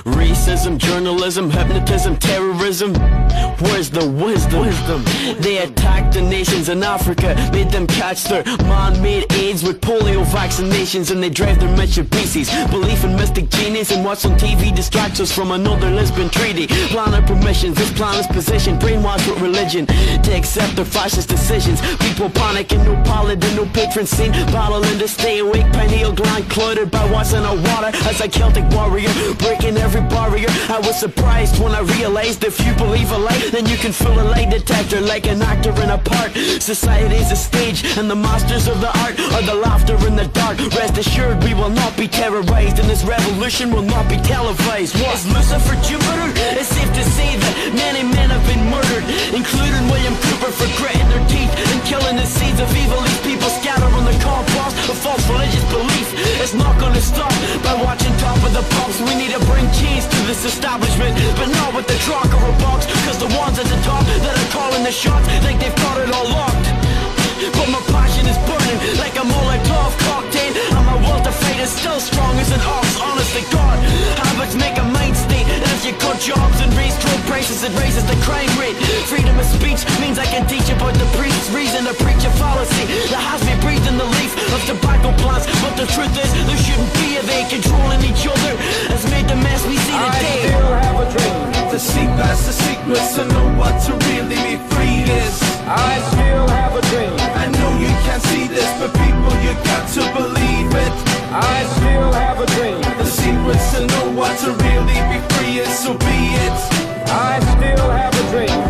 Racism, journalism, hypnotism, terrorism. Where's the wisdom? They attacked the nations in Africa, made them catch their man-made AIDS with polio vaccinations, and they drive their Mitsubishis. Belief in mystic genius and what's on TV distracts us from another Lisbon treaty. Planet permissions, this planet's position, brainwashed with religion to accept their fascist decisions. People panicking, no paladin, no patron saint, battling to stay awake, pineal gland clouded by what's in our water. As a Celtic warrior, breaking every barrier, I was surprised when I realized if you believe a lie, then you can fool a lie detector like an actor in a part. Society's a stage, and the masters of the art are the laughter in the dark. Rest assured, we will not be terrorized, and this revolution will not be televised. Was Lucifer Jupiter? It's safe to say that many men have been murdered, including William Cooper, for gritting their teeth and killing the seeds of evil. These people scatter on the compost of false religious belief. It's not gonna stop by watching Top of the Pops. We need to bring change to this establishment, but not with the truck or a box, cause the ones at the top that are calling the shots think they've got it all locked. But my passion is burning like a Molotov cocktail, and my will to fight is still strong as an ox. Honest to God, habits make a mind state, and if you cut jobs and raise drug prices, it raises the crime rate. Freedom of speech means I can teach about the priest's reason to preach a fallacy that has me breathing the leaf of tobacco plants. But the truth is, there shouldn't be a they controlling each other has made the mess we see today. I still have a dream to see past the secrets, to know what to really be free is. I still have a dream. I know you can't see this, but people, you got to believe it. I still have a dream. The secrets to know what to really be free is, so be it. I still have a dream.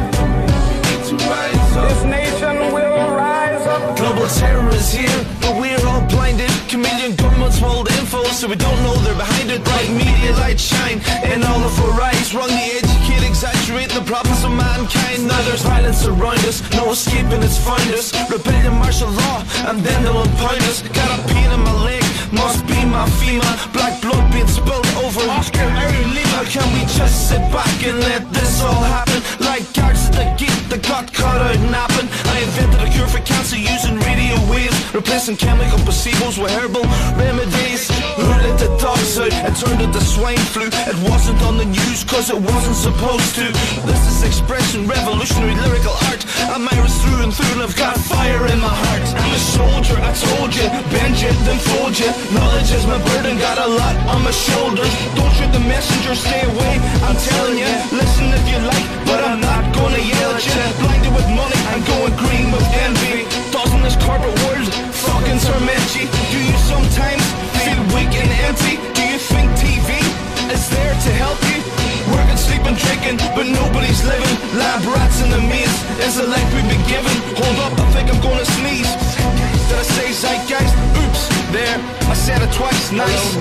We need to rise up. This nation will rise up. Global terror is here, but we're all blinded. Chameleon governments hold info, so we don't know they're behind it. Bright media light shine in all of our eyes. Wrongly educate, exaggerate the problems of mankind. Now there's violence around us, no escaping, it's found us. Rebellion, martial law, and then they'll impound us. Got a pain in my leg, must be my female. Black blood being spilled over Oscar Mary Lima. Can we just sit back and let this all happen? Like guards at the gate that got caught out napping. I invented a cure for cancer using radio waves, replacing chemical placebos with herbal remedies. Who let the dogs out? It turned into swine flu. It wasn't on the news cause it wasn't supposed to. This is expression, revolutionary lyrical art. I'm Irish through and through, and I've got fire in my heart. I'm a soldier, I told you, bend you, then fold you. Knowledge is my burden, got a lot on my shoulders. Don't shoot the messenger, stay away, I'm telling you. Listen if you like, but I'm not gonna yell at you. Blinded with money, I'm going green with envy. Thoughts in this corporate world, fucking torment you. Do you sometimes feel weak and empty? Do you think TV is there to help you? Working, sleeping, drinking, but nobody's living. Lab rats in the maze, is the life we've been given. Hold up, I think I'm gonna sneeze. Did I say zeitgeist? Oops, there, I said it twice, nice.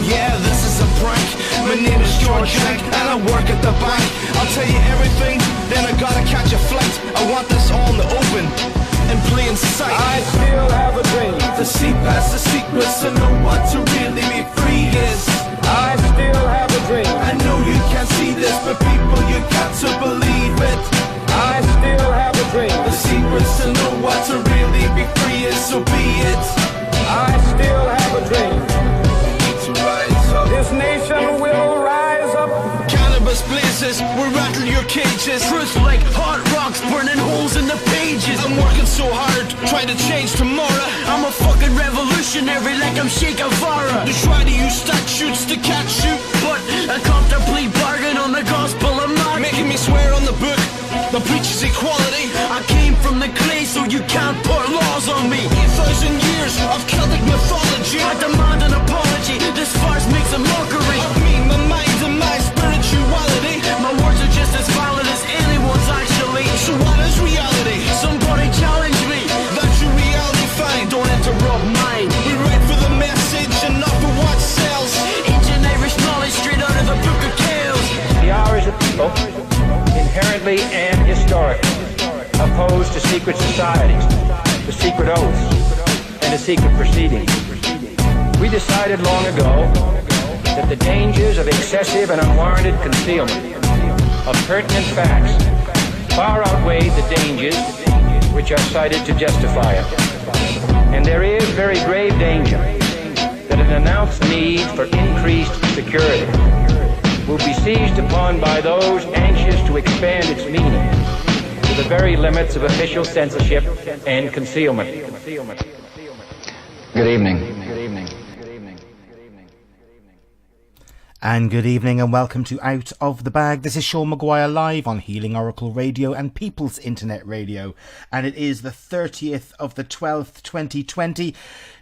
Yeah, this is a prank. My name is George Shank, and I work at the bank. I'll tell you everything, then I gotta catch a flight. I want this all in the open, in plain sight. I still have a dream to see past the secrets, to know what to really be free is. I still have a dream. I know you can't see this, but people, you got to believe it. I still have a dream. The secrets to know what to really be free is, so be it. I still have a dream. We need to rise up. This nation will rise up. Cannabis blazes, we'll rattle your cages. Truth like hot rocks burning holes in the pages. I'm working so hard, trying to change tomorrow. I'm a fucking revolutionary like I'm Che Guevara. You try to use statutes to catch you, but I comfortably bargain on the gospel of Mark. making me swear on the book that preaches equality. I came from the clay, so you can't put laws on me. 8,000 years of Celtic mythology. I demand an apology, this farce makes a mockery of me, my mind and my spirituality. My words are just as valid as anyone's actually. So what is reality? Somebody challenge me. That's your reality, fine. Don't interrupt mine. We write for the message and not for what sells. Ancient Irish knowledge straight out of the Book of Tales. The Irish people, inherently and historically, opposed to secret societies, to secret oaths, and to secret proceedings. We decided long ago that the dangers of excessive and unwarranted concealment of pertinent facts far outweigh the dangers which are cited to justify it. And there is very grave danger that an announced need for increased security will be seized upon by those anxious to expand its meaning to the very limits of official censorship and concealment. Good evening. Good evening. And good evening and welcome to Out of the Bag. This is Sean Maguire live on Healing Oracle Radio and People's Internet Radio. And it is the 30th of the 12th, 2020.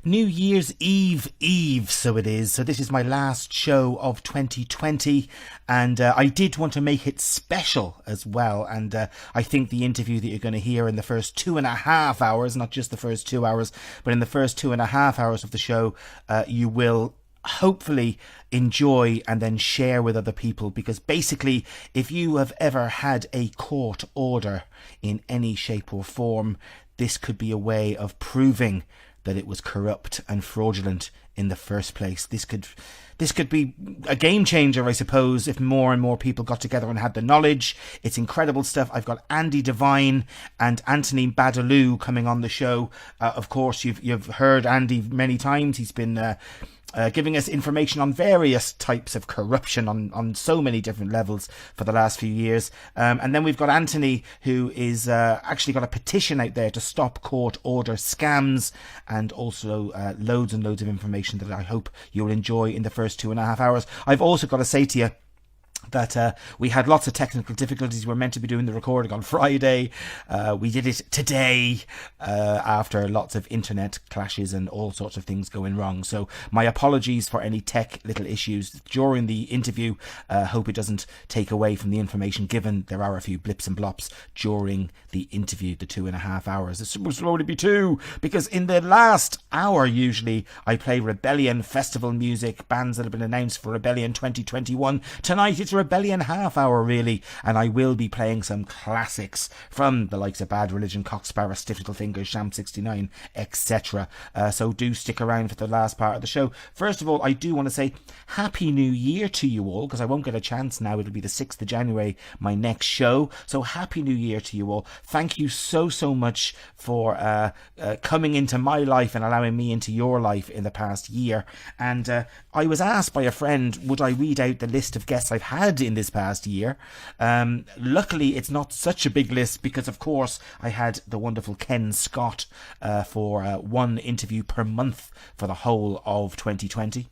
New Year's Eve, so it is. So this is my last show of 2020. And I did want to make it special as well. And I think the interview that you're going to hear in the first 2.5 hours, not just the first 2 hours, but in the first 2.5 hours of the show, you will hopefully enjoy and then share with other people, because basically if you have ever had a court order in any shape or form, this could be a way of proving that it was corrupt and fraudulent in the first place. This could be a game changer, I suppose, if more and more people got together and had the knowledge. It's incredible stuff. I've got Andy Devine and Anthony Badaloo coming on the show. Of course, you've heard Andy many times. He's been giving us information on various types of corruption on so many different levels for the last few years. And then we've got Anthony, who is actually got a petition out there to stop court order scams, and also loads and loads of information that I hope you'll enjoy in the first 2.5 hours. I've also got to say to you that we had lots of technical difficulties. We were meant to be doing the recording on Friday. We did it today after lots of internet clashes and all sorts of things going wrong. So my apologies for any tech little issues during the interview. Hope it doesn't take away from the information given. There are a few blips and blops during the interview, the 2.5 hours. It's supposed to only be 2, because in the last hour usually I play Rebellion festival music, bands that have been announced for Rebellion 2021. Tonight it's Rebellion half hour really, and I will be playing some classics from the likes of Bad Religion, Cocksparrow, Stiff Little Fingers, Sham 69, etc. So do stick around for the last part of the show. First of all, I do want to say Happy New Year to you all, because I won't get a chance now. It'll be the 6th of January, my next show. So Happy New Year to you all. Thank you so much for coming into my life and allowing me into your life in the past year. And I was asked by a friend, would I read out the list of guests I've had in this past year. Luckily it's not such a big list, because of course I had the wonderful Ken Scott for one interview per month for the whole of 2020.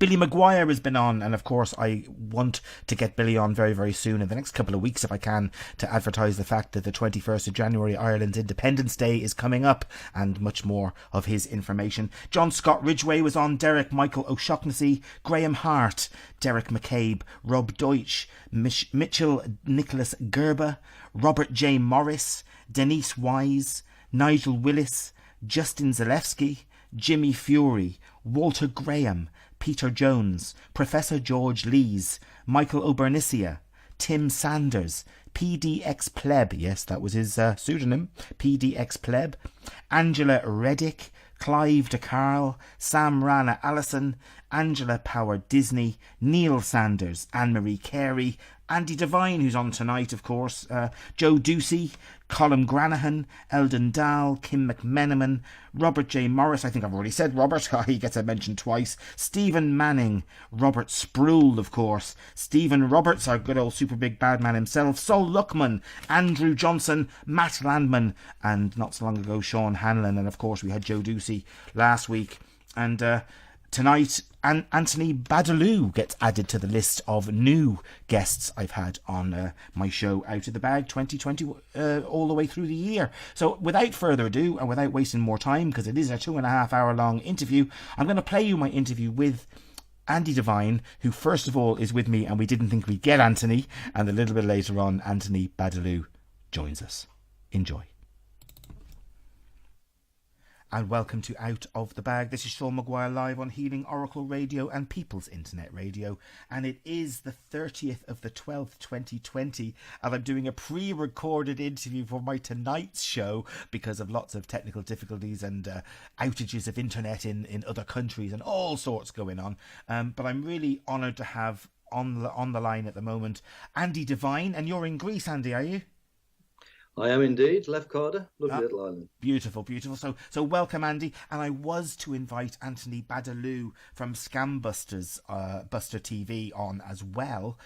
Billy Maguire has been on, and of course I want to get Billy on very, very soon, in the next couple of weeks if I can, to advertise the fact that the 21st of January, Ireland's Independence Day, is coming up, and much more of his information. John Scott Ridgway was on, Derek Michael O'Shaughnessy, Graham Hart, Derek McCabe, Rob Deutsch, Mitchell Nicholas Gerber, Robert J. Morris, Denise Wise, Nigel Willis, Justin Zalewski, Jimmy Fury, Walter Graham, Peter Jones, Professor George Lees, Michael Obernicia, Tim Sanders, PDX Pleb, yes, that was his pseudonym, PDX Pleb, Angela Reddick, Clive DeCarl, Sam Rana Allison, Angela Power Disney, Neil Sanders, Anne-Marie Carey, Andy Devine, who's on tonight, of course, Joe Ducey, Colin Granahan, Eldon Dahl, Kim McMenamin, Robert J. Morris, I think I've already said Robert, he gets a mention twice, Stephen Manning, Robert Sproul, of course, Stephen Roberts, our good old super big bad man himself, Sol Luckman, Andrew Johnson, Matt Landman, and not so long ago Sean Hanlon, and of course we had Joe Ducey last week. And tonight, Anthony Badaloo gets added to the list of new guests I've had on my show Out of the Bag 2020 all the way through the year. So without further ado, and without wasting more time, because it is a 2.5 hour long interview, I'm going to play you my interview with Andy Devine, who first of all is with me, and we didn't think we'd get Anthony, and a little bit later on Anthony Badaloo joins us. Enjoy. And welcome to Out of the Bag. This is Sean Maguire live on Healing Oracle Radio and People's Internet Radio. And it is the 30th of the 12th, 2020. And I'm doing a pre-recorded interview for my tonight's show because of lots of technical difficulties and outages of internet in other countries and all sorts going on. But I'm really honoured to have on the line at the moment Andy Devine. And you're in Greece, Andy, are you? I am indeed, Left Carter, lovely little island. Beautiful, beautiful. So welcome, Andy. And I was to invite Anthony Badaloo from Scam Busters, Buster TV on as well,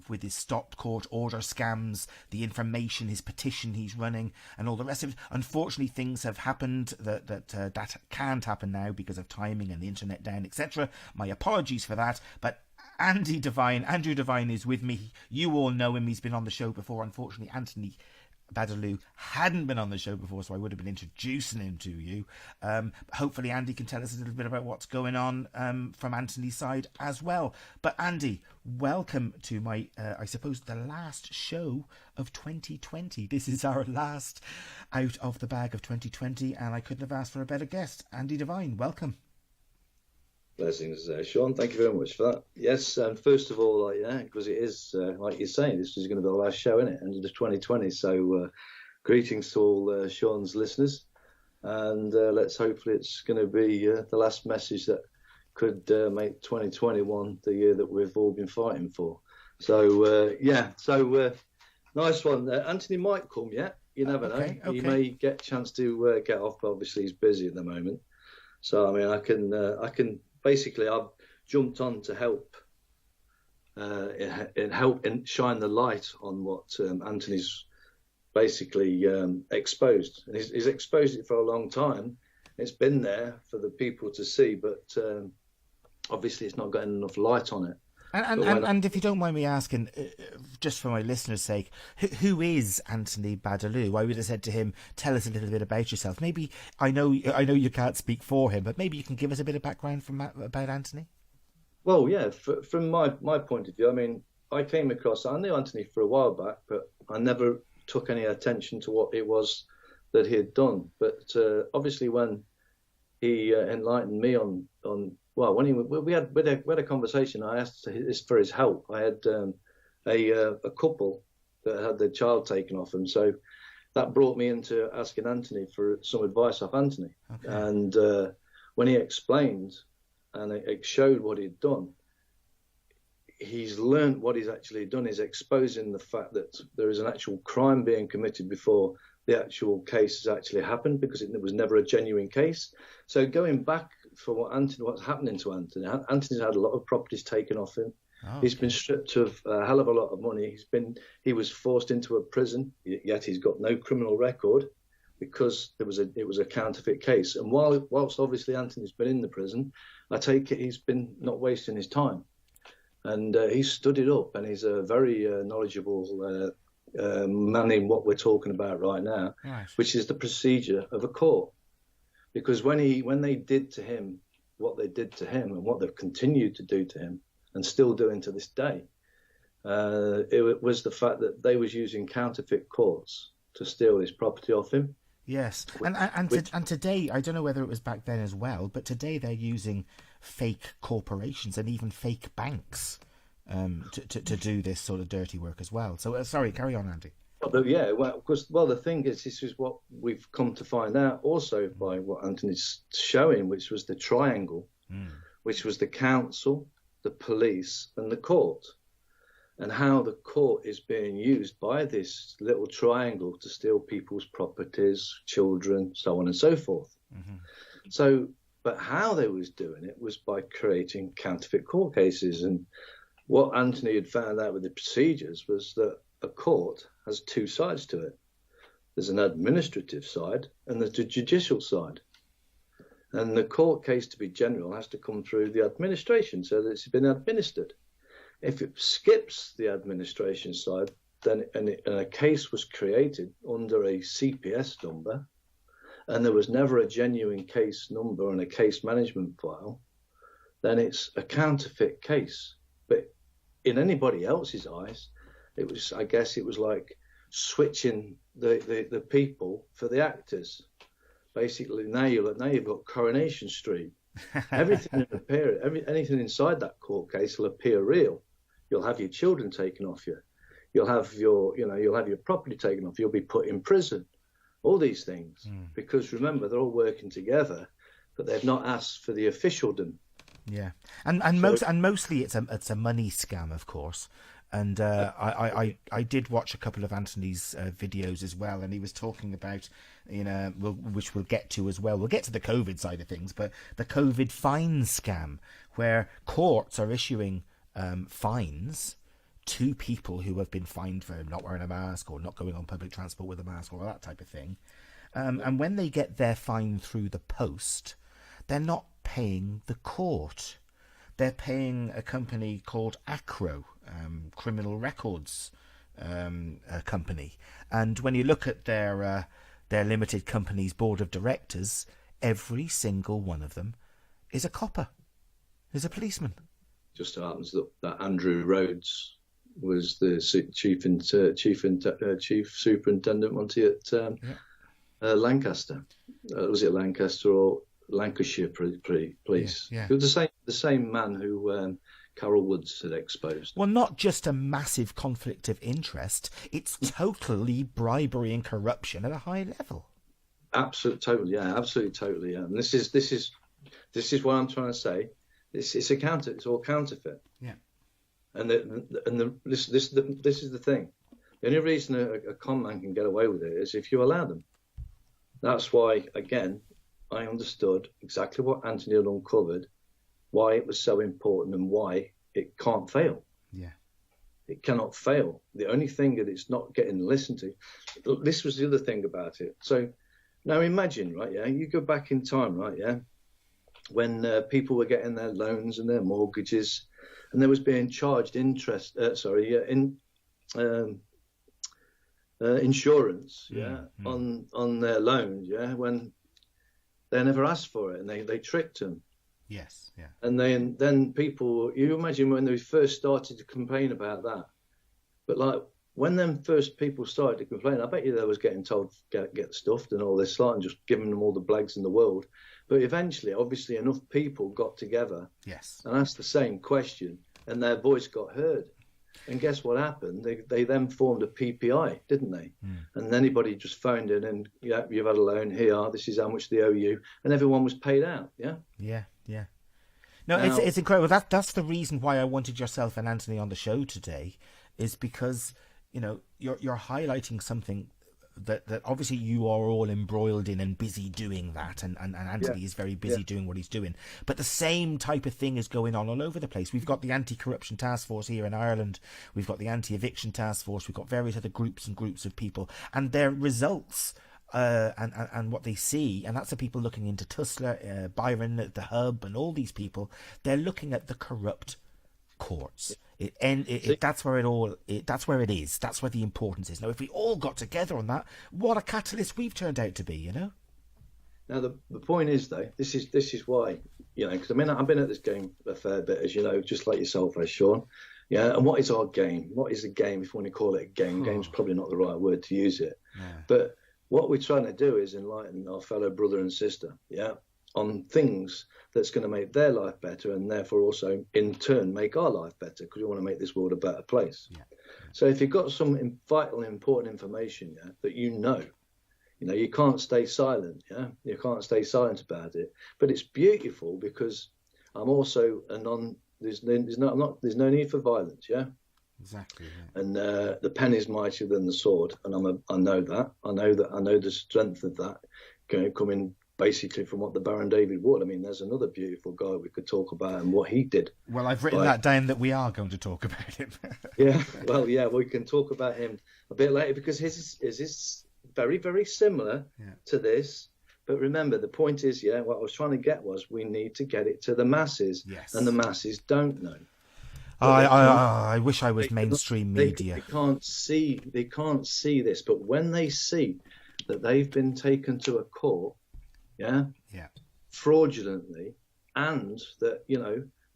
with his stopped court order scams, the information, his petition he's running, and all the rest of it. Unfortunately, things have happened that can't happen now because of timing and the internet down, etc. My apologies for that, but Andrew Devine is with me. You all know him. He's been on the show before. Unfortunately, Anthony Badaloo hadn't been on the show before, so I would have been introducing him to you. Hopefully Andy can tell us a little bit about what's going on from Anthony's side as well. But Andy, welcome to my, I suppose, the last show of 2020. This is our last out of the bag of 2020, and I couldn't have asked for a better guest. Andy Devine, welcome. Blessings, Sean. Thank you very much for that. Yes, and first of all, because it is, like you're saying, this is going to be the last show, isn't it? End of 2020. So greetings to all Sean's listeners. And let's hopefully it's going to be the last message that could make 2021 the year that we've all been fighting for. So, nice one. Anthony might come yet. You never know. Okay. He may get a chance to get off, but obviously he's busy at the moment. So, I mean, I can basically, I've jumped on to help and shine the light on what Anthony's basically exposed. And he's exposed it for a long time. It's been there for the people to see, but obviously it's not getting enough light on it. And if you don't mind me asking, just for my listeners' sake, who is Anthony Badaloo? I would have said to him, tell us a little bit about yourself. Maybe, I know you can't speak for him, but maybe you can give us a bit of background about Anthony? Well, yeah, from my point of view, I mean, I knew Anthony for a while back, but I never took any attention to what it was that he had done. But obviously when he enlightened me on well, when we had a conversation, I asked for his help. I had a couple that had their child taken off them, so that brought me into asking Anthony for some advice off Anthony. Okay. And when he explained and it showed what he'd done, he's learned what he's actually done is exposing the fact that there is an actual crime being committed before the actual case has actually happened, because it was never a genuine case. So going back for what's happening to Anthony, Anthony's had a lot of properties taken off him. Oh, he's been stripped of a hell of a lot of money. He was forced into a prison, yet he's got no criminal record because it was a counterfeit case. And whilst obviously Anthony's been in the prison, I take it he's been not wasting his time. And he's studied up, and he's a very knowledgeable man in what we're talking about right now, nice. Which is the procedure of a court. Because when they did to him what they did to him and what they've continued to do to him and still doing to this day, it was the fact that they was using counterfeit courts to steal his property off him. Yes, and today, I don't know whether it was back then as well, but today they're using fake corporations and even fake banks to do this sort of dirty work as well. So, sorry, carry on, Andy. Yeah, well, the thing is, this is what we've come to find out also by what Anthony's showing, which was the triangle, which was the council, the police, and the court, and how the court is being used by this little triangle to steal people's properties, children, so on and so forth. Mm-hmm. So, but how they was doing it was by creating counterfeit court cases. And what Anthony had found out with the procedures was that a court has two sides to it. There's an administrative side and there's a judicial side. And the court case, to be general, has to come through the administration so that it's been administered. If it skips the administration side, then and a case was created under a CPS number, and there was never a genuine case number on a case management file, then it's a counterfeit case. But in anybody else's eyes, it was like switching the people for the actors. Basically, now you've got Coronation Street. Everything anything inside that court case will appear real. You'll have your children taken off you. You'll have your property taken off. You'll be put in prison. All these things, because remember, they're all working together, but they've not asked for the officialdom. Yeah, and mostly it's a money scam, of course. And I did watch a couple of Anthony's videos as well, and he was talking about, which we'll get to as well. We'll get to the COVID side of things, but the COVID fine scam, where courts are issuing fines to people who have been fined for not wearing a mask or not going on public transport with a mask or that type of thing. And when they get their fine through the post, they're not paying the court. They're paying a company called Acro, criminal records company. And when you look at their limited company's board of directors, every single one of them is a copper, is a policeman. Just so happens that Andrew Rhodes was the chief superintendent, wasn't he, at Lancaster? Was it Lancaster or Lancashire Police? Yeah. It was the same man who Carol Woods had exposed. Well, not just a massive conflict of interest; it's totally bribery and corruption at a high level. Absolutely, totally. And this is what I'm trying to say. It's all counterfeit. Yeah. And this is the thing. The only reason a con man can get away with it is if you allow them. That's why, again, I understood exactly what Anthony had uncovered, why it was so important and why it can't fail. Yeah. It cannot fail. The only thing that it's not getting listened to, this was the other thing about it. So now imagine, right, yeah, you go back in time, right, yeah, when people were getting their loans and their mortgages and they was being charged insurance, on their loans, yeah, when they never asked for it and they tricked them. Yes, yeah. And then people, you imagine when they first started to complain about that, but like when them first people started to complain, I bet you they was getting told get stuffed and all this lot and just giving them all the blags in the world. But eventually, obviously, enough people got together, yes, and asked the same question, and their voice got heard. And guess what happened? They then formed a PPI, didn't they? Mm. And anybody just phoned in and, yeah, you've had a loan, here, this is how much they owe you. And everyone was paid out, yeah? Yeah, yeah. No, now, it's incredible. That's the reason why I wanted yourself and Anthony on the show today, is because, you're highlighting something that obviously you are all embroiled in and busy doing that, and Anthony is very busy doing what he's doing, but the same type of thing is going on all over the place. We've got the anti-corruption task force here in Ireland, we've got the anti-eviction task force, we've got various other groups of people, and their results and what they see, and that's the people looking into Tussler, Byron, the Hub, and all these people. They're looking at the corrupt courts. That's where it is. That's where the importance is. Now, if we all got together on that, what a catalyst we've turned out to be, Now, the point is, though, this is why, because I've been at this game a fair bit, as you know, just like yourself, Sean. Yeah, and what is our game? What is the game, if you want to call it a game? Game's probably not the right word to use it. Yeah. But what we're trying to do is enlighten our fellow brother and sister, yeah, on things that's going to make their life better, and therefore also in turn make our life better, because we want to make this world a better place. Yeah. So if you've got some vital and important information, yeah, that you can't stay silent, yeah, you can't stay silent about it. But it's beautiful because I'm also there's no need for violence, yeah. Exactly. Yeah. And the pen is mightier than the sword, and I know the strength of that coming basically from what the Baron David Wood. I mean, there's another beautiful guy we could talk about and what he did. Well, I've written that down that we are going to talk about him. Yeah, well, yeah, we can talk about him a bit later because his is very, very similar to this. But remember, the point is, yeah, what I was trying to get was we need to get it to the masses, yes, and the masses don't know. I wish I was mainstream media. They can't see this, but when they see that they've been taken to a court, fraudulently, and that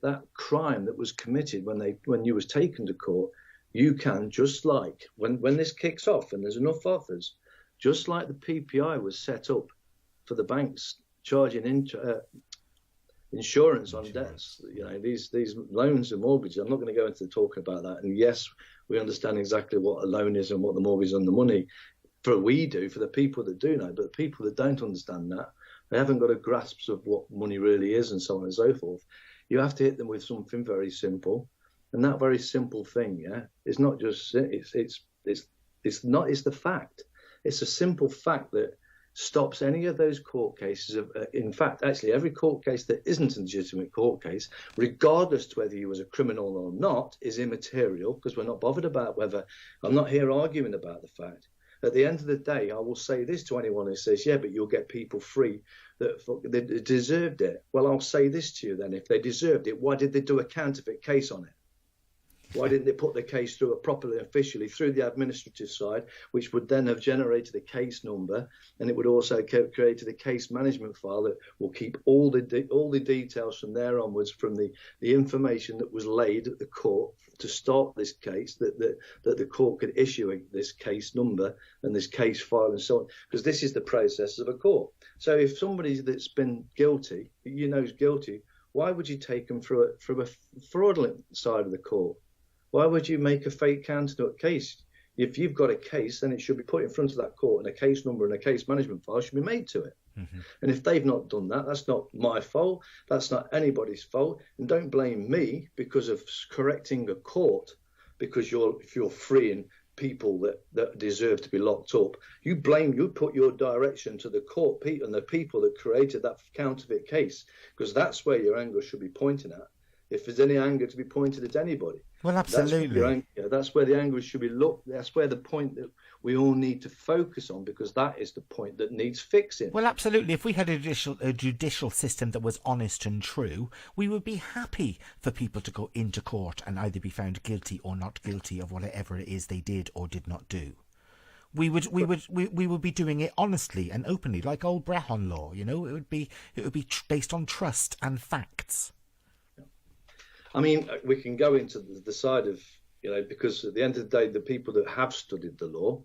that crime that was committed when you was taken to court, you can, just like when this kicks off and there's enough offers, just like the PPI was set up for the banks charging insurance on debts, these loans and mortgages. I'm not going to go into talking about that. And yes, we understand exactly what a loan is and what the mortgage on the money. For the people that do know, but the people that don't understand that, they haven't got a grasp of what money really is and so on and so forth. You have to hit them with something very simple, And that very simple thing, it's not just it's the fact. It's a simple fact that stops any of those court cases. In fact, actually, every court case that isn't a legitimate court case, regardless to whether he was a criminal or not, is immaterial, because we're not bothered about whether. I'm not here arguing about the fact. At the end of the day, I will say this to anyone who says, yeah, but you'll get people free that they deserved it. Well, I'll say this to you then. If they deserved it, why did they do a counterfeit case on it? Why didn't they put the case through properly, officially, through the administrative side, which would then have generated a case number, and it would also created a case management file that will keep all the details from there onwards, from the information that was laid at the court to start this case, that the court could issue this case number and this case file and so on, because this is the process of a court. So if somebody that's been guilty, is guilty, why would you take them through a fraudulent side of the court? Why would you make a fake counterfeit case? If you've got a case, then it should be put in front of that court, and a case number and a case management file should be made to it. Mm-hmm. And if they've not done that, that's not my fault. That's not anybody's fault. And don't blame me because of correcting a court, because if you're freeing people that deserve to be locked up. You put your direction to the court and the people that created that counterfeit case, because that's where your anger should be pointing at. If there's any anger to be pointed at anybody. Well, absolutely. That's where the anger should be looked. That's where the point that we all need to focus on, because that is the point that needs fixing. Well, absolutely. If we had a judicial system that was honest and true, we would be happy for people to go into court and either be found guilty or not guilty of whatever it is they did or did not do. We would be doing it honestly and openly, like old Brehon law. It would be based on trust and facts. I mean, we can go into the side of, because at the end of the day, the people that have studied the law,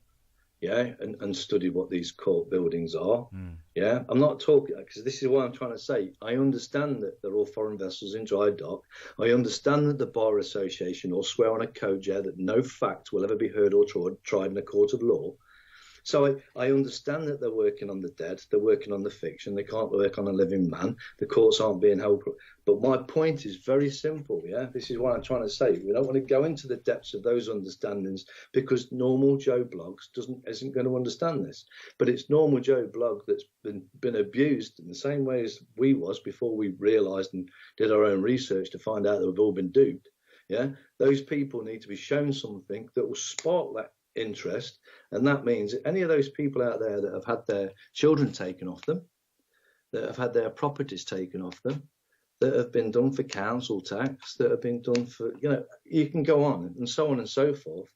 and studied what these court buildings are, I'm not talking, because this is what I'm trying to say. I understand that they're all foreign vessels in dry dock. I understand that the Bar Association all swear on a code, that no fact will ever be heard or tried in a court of law. So I understand that they're working on the dead, they're working on the fiction, they can't work on a living man, the courts aren't being held. But my point is very simple, this is what I'm trying to say. We don't want to go into the depths of those understandings, because normal Joe Bloggs isn't going to understand this. But it's normal Joe Blogg that's been abused in the same way as we was before we realised and did our own research to find out that we've all been duped. Those people need to be shown something that will spark that interest, and that means any of those people out there that have had their children taken off them, that have had their properties taken off them, that have been done for council tax, that have been done for, you can go on and so on and so forth.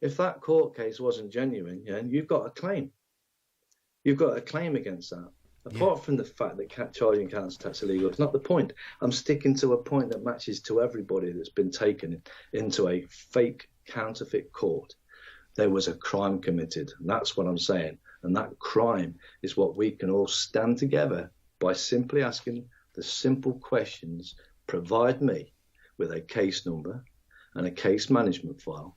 If that court case wasn't genuine, you've got a claim. You've got a claim against that. Apart from the fact that charging council tax illegal, it's not the point. I'm sticking to a point that matches to everybody that's been taken into a fake counterfeit court. There was a crime committed, and that's what I'm saying. And that crime is what we can all stand together by simply asking the simple questions: provide me with a case number and a case management file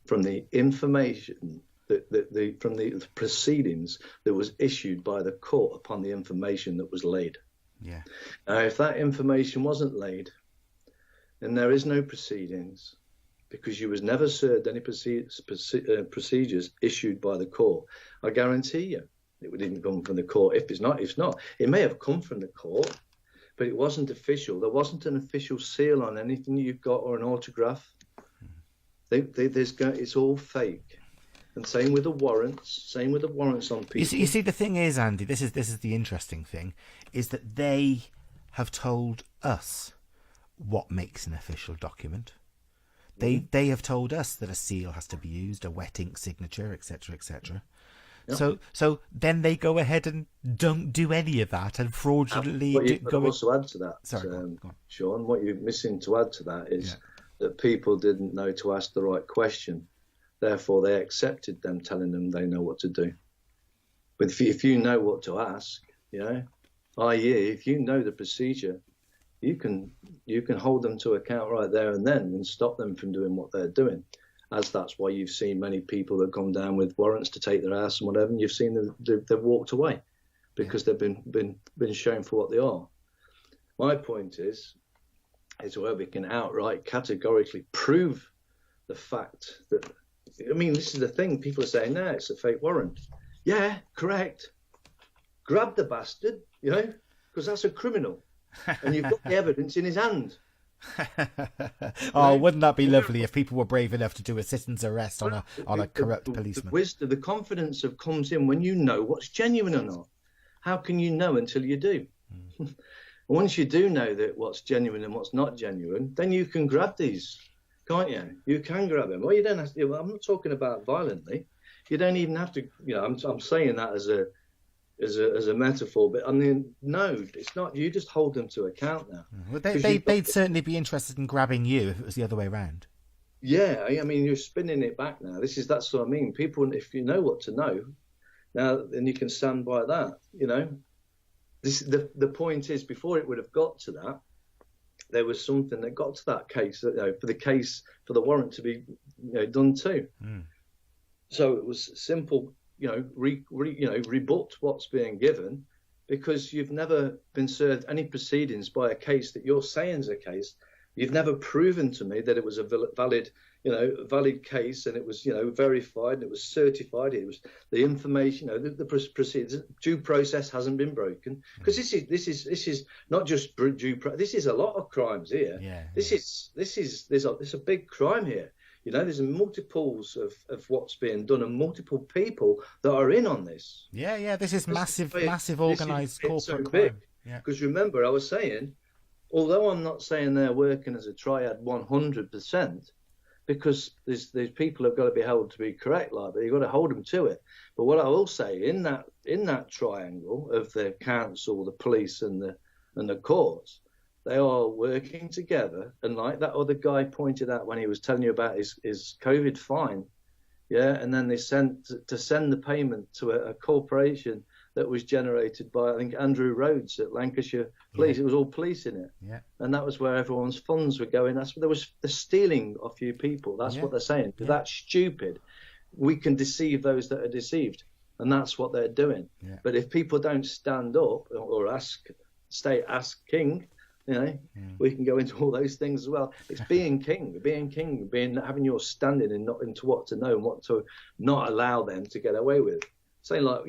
from the information from the proceedings that was issued by the court upon the information that was laid. Now, if that information wasn't laid, then there is no proceedings, because you was never served any procedures issued by the court. I guarantee you it didn't come from the court. If it's not, it may have come from the court, but it wasn't official. There wasn't an official seal on anything you've got or an autograph. It's all fake. And same with the warrants. On people. You see, the thing is, Andy, this is the interesting thing, is that they have told us what makes an official document. They have told us that a seal has to be used, a wet ink signature, etc., etc. Yep. So then they go ahead and don't do any of that and fraudulently also add to that. Sorry, Sean, what you're missing to add to that is that people didn't know to ask the right question. Therefore, they accepted them telling them they know what to do. But if you know what to ask, i.e., if you know the procedure, you can hold them to account right there and then and stop them from doing what they're doing. As that's why you've seen many people that come down with warrants to take their house and whatever, and you've seen them, they've walked away because they've been shown for what they are. My point is, is where we can outright categorically prove the fact that, I mean, this is the thing. People are saying, no, it's a fake warrant. Yeah, correct. Grab the bastard, you know, because that's a criminal. And you've got the evidence in his hand. Oh, wouldn't that be lovely if people were brave enough to do a citizen's arrest on a corrupt policeman? The wisdom, the confidence of comes in when you know what's genuine or not. How can you know until you do? Once you do know that what's genuine and what's not genuine, then you can grab these, can't you? You can grab them. Well, you don't have to. Well, I'm not talking about violently. You don't even have to. You know, I'm saying that as a metaphor, but I mean, no, it's not. You just hold them to account now. Well, they'd certainly be interested in grabbing you if it was the other way around. Yeah, I mean, you're spinning it back now. That's what I mean. People, if you know what to know, now then you can stand by that. You know, the point is, before it would have got to that, there was something that got to that case. You know, for the warrant to be done too. So it was simple. Rebut what's being given, because you've never been served any proceedings by a case that you're saying is a case. You've never proven to me that it was a valid case, and it was, verified, and it was certified. It was the information, the proceedings, due process hasn't been broken. Because this is not just due process. This is a lot of crimes here. There's a big crime here. There's multiples of what's being done, and multiple people that are in on this. This is massive organised corporate crime. Because remember, I was saying, although I'm not saying they're working as a triad 100%, because these people have got to be held to be correct, but you've got to hold them to it. But what I will say, in that triangle of the council, the police, and the courts, they are working together. And like that other guy pointed out when he was telling you about his COVID fine, and then they send the payment to a corporation that was generated by, I think, Andrew Rhodes at Lancashire Police. It was all police in it. And that was where everyone's funds were going. That's where the stealing of few people. That's what they're saying. That's stupid. We can deceive those that are deceived. And that's what they're doing. But if people don't stand up or ask king, we can go into all those things as well. It's being king, having your standing and not into what to know and what to not allow them to get away with. Say, like,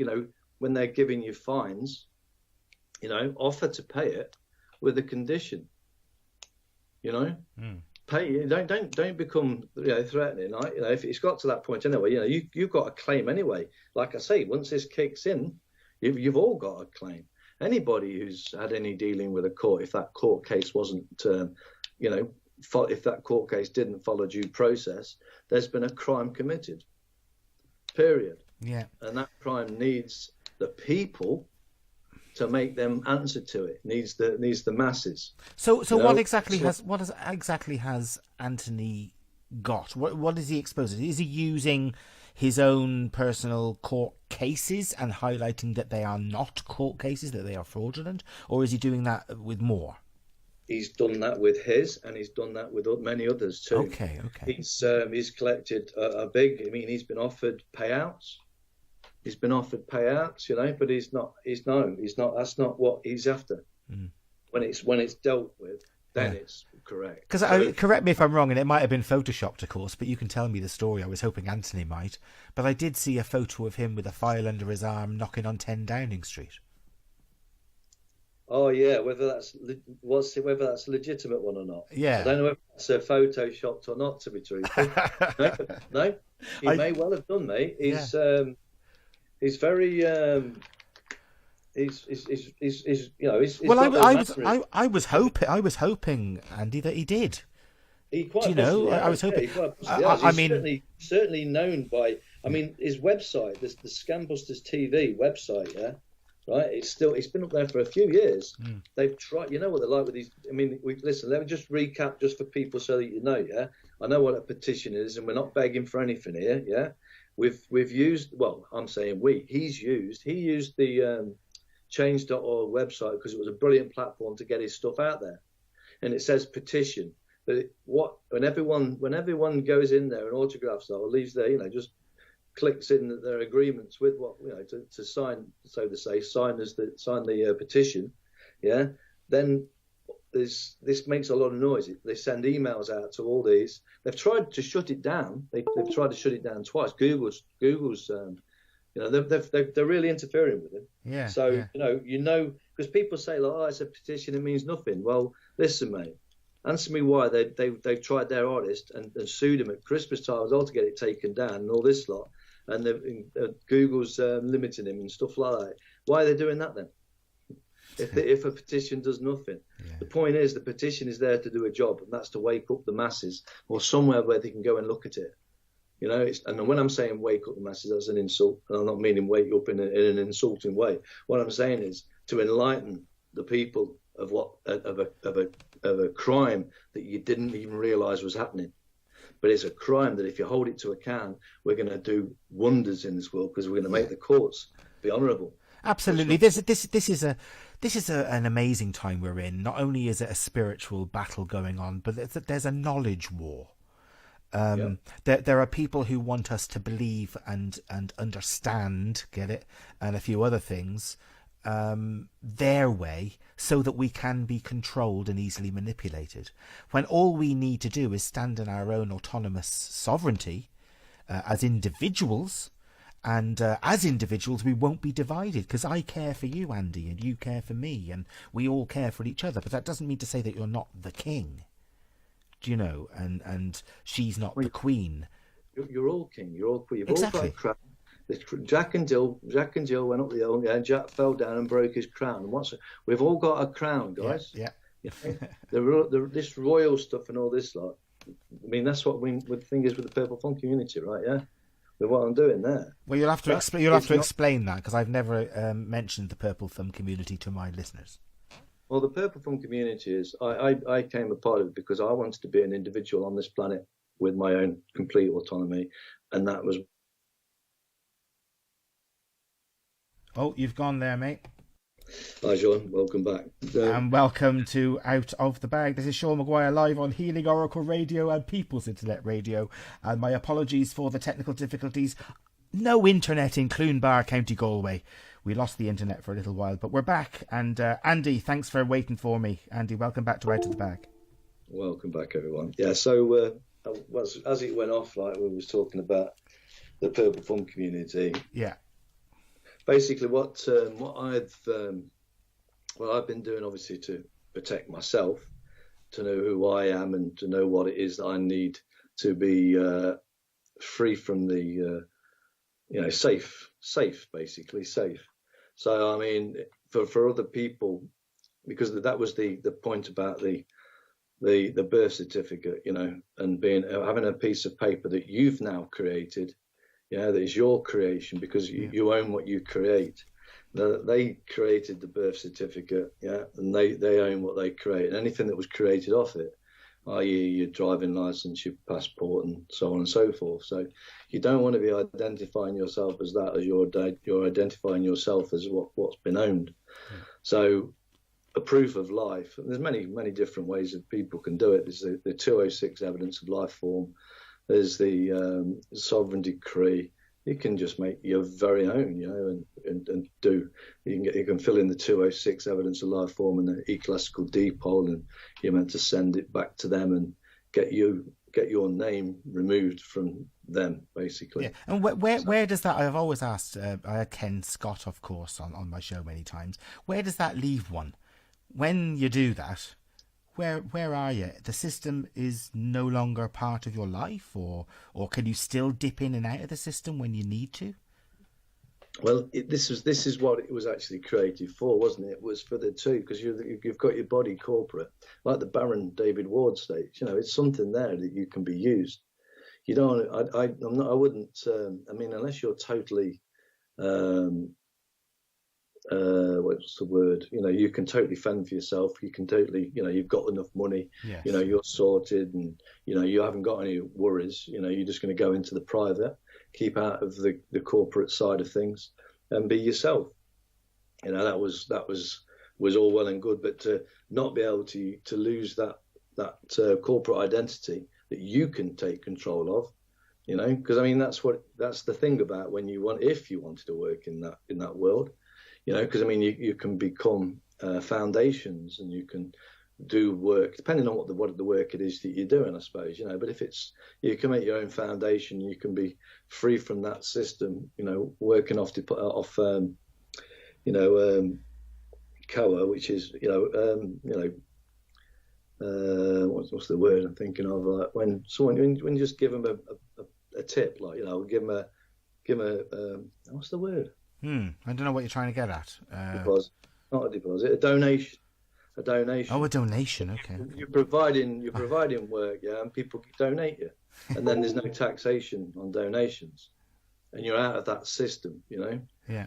when they're giving you fines, offer to pay it with a condition. Pay it. Don't become threatening. If it's got to that point anyway, you've got a claim anyway. Like I say, once this kicks in, you've all got a claim. Anybody who's had any dealing with a court, if that court case wasn't, if that court case didn't follow due process, there's been a crime committed. Period. And that crime needs the people to make them answer to it. Needs the masses. So what exactly has Anthony got? What is he exposing? Is he using his own personal court cases and highlighting that they are not court cases, that they are fraudulent, or is he doing that with more? He's done that with his, and he's done that with many others too. Okay. He's collected a big. I mean, he's been offered payouts. But he's not. That's not what he's after. When it's dealt with, then it's correct. Because correct me if I'm wrong, and it might have been photoshopped, of course, but you can tell me the story. I was hoping Anthony might, but I did see a photo of him with a file under his arm knocking on 10 Downing Street. Oh yeah, whether that's a legitimate one or not. I don't know if it's photoshopped or not. To be truthful, no, he may well have done, mate. He's very. I was hoping, Andy, that he did. I was hoping. Certainly known by. I mean, his website, the Scambusters TV website, right. It's been up there for a few years. They've tried. You know what they're like with these. I mean, listen. Let me just recap, just for people, so that you know. Yeah, I know what a petition is, and we're not begging for anything here. Yeah, we've used. Well, I'm saying we. He used the change.org website because it was a brilliant platform to get his stuff out there, and it says petition. But when everyone goes in there and autographs or leaves there, just clicks in their agreements with what to sign, so to say, sign the petition, then this makes a lot of noise. They send emails out to all these. They've tried to shut it down. They've tried to shut it down twice. Google's they're really interfering with it. Yeah. So because people say like, oh, it's a petition, it means nothing. Well, listen, mate. Answer me why they've tried their hardest and sued him at Christmas time as well to get it taken down and all this lot, and Google's limiting him and stuff like that. Why are they doing that then? If a petition does nothing, the point is the petition is there to do a job, and that's to wake up the masses or somewhere where they can go and look at it. And when I'm saying wake up the masses, that's an insult, and I'm not meaning wake up in an insulting way. What I'm saying is to enlighten the people of a crime that you didn't even realise was happening. But it's a crime that if you hold it to account, we're going to do wonders in this world because we're going to make the courts be honourable. Absolutely. This is an amazing time we're in. Not only is it a spiritual battle going on, but there's a knowledge war. There are people who want us to believe and understand, get it, and a few other things their way so that we can be controlled and easily manipulated, when all we need to do is stand in our own autonomous sovereignty as individuals. And as individuals, we won't be divided because I care for you, Andy, and you care for me, and we all care for each other. But that doesn't mean to say that you're not the king, do you know? And she's not the queen. You're all king. You're all queen. You've Exactly. all got a crown. Jack and Jill went up the hill, and Jack fell down and broke his crown. And we've all got a crown, guys. Yeah. This royal stuff and all this lot. I mean, that's what the thing is with the Purple Fun community, right? Yeah. With what I'm doing there. Well, you'll have to explain. You'll have to explain that because I've never mentioned the Purple Thumb community to my listeners. Well, the Purple Thumb community is. I came a part of it because I wanted to be an individual on this planet with my own complete autonomy, and that was. Oh, you've gone there, mate. Hi, Sean. Welcome back. And welcome to Out of the Bag. This is Sean Maguire live on Healing Oracle Radio and People's Internet Radio. And my apologies for the technical difficulties. No internet in Clunbar, County Galway. We lost the internet for a little while, but we're back. And Andy, thanks for waiting for me. Andy, welcome back to Out of the Bag. Welcome back, everyone. Yeah, so as it went off, like we was talking about the Purple Fun community. Yeah. Basically, what I've been doing, obviously, to protect myself, to know who I am, and to know what it is that I need to be free from the, safe, basically safe. So, I mean, for other people, because that was the point about the birth certificate, and having a piece of paper that you've now created. Yeah, that is your creation because you own what you create. They created the birth certificate, and they own what they create. And anything that was created off it, i.e. your driving license, your passport, and so on and so forth. So you don't want to be identifying yourself as that, as you're identifying yourself as what's been owned. So a proof of life, and there's many different ways that people can do it. There's the 206 evidence of life form. There's the sovereign decree. You can just make your very own, and do. You can fill in the 206 evidence of life form and the ecclesiastical depot, and you're meant to send it back to them and get your name removed from them, basically. Yeah. And where does that? I've always asked. I had Ken Scott, of course, on my show many times. Where does that leave one when you do that? Where are you? The system is no longer part of your life, or can you still dip in and out of the system when you need to? Well, this is what it was actually created for, wasn't it? It was for the two, because you've got your body corporate, like the Baron David Ward states. It's something there that you can be used. You don't. I wouldn't. I mean, unless you're totally. What's the word? You can totally fend for yourself. You can totally, you've got enough money. Yes. You're sorted, and you haven't got any worries. You're just going to go into the private, keep out of the corporate side of things, and be yourself. That was all well and good, but to not be able to lose that corporate identity that you can take control of. Because I mean that's the thing about if you wanted to work in that world. Because I mean, you can become foundations, and you can do work, depending on what the work it is that you're doing, I suppose, but if it's, you can make your own foundation, you can be free from that system, working off COA, which is, what's the word I'm thinking of? Like when you just give them a tip, like, give them a what's the word? I don't know what you're trying to get at. Deposit, not a deposit, a donation. A donation. Oh, a donation. Okay. You're providing work, and people donate you, and then there's no taxation on donations, and you're out of that system, Yeah.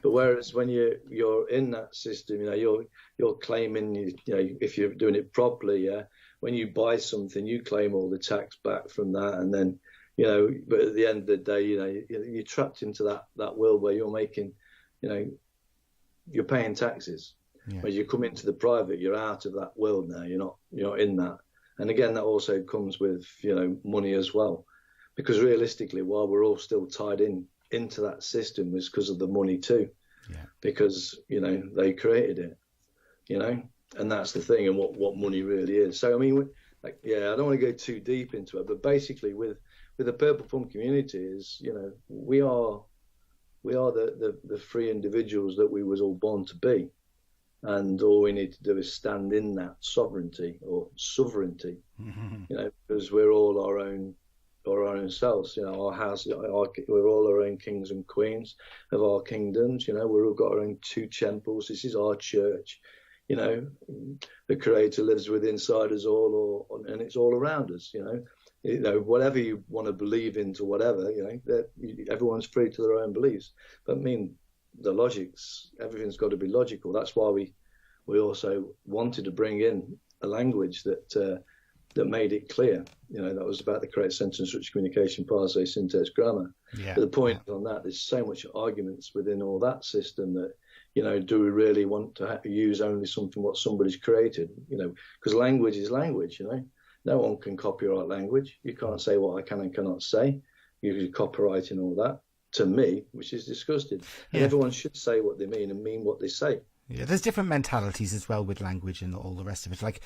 But whereas when you're in that system, you're claiming, if you're doing it properly, when you buy something, you claim all the tax back from that, and then, but at the end of the day, you're trapped into that world where you're making, you're paying taxes. Yeah. When you come into the private, you're out of that world now. You're not in that. And again, that also comes with, money as well, because realistically, while we're all still tied into that system, is because of the money too. Yeah. Because they created it, and that's the thing, and what money really is. So I mean, I don't want to go too deep into it, but basically, with the Purple Plum community, is we are the free individuals that we was all born to be. And all we need to do is stand in that sovereignty, because we're all our own selves. Our house, we're all our own kings and queens of our kingdoms. We've all got our own 2 temples. This is our church. The Creator lives within inside us all, and it's all around us. Whatever you want to believe into, whatever, everyone's free to their own beliefs. But I mean, the logics, everything's got to be logical. That's why we also wanted to bring in a language that made it clear. That was about the correct sentence structure, communication, parse, syntax, grammar. But the point on that, there's so much arguments within all that system that, do we really want to use only something what somebody's created? Because language is language. No one can copyright language. You can't say what I can and cannot say. You're copyrighting all that. To me, which is disgusting. And everyone should say what they mean and mean what they say. Yeah, there's different mentalities as well with language and all the rest of it. Like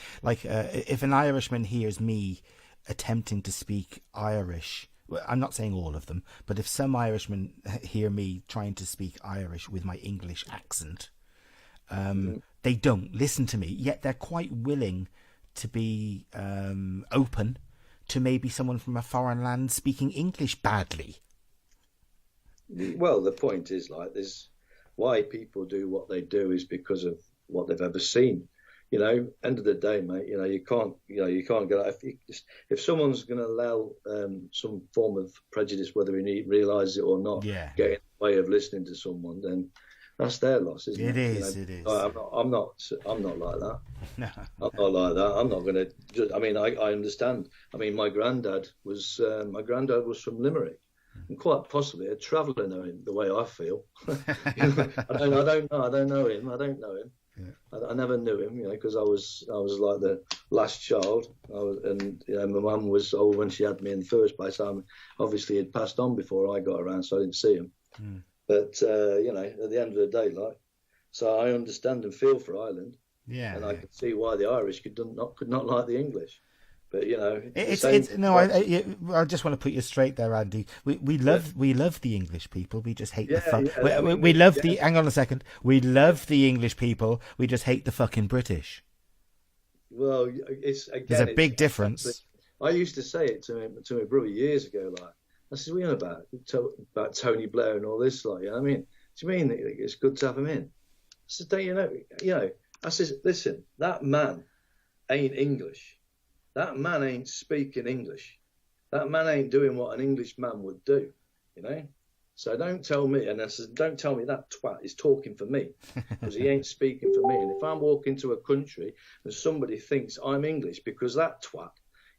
if an Irishman hears me attempting to speak Irish, well, I'm not saying all of them, but if some Irishmen hear me trying to speak Irish with my English accent, they don't listen to me, yet they're quite willing to be open to maybe someone from a foreign land speaking English badly. Well, the point is, like, this, why people do what they do is because of what they've ever seen. End of the day, mate, you can't get, if someone's going to allow some form of prejudice, whether he realises it or not, get in the way of listening to someone, then that's their loss, isn't it? It is. I'm not like that. No. I'm not like that. I'm not going to. I mean, I understand. I mean, my granddad was from Limerick. And quite possibly a traveller knowing the way I feel. I don't know him. Yeah. I never knew him, because I was like the last child. My mum was old when she had me in the first place. Obviously he'd passed on before I got around, so I didn't see him. But at the end of the day, so I understand and feel for Ireland. Yeah. And I could see why the Irish could not like the English. But I just want to put you straight there, Andy. We love the English people. We just hate we love the. Hang on a second. We love the English people. We just hate the fucking British. Well, there's a big difference. I used to say it to my brother years ago. Like, I said, "What are you about Tony Blair and all this?" Like, I mean, do you mean it's good to have him in? I said, "Don't you know?" I said, "Listen, that man ain't English. That man ain't speaking English. That man ain't doing what an English man would do, So don't tell me, and I said, don't tell me that twat is talking for me, because he ain't speaking for me. And if I'm walking to a country and somebody thinks I'm English because that twat,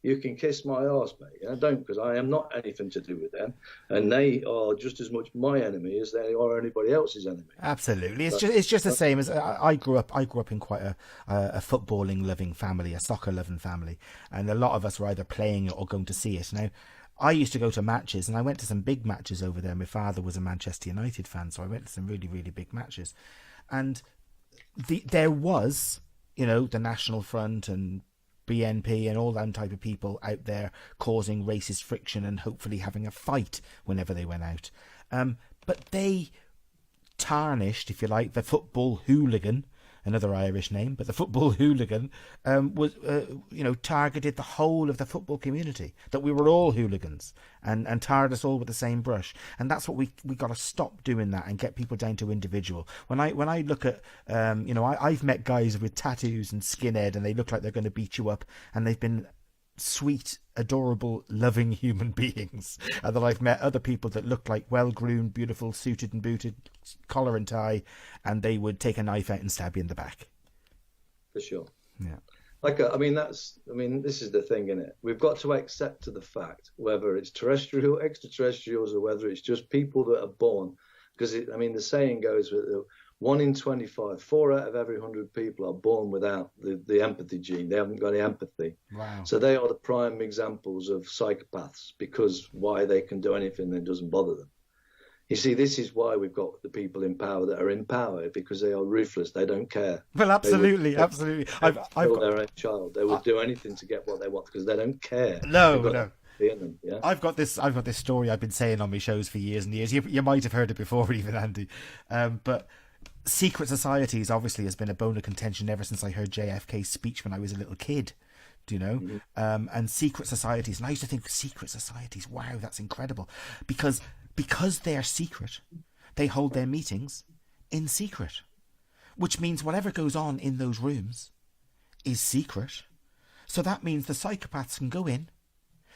you can kiss my arse, mate. I don't, because I am not anything to do with them, and they are just as much my enemy as they are anybody else's enemy. Absolutely, it's just the same as I grew up in quite a footballing loving family, a soccer loving family, and a lot of us were either playing it or going to see it. Now, I used to go to matches, and I went to some big matches over there. My father was a Manchester United fan, so I went to some really, really big matches, and there was, the National Front and BNP and all them type of people out there causing racist friction and hopefully having a fight whenever they went out. But they tarnished, if you like, the football hooligan, another Irish name, but the football hooligan was, targeted the whole of the football community, that we were all hooligans and tarred us all with the same brush. And that's what we got to stop doing that and get people down to individual. When I look at, I've met guys with tattoos and skinhead and they look like they're going to beat you up, and they've been sweet, adorable, loving human beings. And then I've met other people that looked like well-groomed, beautiful, suited and booted, collar and tie, and they would take a knife out and stab you in the back. For sure. Yeah. This is the thing, isn't it? We've got to accept to the fact, whether it's terrestrial, extraterrestrials, or whether it's just people that are born. Because, the saying goes that 1 in 25, 4 out of every 100 people are born without the empathy gene. They haven't got any empathy. Wow. So they are the prime examples of psychopaths, because why they can do anything that doesn't bother them. You see, this is why we've got the people in power that are in power, because they are ruthless. They don't care. Well, absolutely. I've got their own child. They would do anything to get what they want because they don't care. No. Them, yeah? I've got this story I've been saying on my shows for years and years. You might have heard it before, even Andy. But secret societies obviously has been a bone of contention ever since I heard JFK's speech when I was a little kid. Do you know? Mm-hmm. And secret societies, and I used to think secret societies, wow, that's incredible, because they're secret, they hold their meetings in secret, which means whatever goes on in those rooms is secret. So that means the psychopaths can go in,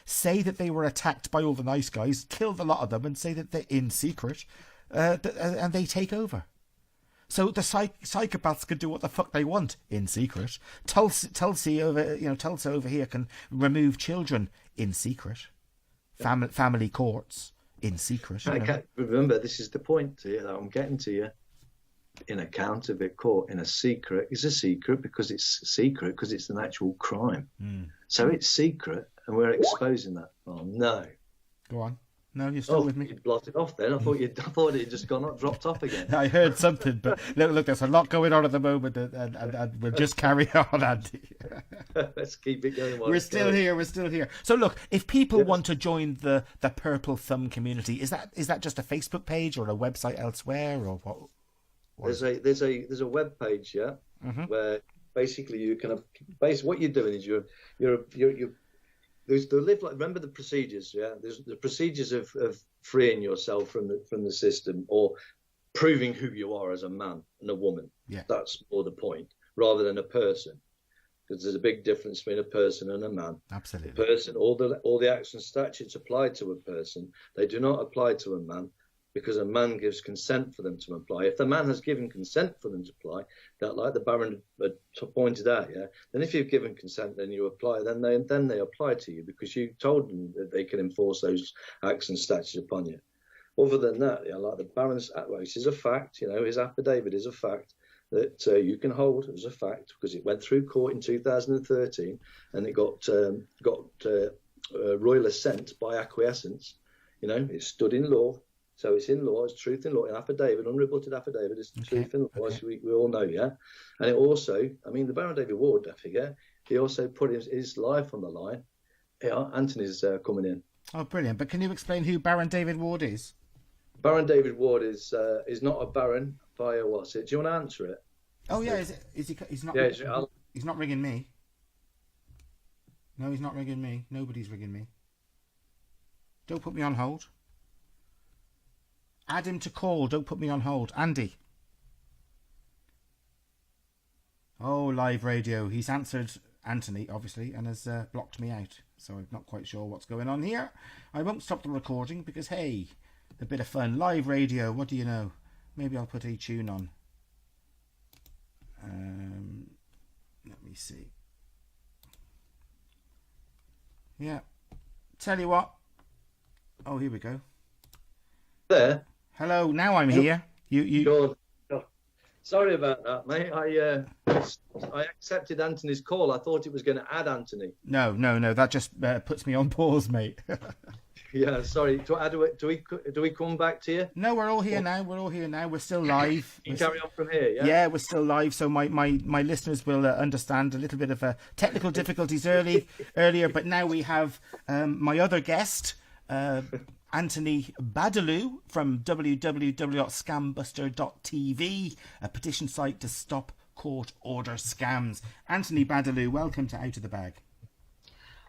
say that they were attacked by all the nice guys, kill the lot of them, and say that they're in secret, and they take over. So the psychopaths can do what the fuck they want in secret. Tulsa over here can remove children in secret. Family courts in secret. Remember, this is the point that I'm getting to you. In a counterfeit court, in a secret, is a secret because it's secret because it's an actual crime. So it's secret, and we're exposing that. Oh no! Go on. No, you're still with me. You blotted off then. I thought it had just dropped off again. I heard something, but look, there's a lot going on at the moment, and we'll just carry on, Andy. Let's keep it going. We're still here. So look, if people want to join the Purple Thumb community, is that just a Facebook page or a website elsewhere, or what? There's a web page, where basically you kind of what you're doing is you're remember the procedures, there's the procedures of freeing yourself from the system, or proving who you are as a man and a woman. That's more the point, rather than a person, because there's a big difference between a person and a man. Absolutely. A person, all the acts and statutes apply to a person, they do not apply to a man, because a man gives consent for them to apply. If the man has given consent for them to apply, that, like the Baron had pointed out, then if you've given consent, then you apply, then they apply to you, because you told them that they can enforce those acts and statutes upon you. Other than that, like the Baron's, this is a fact, his affidavit is a fact that you can hold as a fact, because it went through court in 2013, and it got royal assent by acquiescence. It stood in law. So it's in law, it's truth in law, an affidavit, unrebutted affidavit, it's truth in law, as we all know, And it also, the Baron David Ward, I forget, he also put his life on the line. Anthony's coming in. Oh, brilliant. But can you explain who Baron David Ward is? Baron David Ward is not a baron via what's it? Do you want to answer it? Oh, yeah, is he? He's not. Yeah, he's not ringing me. No, he's not ringing me. Nobody's ringing me. Don't put me on hold. Add him to call. Don't put me on hold. Andy. Oh, live radio. He's answered Anthony, obviously, and has blocked me out. So I'm not quite sure what's going on here. I won't stop the recording because, hey, a bit of fun. Live radio, what do you know? Maybe I'll put a tune on. Let me see. Yeah. Tell you what. Oh, here we go. There. Hello, now I'm here. You. Sorry about that, mate. I accepted Anthony's call. I thought it was going to add Anthony. No. That just puts me on pause, mate. Yeah, sorry. Do we come back to you? No, we're all here now. We're still live. You carry on from here, yeah? Yeah, we're still live. So my listeners will understand a little bit of technical difficulties earlier. But now we have my other guest, Anthony Badaloo from www.scambuster.tv, a petition site to stop court order scams. Anthony Badaloo, welcome to Out of the Bag.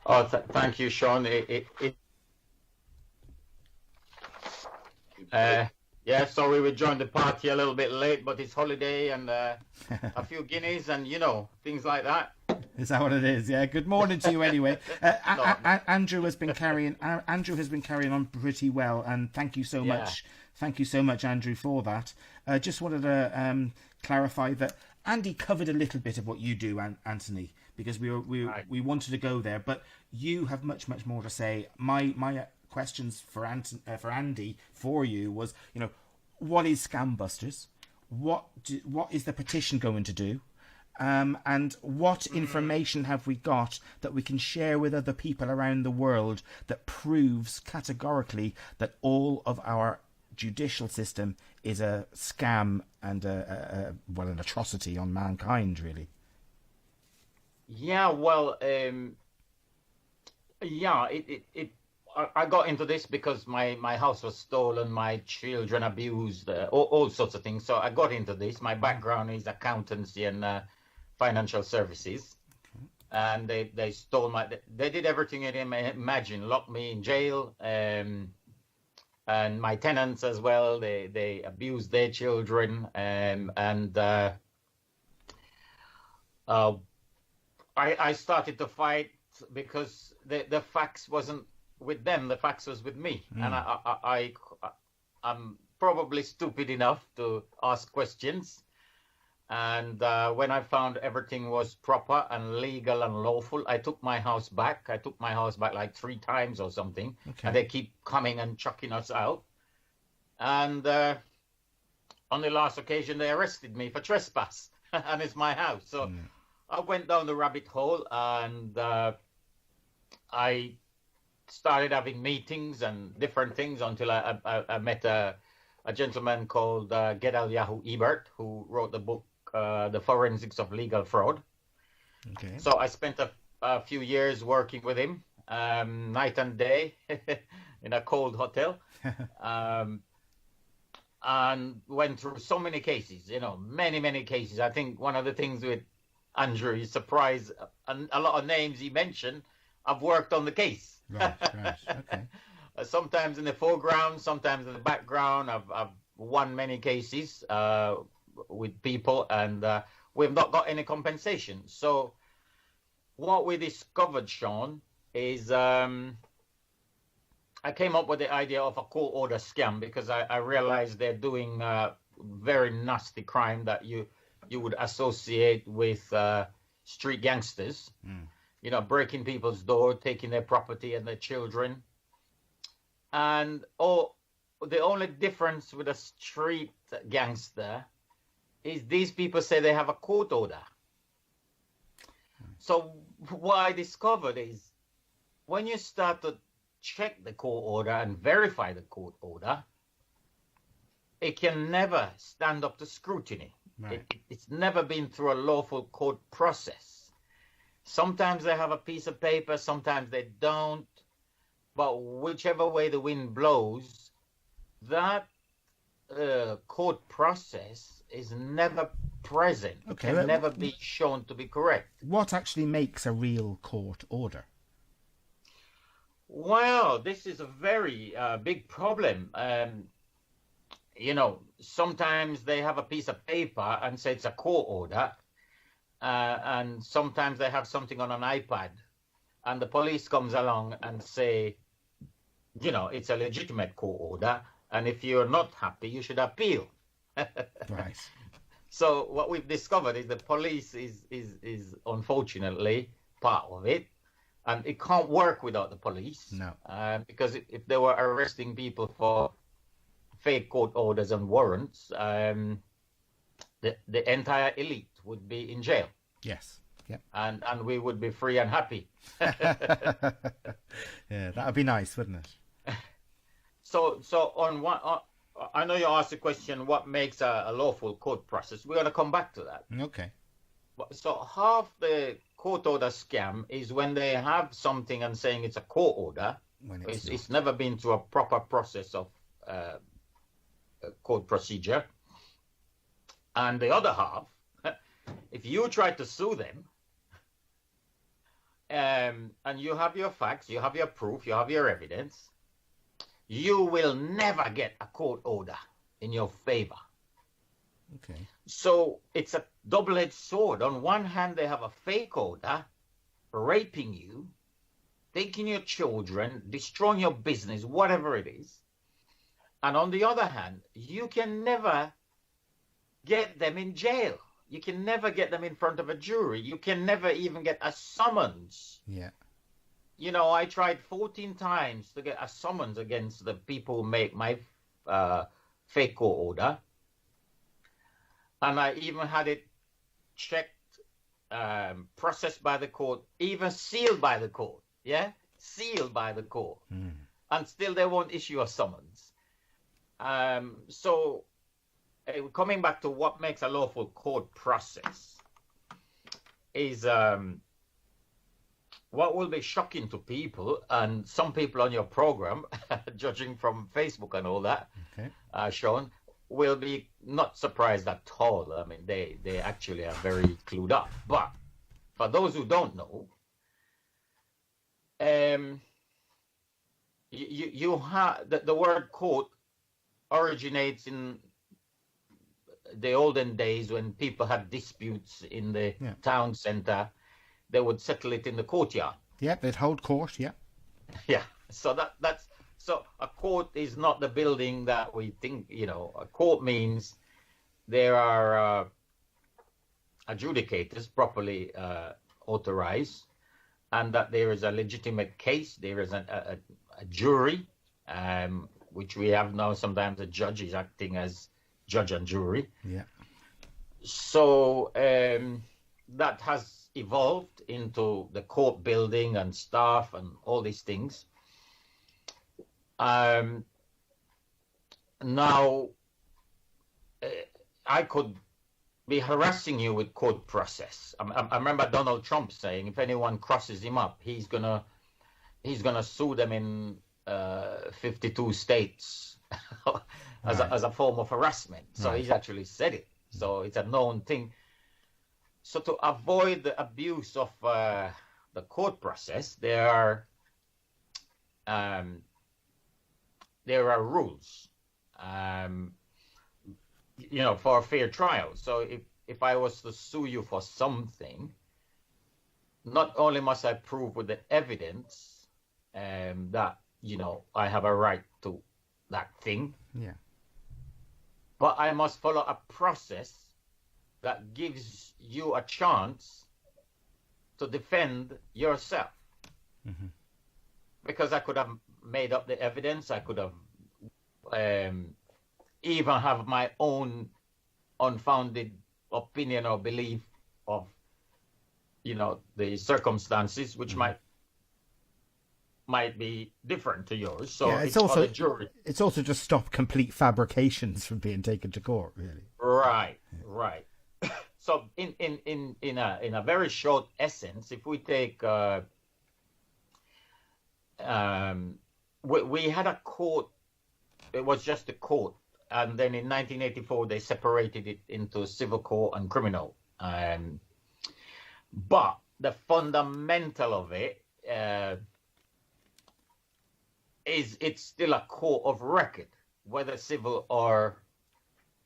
Oh, thank you, Sean. Sorry we joined the party a little bit late, but it's holiday and a few guineas and, things like that. Is that what it is? Yeah. Good morning to you anyway. Andrew has been carrying on pretty well, and thank you so much. Thank you so much, Andrew, for that. Just wanted to clarify that Andy covered a little bit of what you do, Anthony, because we wanted to go there, but you have much more to say. My questions for Andy for you was, what is Scambusters? What is the petition going to do? And what information have we got that we can share with other people around the world that proves categorically that all of our judicial system is a scam and an atrocity on mankind, really? Yeah, well, I got into this because my house was stolen, my children abused, all sorts of things. So I got into this. My background is accountancy and financial services, and they stole they did everything you can imagine, locked me in jail, and my tenants as well. They abused their children, I started to fight because the facts wasn't with them, the facts was with me. And I'm probably stupid enough to ask questions. And when I found everything was proper and legal and lawful, I took my house back. I took my house back like 3 times or something. Okay. And they keep coming and chucking us out. And on the last occasion, they arrested me for trespass. And it's my house. So I went down the rabbit hole, and I started having meetings and different things until I met a gentleman called Gedaliahu Ebert, who wrote the book, The Forensics of Legal Fraud. Okay. So I spent a few years working with him, night and day, in a cold hotel, and went through so many cases, many cases. I think one of the things with Andrew is surprised, a lot of names he mentioned, I've worked on the case. Right, okay. Sometimes in the foreground, sometimes in the background. I've won many cases with people, and we've not got any compensation. So what we discovered, Sean, is I came up with the idea of a court order scam because I realized they're doing very nasty crime that you would associate with street gangsters. Breaking people's door, taking their property and their children. And the only difference with a street gangster is these people say they have a court order. So what I discovered is when you start to check the court order and verify the court order, it can never stand up to scrutiny. Right. It's never been through a lawful court process. Sometimes they have a piece of paper, sometimes they don't. But whichever way the wind blows, that court process is never present. Okay, can never be shown to be correct. What actually makes a real court order? Well, this is a very big problem. Sometimes they have a piece of paper and say it's a court order. And sometimes they have something on an iPad, and the police comes along and say, it's a legitimate court order, and if you're not happy, you should appeal. Right. So what we've discovered is the police is unfortunately part of it, and it can't work without the police. No. Because if they were arresting people for fake court orders and warrants, the entire elite would be in jail. Yes. Yep. And we would be free and happy. Yeah, that would be nice, wouldn't it? So on one, I know you asked the question, what makes a lawful court process? We're going to come back to that. Okay. So half the court order scam is when they have something and saying it's a court order. When It's never been through a proper process of court procedure. And the other half, if you try to sue them, and you have your facts, you have your proof, you have your evidence, you will never get a court order in your favor. Okay. So it's a double-edged sword. On one hand, they have a fake order raping you, taking your children, destroying your business, whatever it is. And on the other hand, you can never get them in jail. You can never get them in front of a jury. You can never even get a summons. Yeah. You know, I tried 14 times to get a summons against the people who made my fake court order. And I even had it checked, processed by the court, even sealed by the court. Yeah? Sealed by the court. And still they won't issue a summons. So coming back to what makes a lawful court process is what will be shocking to people, and some people on your program, judging from Facebook and all that, Okay. Sean, will be not surprised at all. I mean, they actually are very clued up. But for those who don't know, you have the word court originates in the olden days when people had disputes in the town center. They would settle it in the courtyard. Yeah, they'd hold court. Yeah. Yeah. So that's so a court is not the building that we think. You know, a court means there are adjudicators properly authorized, and that there is a legitimate case. There is a jury, which we have now. Sometimes the judge is acting as judge and jury. Yeah. So that has evolved into the court building and staff and all these things. Now, I could be harassing you with court process. I remember Donald Trump saying if anyone crosses him up, he's gonna sue them in 52 states as a form of harassment. So he's actually said it. So it's a known thing. So to avoid the abuse of the court process, there are rules, you know, for a fair trial. So if I was to sue you for something, not only must I prove with the evidence that, you know, I have a right to that thing, but I must follow a process that gives you a chance to defend yourself. Because I could have made up the evidence, I could have even have my own unfounded opinion or belief of, you know, the circumstances, which might be different to yours. So yeah, it's also the jury. It's also just stop complete fabrications from being taken to court, really. Right. So in a very short essence, if we take we had a court, it was just a court, and then in 1984 they separated it into civil court and criminal. But the fundamental of it is it's still a court of record, whether civil or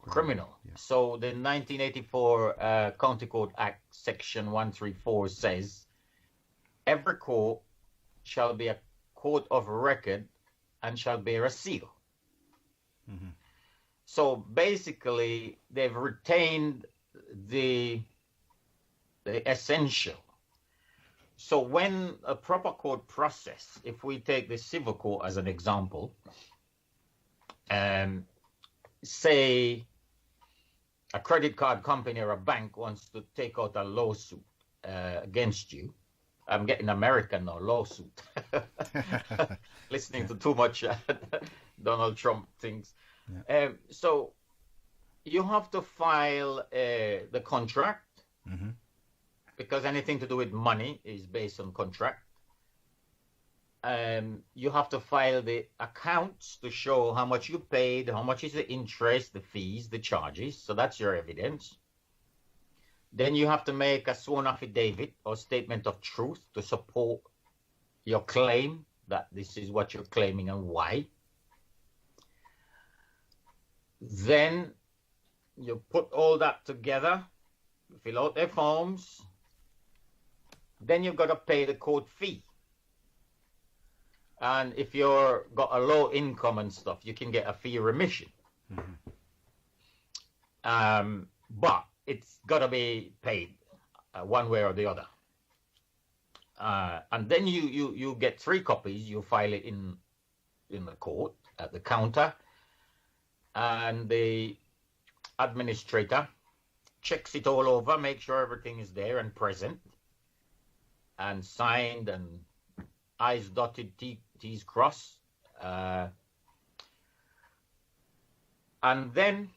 criminal. So the 1984 County Code Act section 134 says every court shall be a court of record and shall bear a seal. So basically they've retained the essential. So when a proper court process, if we take the civil court as an example, say a credit card company or a bank wants to take out a lawsuit against you, I'm getting American now, lawsuit. Listening to too much Donald Trump things. Yeah. So you have to file the contract, because anything to do with money is based on contract. You have to file the accounts to show how much you paid, how much is the interest, the fees, the charges. So that's your evidence. Then you have to make a sworn affidavit or statement of truth to support your claim that this is what you're claiming and why. Then you put all that together, fill out their forms. Then you've got to pay the court fee. And if you're got a low income and stuff, you can get a fee remission. But it's got to be paid one way or the other. And then you get 3 copies. You file it in the court at the counter, and the administrator checks it all over, make sure everything is there and present and signed and I's dotted, T's crossed. And then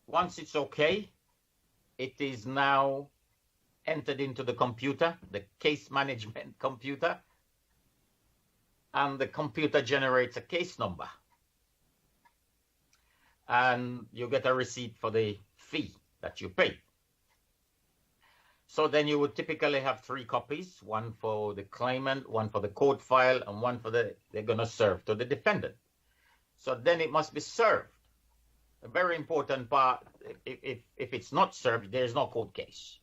once it's okay, it is now entered into the computer, the case management computer, and the computer generates a case number. And you get a receipt for the fee that you paid. So then you would typically have 3 copies, one for the claimant, one for the court file, and one for they're going to serve to the defendant. So then it must be served. A very important part, if it's not served, there's no court case.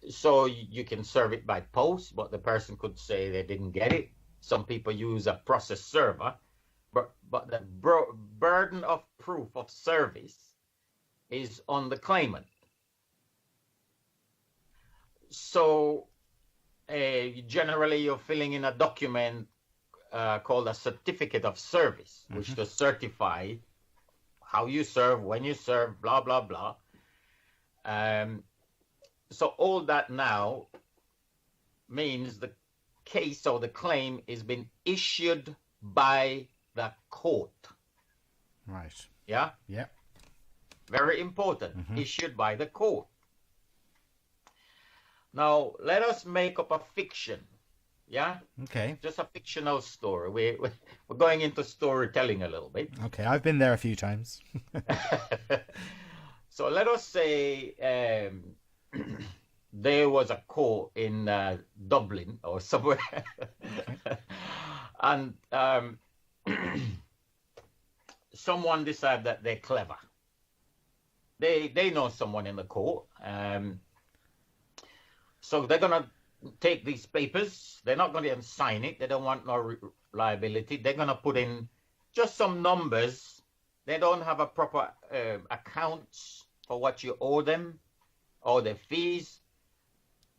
So you can serve it by post, but the person could say they didn't get it. Some people use a process server, but the burden of proof of service is on the claimant. So generally you're filling in a document called a certificate of service, which to certify how you serve, when you serve, blah, blah, blah. So all that now means the case or the claim is been issued by the court. Right. Yeah? Yeah. Very important. Issued by the court. Now, let us make up a fiction. Yeah? Okay. Just a fictional story. We're going into storytelling a little bit. Okay, I've been there a few times. So let us say there was a court in Dublin or somewhere. And someone decided that they're clever. They know someone in the court. So they're going to take these papers. They're not going to sign it. They don't want no liability. They're going to put in just some numbers. They don't have a proper accounts for what you owe them or their fees.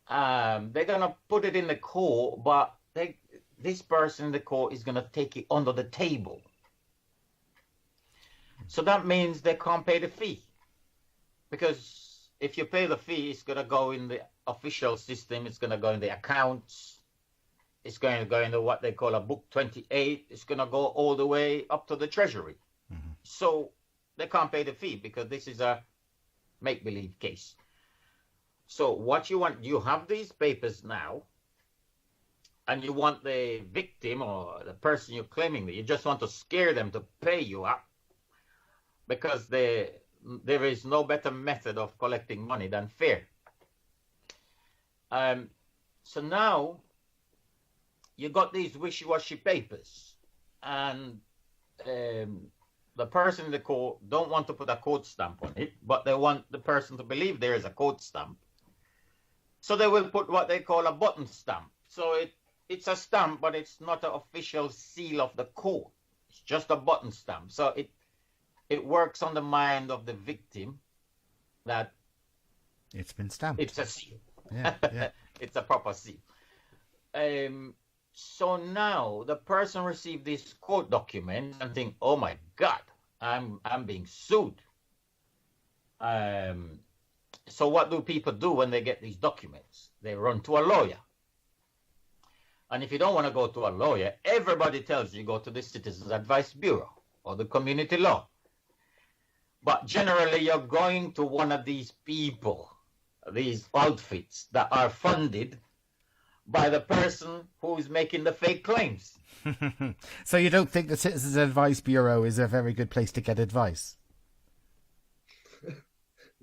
They're going to put it in the court, but this person in the court is going to take it under the table. So that means they can't pay the fee. Because if you pay the fee, it's going to go in the official system. It's going to go in the accounts. It's going to go into what they call a Book 28. It's going to go all the way up to the Treasury. So they can't pay the fee because this is a make-believe case. So what you want, you have these papers now, and you want the victim or the person you're claiming, you just want to scare them to pay you up because there is no better method of collecting money than fear. So now you got these wishy-washy papers, and the person in the court don't want to put a court stamp on it, but they want the person to believe there is a court stamp. So they will put what they call a button stamp. So it's a stamp, but it's not an official seal of the court. It's just a button stamp. So it works on the mind of the victim that it's been stamped. It's a seal. Yeah, yeah. It's a proper seal. So now the person received this court document and think, oh my God, I'm being sued. So what do people do when they get these documents? They run to a lawyer. And if you don't want to go to a lawyer, everybody tells you go to the Citizens Advice Bureau or the community law. But generally, you're going to one of these people, these outfits that are funded by the person who is making the fake claims. So you don't think the Citizens Advice Bureau is a very good place to get advice?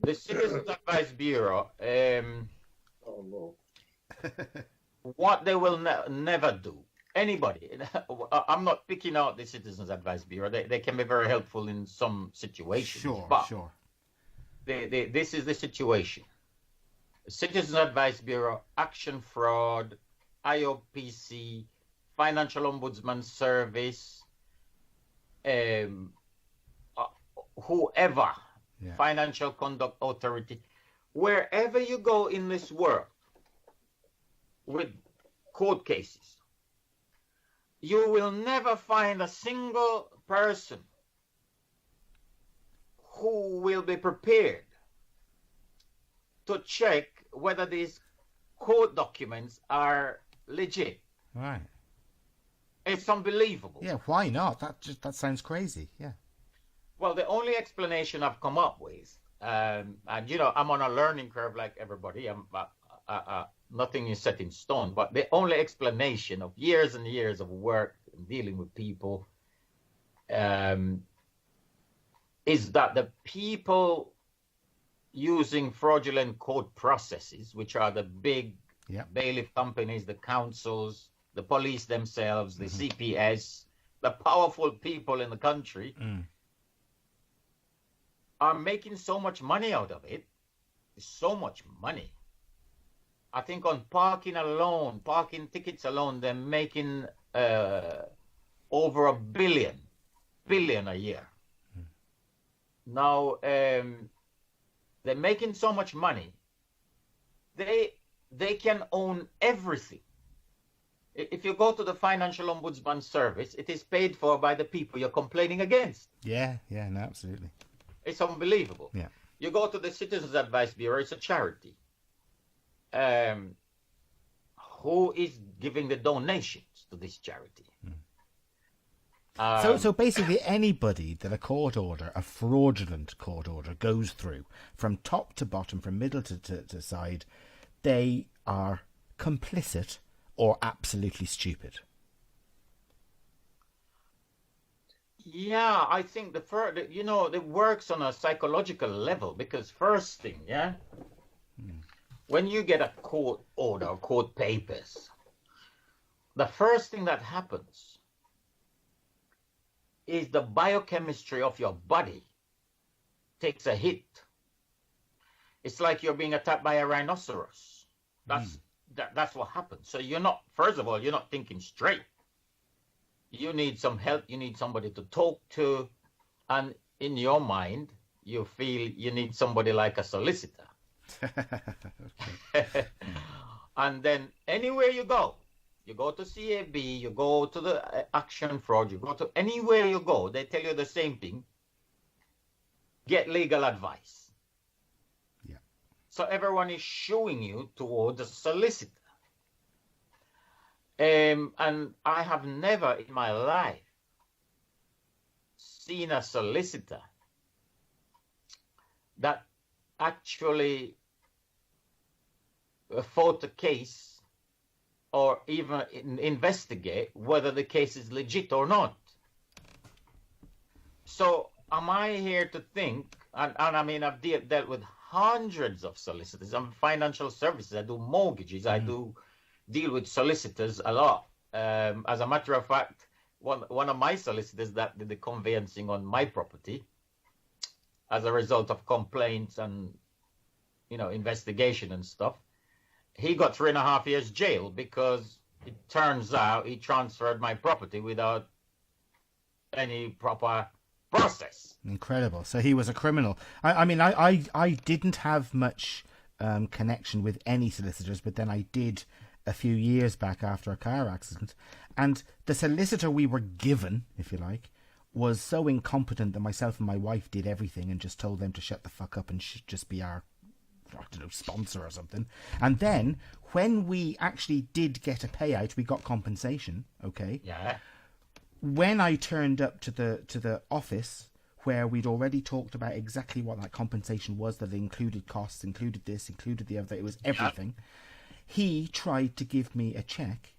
The Citizens Advice Bureau, Oh no. what they will never do, anybody, I'm not picking out the Citizens Advice Bureau. They can be very helpful in some situations. Sure, but sure. This is the situation. Citizens Advice Bureau, Action Fraud, IOPC, Financial Ombudsman Service, whoever, Yeah. Financial Conduct Authority, wherever you go in this world with court cases, you will never find a single person who will be prepared to check whether these court documents are legit. Right. It's unbelievable. Yeah, why not? That sounds crazy. Yeah. Well, the only explanation I've come up with, and you know, I'm on a learning curve like everybody. Nothing is set in stone. But the only explanation of years and years of work and dealing with people is that the people using fraudulent court processes, which are the big bailiff companies, the councils, the police themselves, the CPS, the powerful people in the country, are making so much money out of it. So much money. I think on parking alone, parking tickets alone, they're making over $1 billion a year. Now, they're making so much money, they can own everything. If you go to the Financial Ombudsman Service, it is paid for by the people you're complaining against. Yeah, no, absolutely. It's unbelievable. Yeah. You go to the Citizens Advice Bureau, it's a charity. Who is giving the donations to this charity? So basically anybody that a court order, a fraudulent court order, goes through from top to bottom, from middle to side, they are complicit or absolutely stupid. Yeah, I think it works on a psychological level, because first thing, when you get a court order or court papers, the first thing that happens is the biochemistry of your body takes a hit. It's like you're being attacked by a rhinoceros. That's what happens. So first of all, you're not thinking straight. You need some help. You need somebody to talk to. And in your mind, you feel you need somebody like a solicitor. And then anywhere you go to CAB, you go to the Action Fraud, you go to anywhere you go, they tell you the same thing. Get legal advice. Yeah. So everyone is showing you towards a solicitor. And I have never in my life seen a solicitor that actually fought a case or even investigate whether the case is legit or not. So am I here to think, and I mean, I've dealt with hundreds of solicitors. I'm financial services, I do mortgages, I do deal with solicitors a lot. As a matter of fact, one of my solicitors that did the conveyancing on my property as a result of complaints and, investigation and stuff, he got 3.5 years jail because it turns out he transferred my property without any proper process. Incredible. So he was a criminal. I didn't have much connection with any solicitors, but then I did a few years back after a car accident. And the solicitor we were given, if you like, was so incompetent that myself and my wife did everything and just told them to shut the fuck up and just be our I don't know, sponsor or something. And then when we actually did get a payout, we got compensation. Okay. Yeah. When I turned up to the office where we'd already talked about exactly what that compensation was, that it included costs, included this, included the other, it was everything. Yeah. He tried to give me a check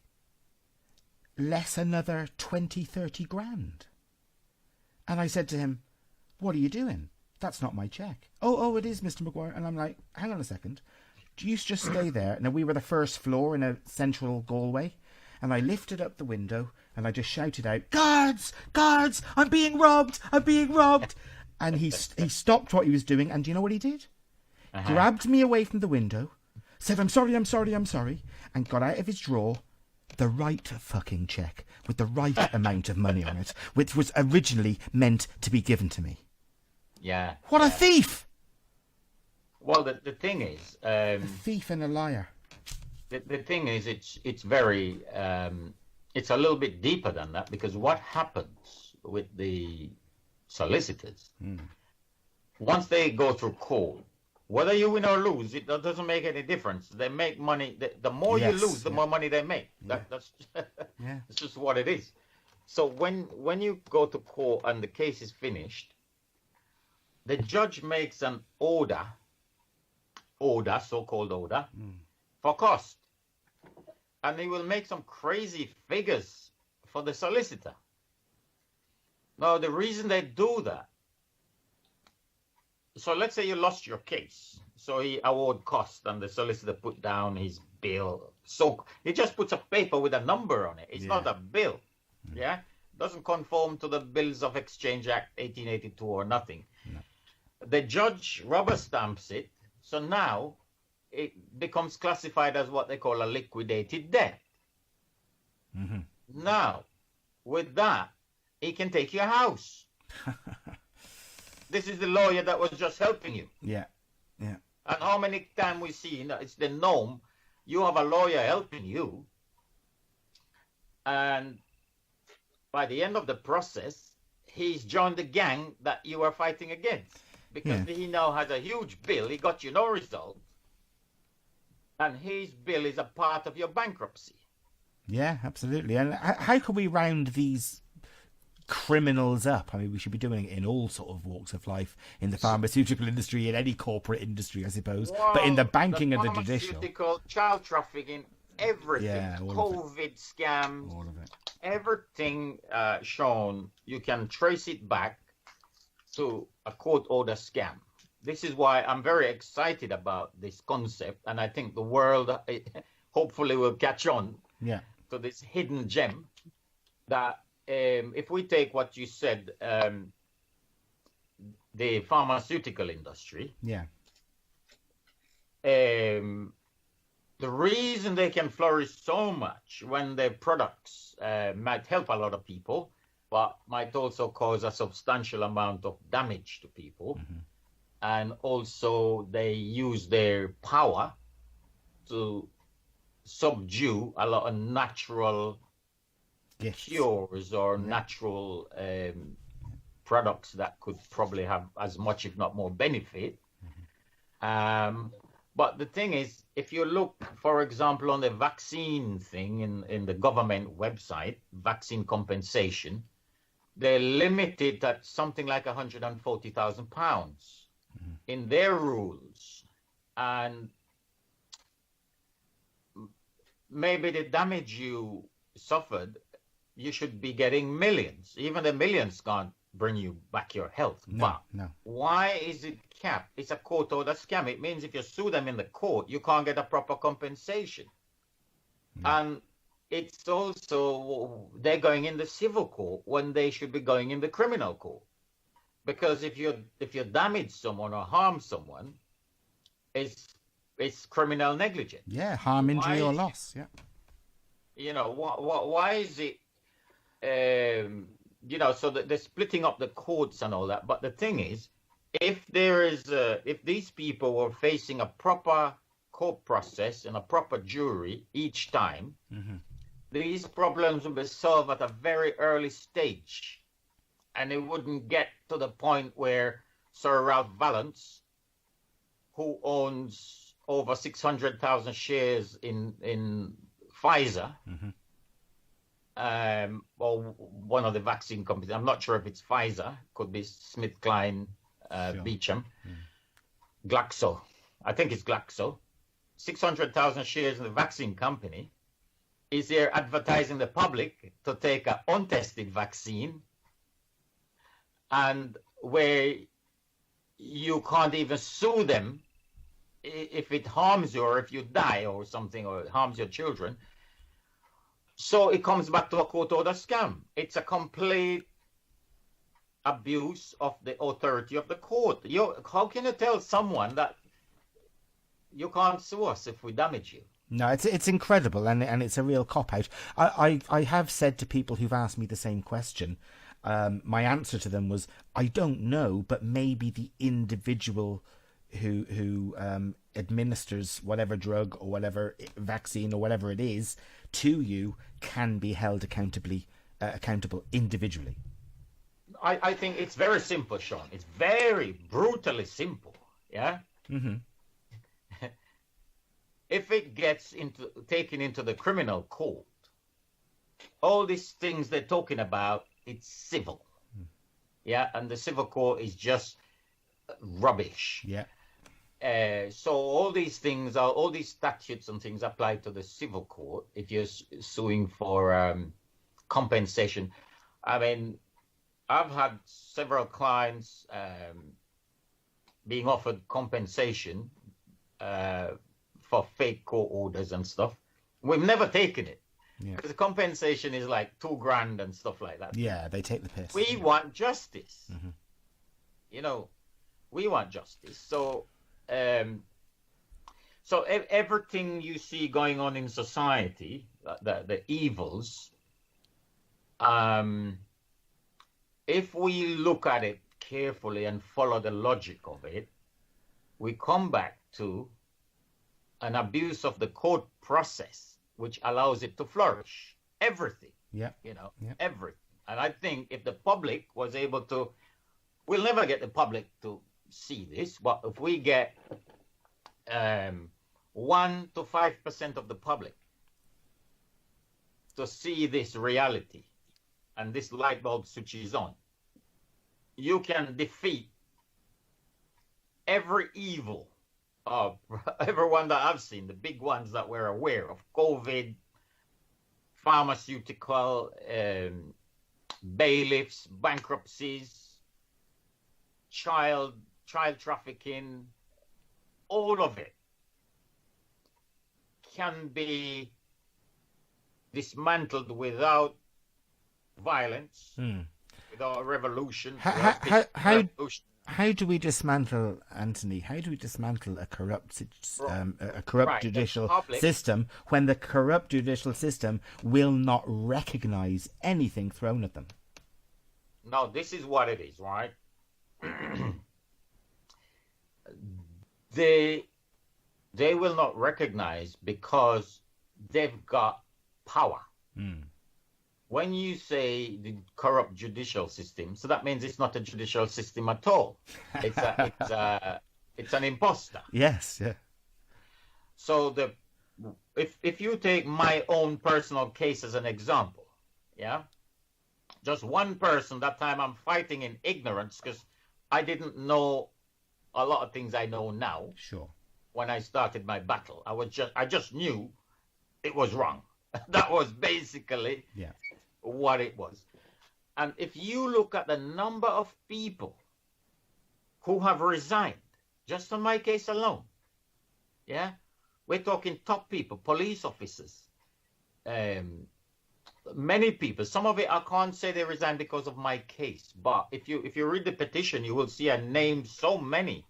less another 20, 30 grand. And I said to him, what are you doing? That's not my check. Oh, it is, Mr. Maguire. And I'm like, hang on a second. Do you just stay there? Now, we were the first floor in a central Galway. And I lifted up the window and I just shouted out, guards, guards, I'm being robbed, I'm being robbed. And he stopped what he was doing. And do you know what he did? Grabbed me away from the window, said, I'm sorry, and got out of his drawer the right fucking check with the right amount of money on it, which was originally meant to be given to me. Yeah. What a thief! Well, the thing is... a thief and a liar. The thing is, it's very... it's a little bit deeper than that, because what happens with the solicitors, once they go through court, whether you win or lose, it doesn't make any difference. They make money. The more you lose, the more money they make. That's it's just what it is. So when you go to court and the case is finished, the judge makes an order, so-called order, for cost. And he will make some crazy figures for the solicitor. Now, the reason they do that, so let's say you lost your case. So he award cost and the solicitor put down his bill. So he just puts a paper with a number on it. It's not a bill. Yeah? Doesn't conform to the Bills of Exchange Act 1882 or nothing. No. The judge rubber stamps it. So now it becomes classified as what they call a liquidated debt. Now, with that, he can take your house. This is the lawyer that was just helping you. Yeah. And how many times we see, it's the norm, you have a lawyer helping you, and by the end of the process, he's joined the gang that you are fighting against. Because he now has a huge bill, he got you no result, and his bill is a part of your bankruptcy. Yeah, absolutely. And how can we round these criminals up? I mean, we should be doing it in all sort of walks of life, in the pharmaceutical industry, in any corporate industry, I suppose. Well, but in the banking and the judicial, child trafficking, everything, COVID scams, all of it, everything, Sean, you can trace it back to a court order scam. This is why I'm very excited about this concept, and I think the world hopefully will catch on to this hidden gem that if we take what you said, the pharmaceutical industry, the reason they can flourish so much when their products might help a lot of people, but might also cause a substantial amount of damage to people, and also they use their power to subdue a lot of natural cures or natural products that could probably have as much, if not more, benefit. But the thing is, if you look, for example, on the vaccine thing in the government website, vaccine compensation, they're limited at something like £140,000 in their rules. And maybe the damage you suffered, you should be getting millions. Even the millions can't bring you back your health. No. Why is it capped? It's a court order scam. It means if you sue them in the court, you can't get a proper compensation. And it's also, they're going in the civil court when they should be going in the criminal court. Because if you damage someone or harm someone, it's criminal negligence. Yeah, harm, injury, or loss. Yeah. You know, why is it, so they're splitting up the courts and all that. But the thing is, if these people were facing a proper court process and a proper jury each time, these problems would be solved at a very early stage. And it wouldn't get to the point where Sir Ralph Valance who owns over 600,000 shares in Pfizer, or one of the vaccine companies. I'm not sure if it's Pfizer, could be SmithKline, Beecham, Glaxo. I think it's Glaxo. 600,000 shares in the vaccine company. Is there advertising the public to take an untested vaccine, and where you can't even sue them if it harms you or if you die or something, or it harms your children? So it comes back to a court order scam. It's a complete abuse of the authority of the court. How can you tell someone that you can't sue us if we damage you? No, it's incredible, and it's a real cop-out. I have said to people who've asked me the same question, my answer to them was, I don't know, but maybe the individual who administers whatever drug or whatever vaccine or whatever it is to you can be held accountable individually. I think it's very simple, Sean. It's very brutally simple. Yeah. Mm-hmm. If it gets taken into the criminal court, all these things they're talking about, it's civil. Yeah, and the civil court is just rubbish. Yeah. So all these things, all these statutes and things apply to the civil court if you're suing for compensation. I mean, I've had several clients being offered compensation for fake court orders and stuff. We've never taken it. Yeah. Because the compensation is like $2,000 and stuff like that. Yeah, they take the piss. We want justice. Mm-hmm. You know, we want justice. So, everything you see going on in society, the evils, if we look at it carefully and follow the logic of it, we come back to an abuse of the court process, which allows it to flourish. Everything. Yeah. You know, yeah. Everything. And I think if the public was able to, we'll never get the public to see this, but if we get 1 to 5% of the public to see this reality and this light bulb switches on, you can defeat every evil of everyone that I've seen, the big ones that we're aware of: COVID, pharmaceutical, bailiffs, bankruptcies, child trafficking. All of it can be dismantled without violence, without a revolution. How do we dismantle, Anthony? How do we dismantle a corrupt judicial system when the corrupt judicial system will not recognize anything thrown at them? Now, this is what it is, right? They will not recognize because they've got power. When you say the corrupt judicial system, so that means it's not a judicial system at all. It's an imposter. Yes, yeah. So if you take my own personal case as an example, yeah, just one person. That time I'm fighting in ignorance because I didn't know a lot of things I know now. Sure. When I started my battle, I just knew it was wrong. That was basically what it was. And if you look at the number of people who have resigned, just on my case alone, yeah, we're talking top people, police officers, many people. Some of it I can't say they resigned because of my case, but if you read the petition, you will see I named so many.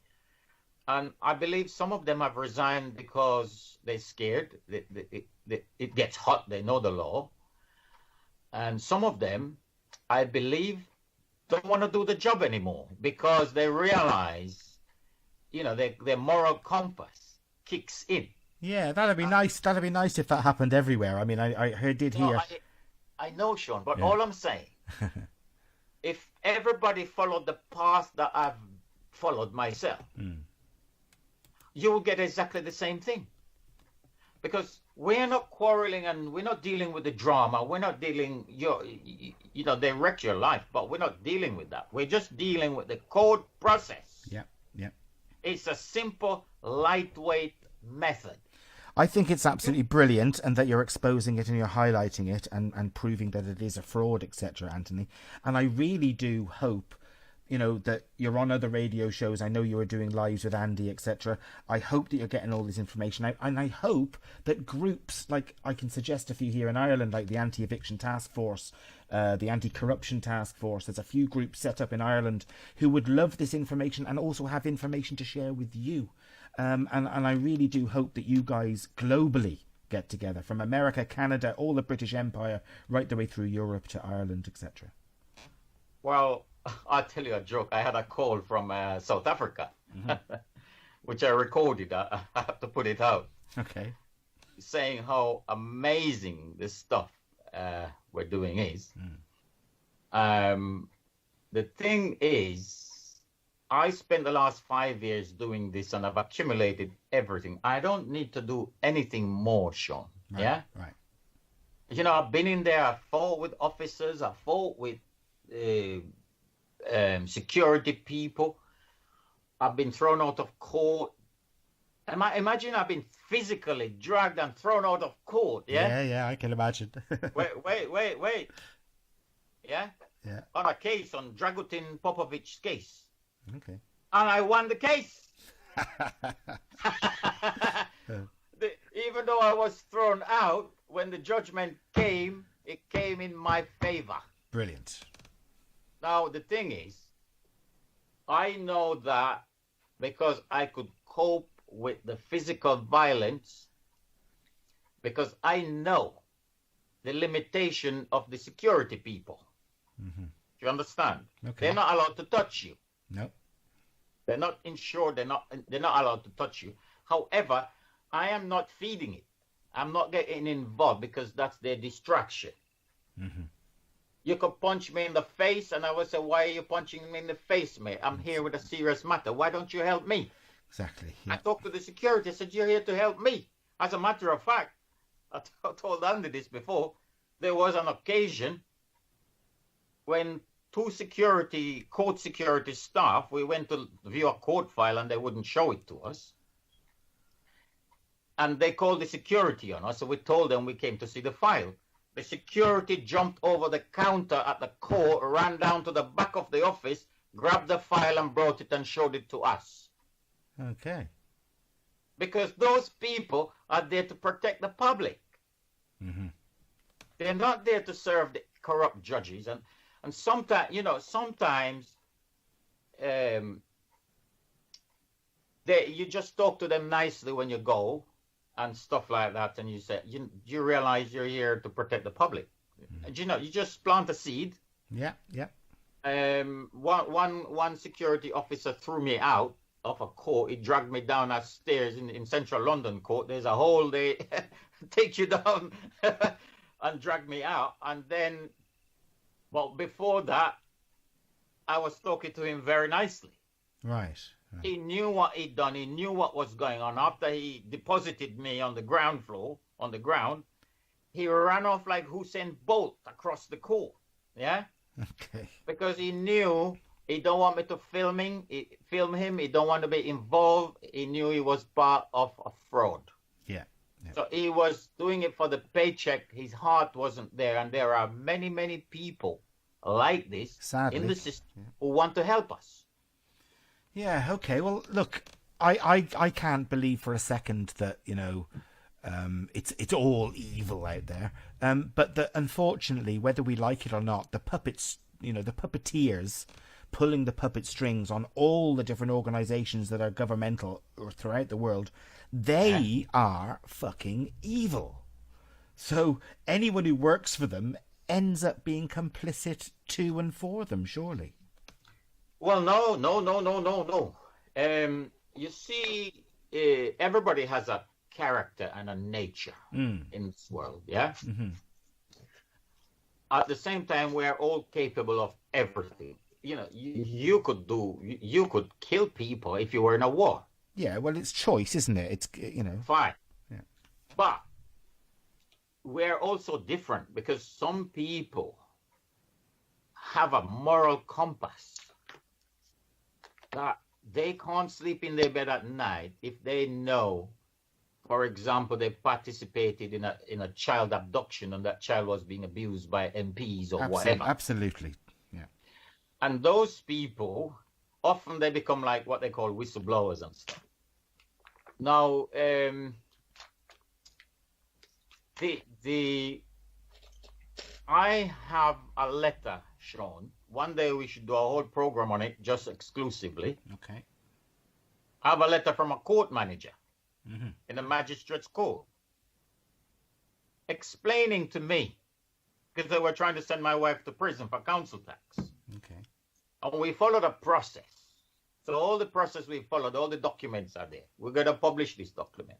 And I believe some of them have resigned because they're scared. It gets hot. They know the law. And some of them, I believe, don't want to do the job anymore because they realize, their moral compass kicks in. Yeah, that'd be nice. That'd be nice if that happened everywhere. I mean, I did hear. I know, Sean, but all I'm saying, if everybody followed the path that I've followed myself, you will get exactly the same thing. Because we're not quarreling and we're not dealing with the drama. We're not dealing, you know, they wreck your life, but we're not dealing with that. We're just dealing with the code process. Yeah, yeah. It's a simple, lightweight method. I think it's absolutely brilliant, and that you're exposing it and you're highlighting it and proving that it is a fraud, etc., Anthony. And I really do hope, you know, that you're on other radio shows. I know you were doing lives with Andy, etc. I hope that you're getting all this information out, and I hope that groups, like I can suggest a few here in Ireland, like the Anti-Eviction Task Force, the Anti-Corruption Task Force. There's a few groups set up in Ireland who would love this information and also have information to share with you. And I really do hope that you guys globally get together, from America, Canada, all the British Empire, right the way through Europe to Ireland, etc. Well, I'll tell you a joke. I had a call from South Africa, which I recorded. I have to put it out. Okay. Saying how amazing this stuff we're doing is. The thing is, I spent the last 5 years doing this, and I've accumulated everything. I don't need to do anything more, Sean. Right, yeah? Right. You know, I've been in there. I fought with officers. I fought with security people. I've been thrown out of court. Imagine I've been physically dragged and thrown out of court. Yeah? Yeah, I can imagine. Wait. Yeah? Yeah. On a case, on Dragutin Popovic's case. Okay. And I won the case. Even though I was thrown out, when the judgment came, it came in my favor. Brilliant. Now, the thing is, I know that because I could cope with the physical violence, because I know the limitation of the security people. Mm-hmm. Do you understand? Okay. They're not allowed to touch you. No. They're not insured. They're not allowed to touch you. However, I am not feeding it. I'm not getting involved because that's their distraction. Mm-hmm. You could punch me in the face, and I would say, "Why are you punching me in the face, mate? I'm here with a serious matter. Why don't you help me?" Exactly. I Yeah. talked to the security. I said, "You're here to help me." As a matter of fact, I told Andy this before. There was an occasion when two court security staff, we went to view a court file and they wouldn't show it to us. And they called the security on us, so we told them we came to see the file. The security jumped over the counter at the court, ran down to the back of the office, grabbed the file and brought it and showed it to us. Okay. Because those people are there to protect the public. Mm-hmm. They're not there to serve the corrupt judges. And sometimes, you know, you just talk to them nicely when you go and stuff like that, and you say, you realize you're here to protect the public. And, you know, you just plant a seed. Yeah, yeah. One security officer threw me out of a court. He dragged me down our stairs in central London court. There's a hole, they take you down and drag me out. And then, well, before that, I was talking to him very nicely. Right. He knew what he'd done. He knew what was going on. After he deposited me on the ground floor, on the ground, he ran off like Usain Bolt across the court. Yeah? Okay. Because he knew he don't want me to film him. He don't want to be involved. He knew he was part of a fraud. Yeah. Yeah. So he was doing it for the paycheck. His heart wasn't there. And there are many, many people like this Sadly. in the system who want to help us. Yeah, okay. Well, look, I can't believe for a second that, you know, it's all evil out there. But unfortunately, whether we like it or not, the puppets, you know, the puppeteers pulling the puppet strings on all the different organizations that are governmental or throughout the world, they are fucking evil. So anyone who works for them ends up being complicit to and for them, surely. Well, no. You see, everybody has a character and a nature in this world, yeah? Mm-hmm. At the same time, we're all capable of everything. You know, you could kill people if you were in a war. Yeah, well, it's choice, isn't it? It's, you know. Fine. Yeah. But we're also different because some people have a moral compass that they can't sleep in their bed at night if they know, for example, they participated in a child abduction and that child was being abused by MPs or whatever. Absolutely, yeah. And those people, often they become like what they call whistleblowers and stuff. Now, I have a letter, Sean. One day we should do a whole program on it, just exclusively. Okay. I have a letter from a court manager in a magistrate's court explaining to me, because they were trying to send my wife to prison for council tax. Okay. And we followed a process. So all the process we followed, all the documents are there. We're going to publish this document.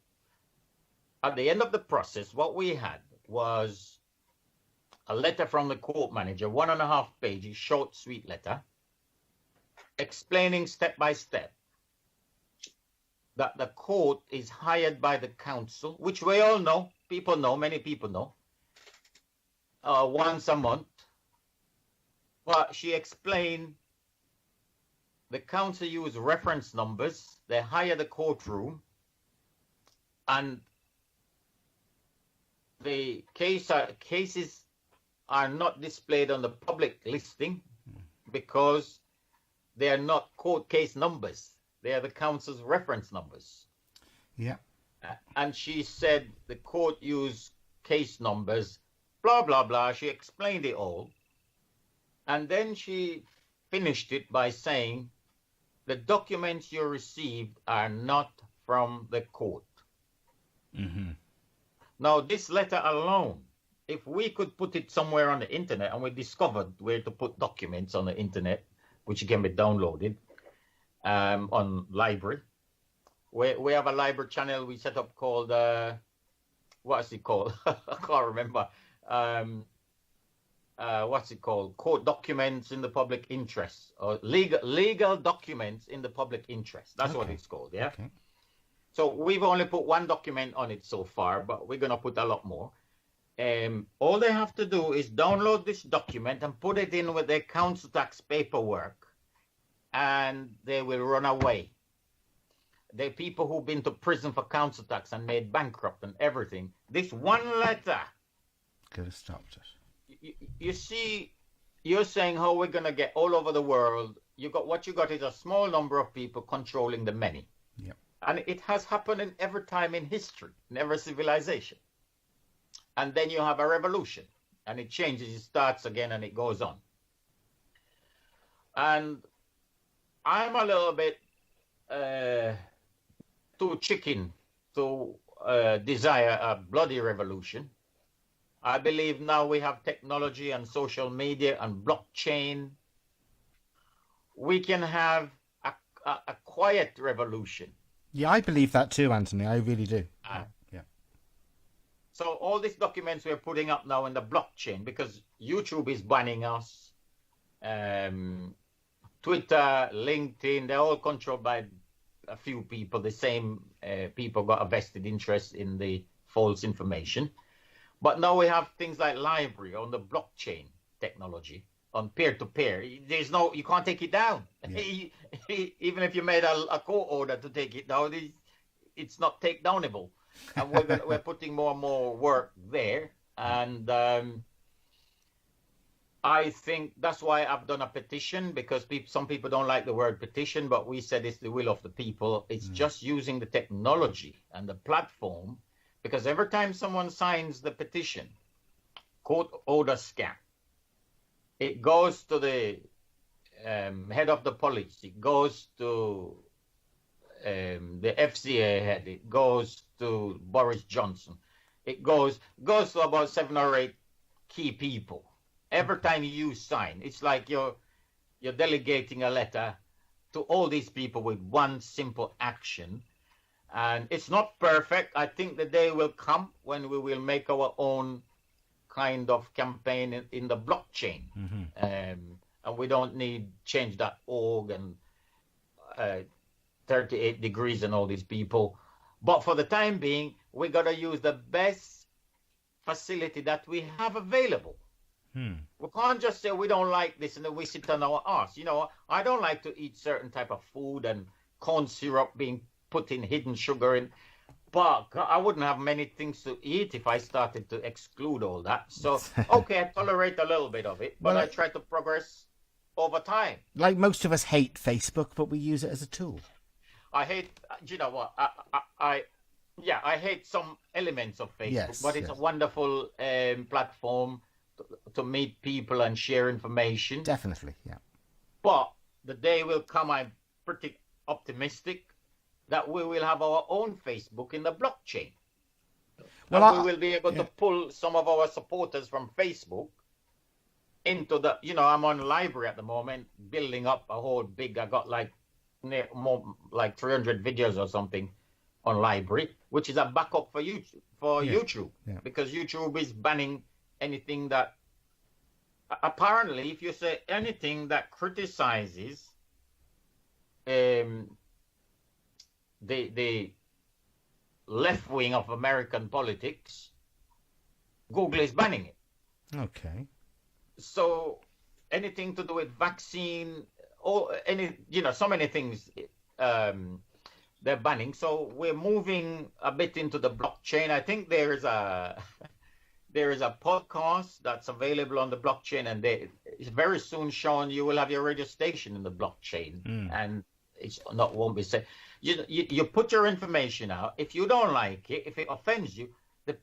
At the end of the process, what we had was a letter from the court manager, 1.5 pages, short, sweet letter, explaining step by step that the court is hired by the council, which we all know, people know, many people know, once a month. But she explained the council use reference numbers, they hire the courtroom, and the cases are not displayed on the public listing because they are not court case numbers. They are the council's reference numbers. Yeah. And she said the court used case numbers, blah, blah, blah. She explained it all. And then she finished it by saying, the documents you received are not from the court. Now, this letter alone, if we could put it somewhere on the internet, and we discovered where to put documents on the internet, which can be downloaded on library. We have a library channel we set up called, what's it called? I can't remember. What's it called? Court documents in the public interest, or legal documents in the public interest. That's what it's called, yeah? Okay. So we've only put one document on it so far, but we're going to put a lot more. All they have to do is download this document and put it in with their council tax paperwork, and they will run away. The people who've been to prison for council tax and made bankrupt and everything, this one letter Could have stopped it. you see, you're saying how we're going to get all over the world. What you got is a small number of people controlling the many. Yep. And it has happened in every time in history, in every civilization. And then you have a revolution, and it changes, it starts again, and it goes on. And I'm a little bit too chicken to desire a bloody revolution. I believe now we have technology and social media and blockchain. We can have a quiet revolution. Yeah, I believe that too, Anthony. I really do. Yeah. So all these documents we're putting up now in the blockchain, because YouTube is banning us, Twitter, LinkedIn, they're all controlled by a few people. The same people got a vested interest in the false information. But now we have things like library on the blockchain technology, on peer-to-peer. You can't take it down. Yeah. Even if you made a court order to take it down, it's not takedownable. And we're putting more and more work there. And I think that's why I've done a petition, because some people don't like the word petition, but we said it's the will of the people. It's just using the technology and the platform, because every time someone signs the petition, court order scan, it goes to the head of the police, it goes to the FCA head, it goes to Boris Johnson, it goes to about 7 or 8 key people. Every time you sign, it's like you're delegating a letter to all these people with one simple action. And it's not perfect. I think the day will come when we will make our own kind of campaign in the blockchain. And we don't need change.org and 38 degrees and all these people. But for the time being, we got to use the best facility that we have available. We can't just say we don't like this and then we sit on our arse. You know, I don't like to eat certain type of food and corn syrup being put in hidden sugar in. But I wouldn't have many things to eat if I started to exclude all that. So, okay, I tolerate a little bit of it, but I try to progress over time. Like most of us hate Facebook, but we use it as a tool. I hate, you know what, I hate some elements of Facebook, but it's a wonderful platform to meet people and share information. Definitely, yeah. But the day will come, I'm pretty optimistic, that we will have our own Facebook in the blockchain. Well, and we will be able to pull some of our supporters from Facebook into the, you know, I'm on library at the moment, building up a whole big, I got like 300 videos or something on library, which is a backup for YouTube, because YouTube is banning anything that, apparently, if you say anything that criticizes the left wing of American politics, Google is banning it. Okay. So anything to do with vaccine or any, you know, so many things they're banning. So we're moving a bit into the blockchain. I think there is a podcast that's available on the blockchain, and it's very soon shown you will have your radio station in the blockchain, and it's not won't be said. You put your information out. If you don't like it, if it offends you, the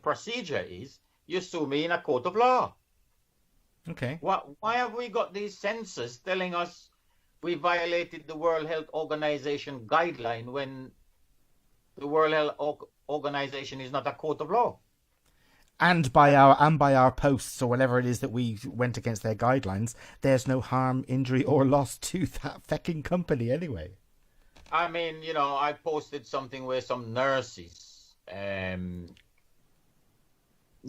procedure is you sue me in a court of law. Okay. Why have we got these censors telling us we violated the World Health Organization guideline when the World Health Organization is not a court of law? And by our posts or whatever it is that we went against their guidelines, there's no harm, injury, or loss to that fecking company anyway. I mean, you know, I posted something where some nurses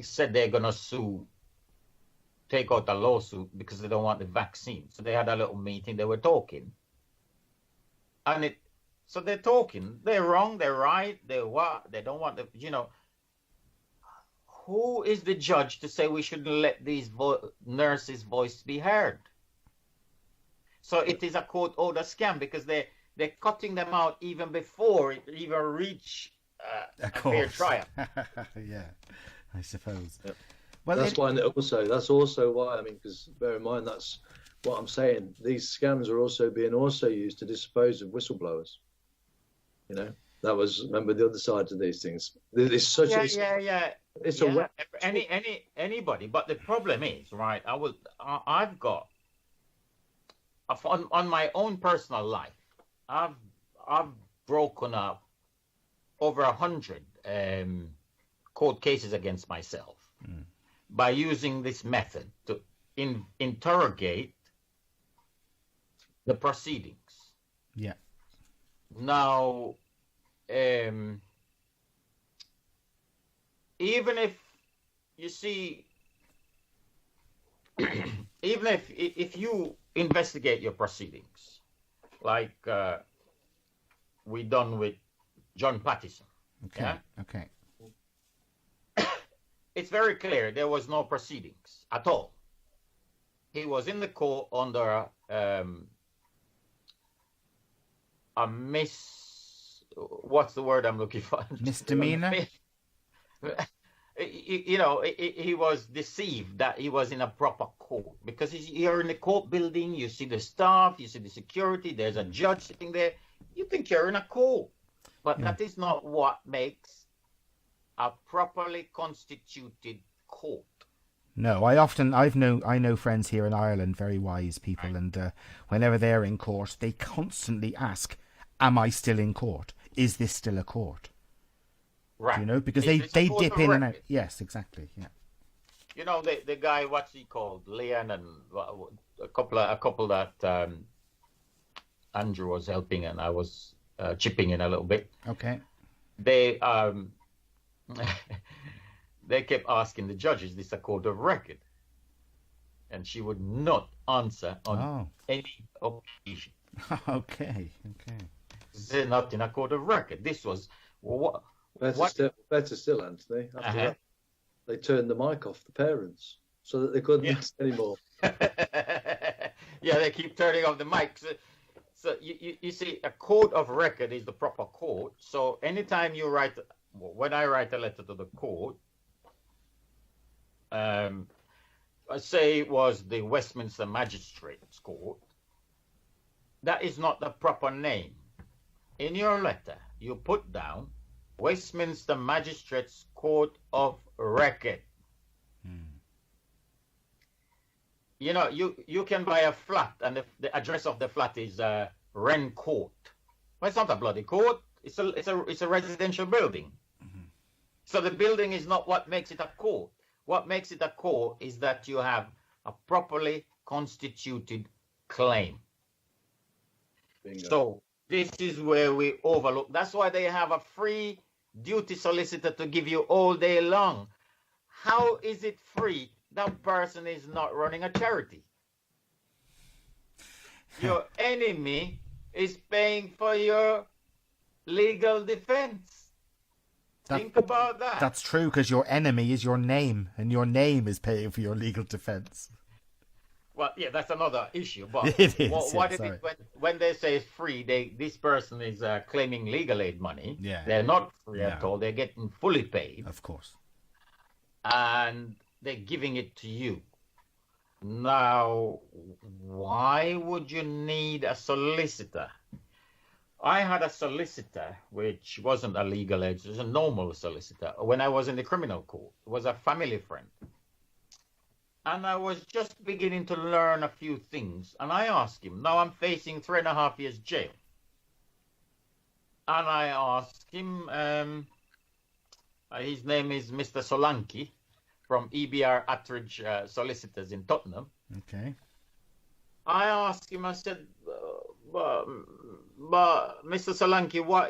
said they're gonna take out a lawsuit because they don't want the vaccine. So they had a little meeting. They were talking, and so they're talking. They're wrong. They're right. They're what? They don't want the. You know, who is the judge to say we shouldn't let these nurses' voice be heard? So it is a court order scam because they're cutting them out even before it even reach a fair trial. Yeah, I suppose. Yep. Well, that's also why, I mean, because bear in mind, that's what I'm saying. These scams are also being used to dispose of whistleblowers. You know, that was, remember, the other side to these things. It's such It's a anybody. But the problem is, right? I've got on my own personal life, I've broken up over 100 court cases against myself by using this method to interrogate the proceedings. Yeah. Now, even if you see, even if you investigate your proceedings, like we done with John Pattison. Okay. Yeah? Okay. It's very clear there was no proceedings at all. He was in the court under what's the word I'm looking for? Misdemeanor? You know, he was deceived that he was in a proper court because you're in the court building, you see the staff, you see the security, there's a judge sitting there. You think you're in a court, but that is not what makes a properly constituted court. No, I know friends here in Ireland, very wise people, right. And whenever they're in court, they constantly ask, "Am I still in court? Is this still a court?" Right. You know, because they dip in and out. Yes, exactly. Yeah. You know, the guy, what's he called, Leon, and a couple that Andrew was helping, and I was chipping in a little bit. Okay. They they kept asking the judge, "Is this a court of record?" And she would not answer on any occasion. Okay. They're not in a court of record. This was what? Better still, Anthony. After that, they turned the mic off the parents so that they couldn't ask anymore. Yeah, they keep turning off the mic. So you see, a court of record is the proper court. So anytime you write, when I write a letter to the court, say it was the Westminster Magistrates Court, that is not the proper name. In your letter, you put down Westminster Magistrates Court of Record. You know, you can buy a flat, and the address of the flat is Wren Court. Well, it's not a bloody court. It's a residential building. So the building is not what makes it a court. What makes it a court is that you have a properly constituted claim. Bingo. So this is where we overlook. That's why they have a free duty solicitor to give you all day long. How is it free? That person is not running a charity. Your enemy is paying for your legal defense. Think about that. That's true, because your enemy is your name, and your name is paying for your legal defense. Well, yeah, that's another issue. But it is. When they say it's free, this person is claiming legal aid money. Yeah. They're not free at all. They're getting fully paid. Of course. And they're giving it to you. Now, why would you need a solicitor? I had a solicitor, which wasn't a legal aid, it was a normal solicitor, when I was in the criminal court. It was a family friend. And I was just beginning to learn a few things. And I asked him, now I'm facing 3.5 years jail. And I asked him, his name is Mr. Solanki from EBR Attridge Solicitors in Tottenham. Okay. I asked him, I said, but Mr. Solanki, what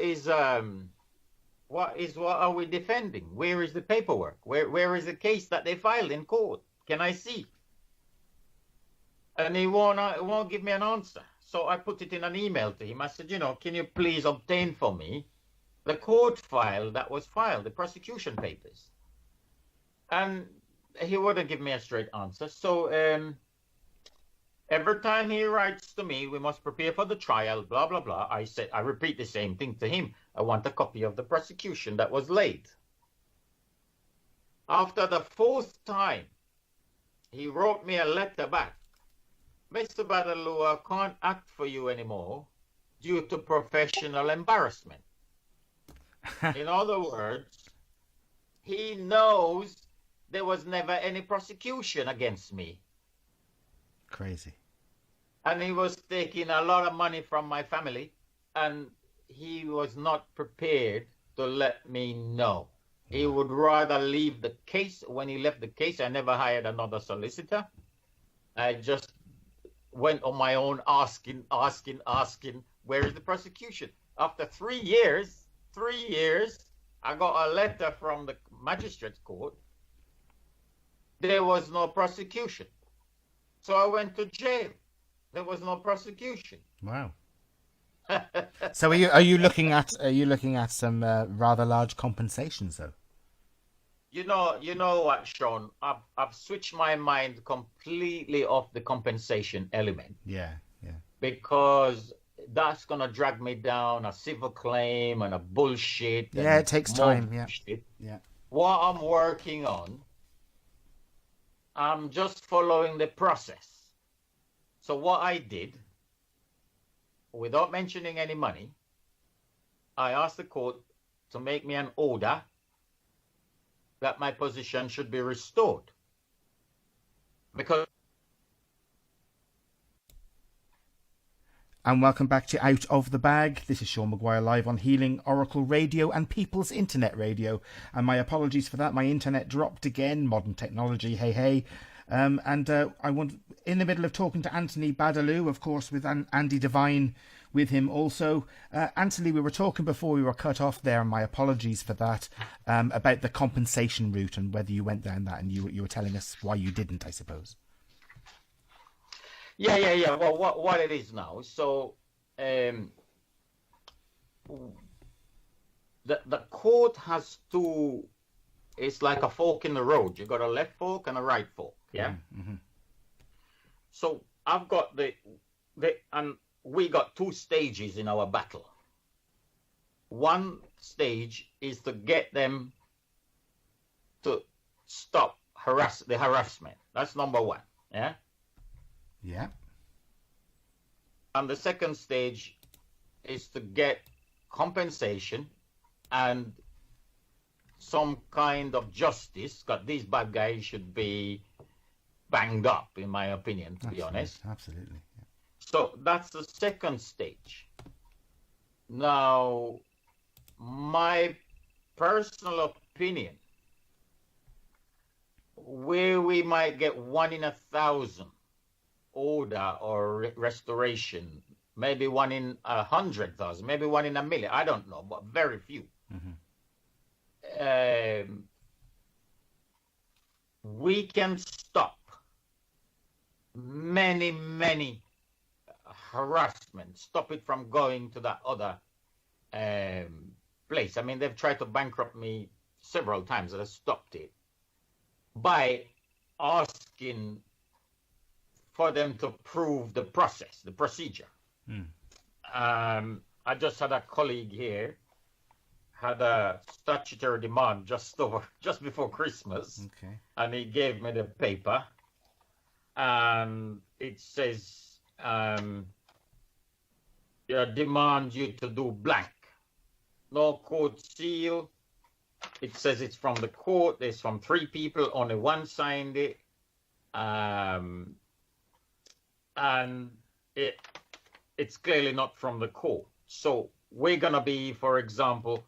are we defending? Where is the paperwork? Where is the case that they filed in court? Can I see? And he won't give me an answer. So I put it in an email to him. I said, can you please obtain for me the court file that was filed, the prosecution papers? And he wouldn't give me a straight answer. So every time he writes to me, we must prepare for the trial, blah, blah, blah. I repeat the same thing to him. I want a copy of the prosecution that was laid. After the 4th time, he wrote me a letter back. Mr. Badaloo, I can't act for you anymore due to professional embarrassment. In other words, he knows there was never any prosecution against me. Crazy. And he was taking a lot of money from my family, and he was not prepared to let me know. He would rather leave the case. When he left the case, I never hired another solicitor. I just went on my own asking, where is the prosecution? After 3 years, I got a letter from the magistrate's court. There was no prosecution. So I went to jail. There was no prosecution. Wow. So are you looking at some rather large compensations though? You know what, Sean? I've switched my mind completely off the compensation element. Yeah. Because that's gonna drag me down a civil claim and a bullshit. Yeah, it takes time. Yeah. What I'm working on, I'm just following the process. So what I did, without mentioning any money, I asked the court to make me an order that my position should be restored. Because... And welcome back to Out of the Bag. This is Sean Maguire live on Healing Oracle Radio and People's Internet Radio. And my apologies for that. My internet dropped again. Modern technology, hey. I want, in the middle of talking to Anthony Badaloo, of course, with Andy Devine with him also. Anthony, we were talking before we were cut off there, and my apologies for that, about the compensation route and whether you went down that, and you were telling us why you didn't, I suppose. Yeah. Well, what it is now, so the court has two. It's like a fork in the road. You got a left fork and a right fork. Yeah. Mm-hmm. So I've got and we got two stages in our battle. One stage is to get them to stop the harassment. That's number one. Yeah. Yeah. And the second stage is to get compensation and some kind of justice, because these bad guys should be banged up, in my opinion, to be honest. Absolutely. Yeah. So that's the second stage. Now, my personal opinion, where we might get 1 in 1,000 order or restoration, maybe 1 in 100,000, maybe 1 in 1,000,000, I don't know, but very few. Mm-hmm. We can stop many harassment, stop it from going to that other place. I mean, they've tried to bankrupt me several times, and I stopped it by asking for them to prove the process, the procedure. I just had a colleague here had a statutory demand just before Christmas. Okay. And he gave me the paper, and it says demand you to do blank. No court seal. It says it's from the court. It's from 3 people. Only 1 signed it. And it's clearly not from the court. So we're going to be, for example,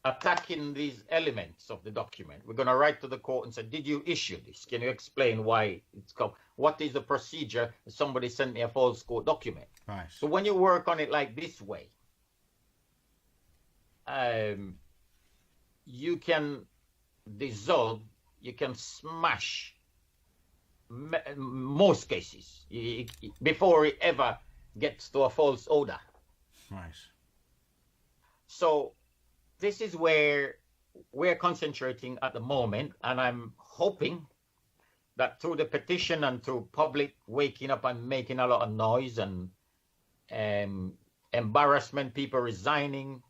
attacking these elements of the document. We're going to write to the court and say, did you issue this? Can you explain why it's come? What is the procedure? Somebody sent me a false court document. Right. So when you work on it like this way, you can dissolve, you can smash most cases before it ever gets to a false order. Right. So this is where we're concentrating at the moment, and I'm hoping that through the petition and through public waking up and making a lot of noise and embarrassment, people resigning.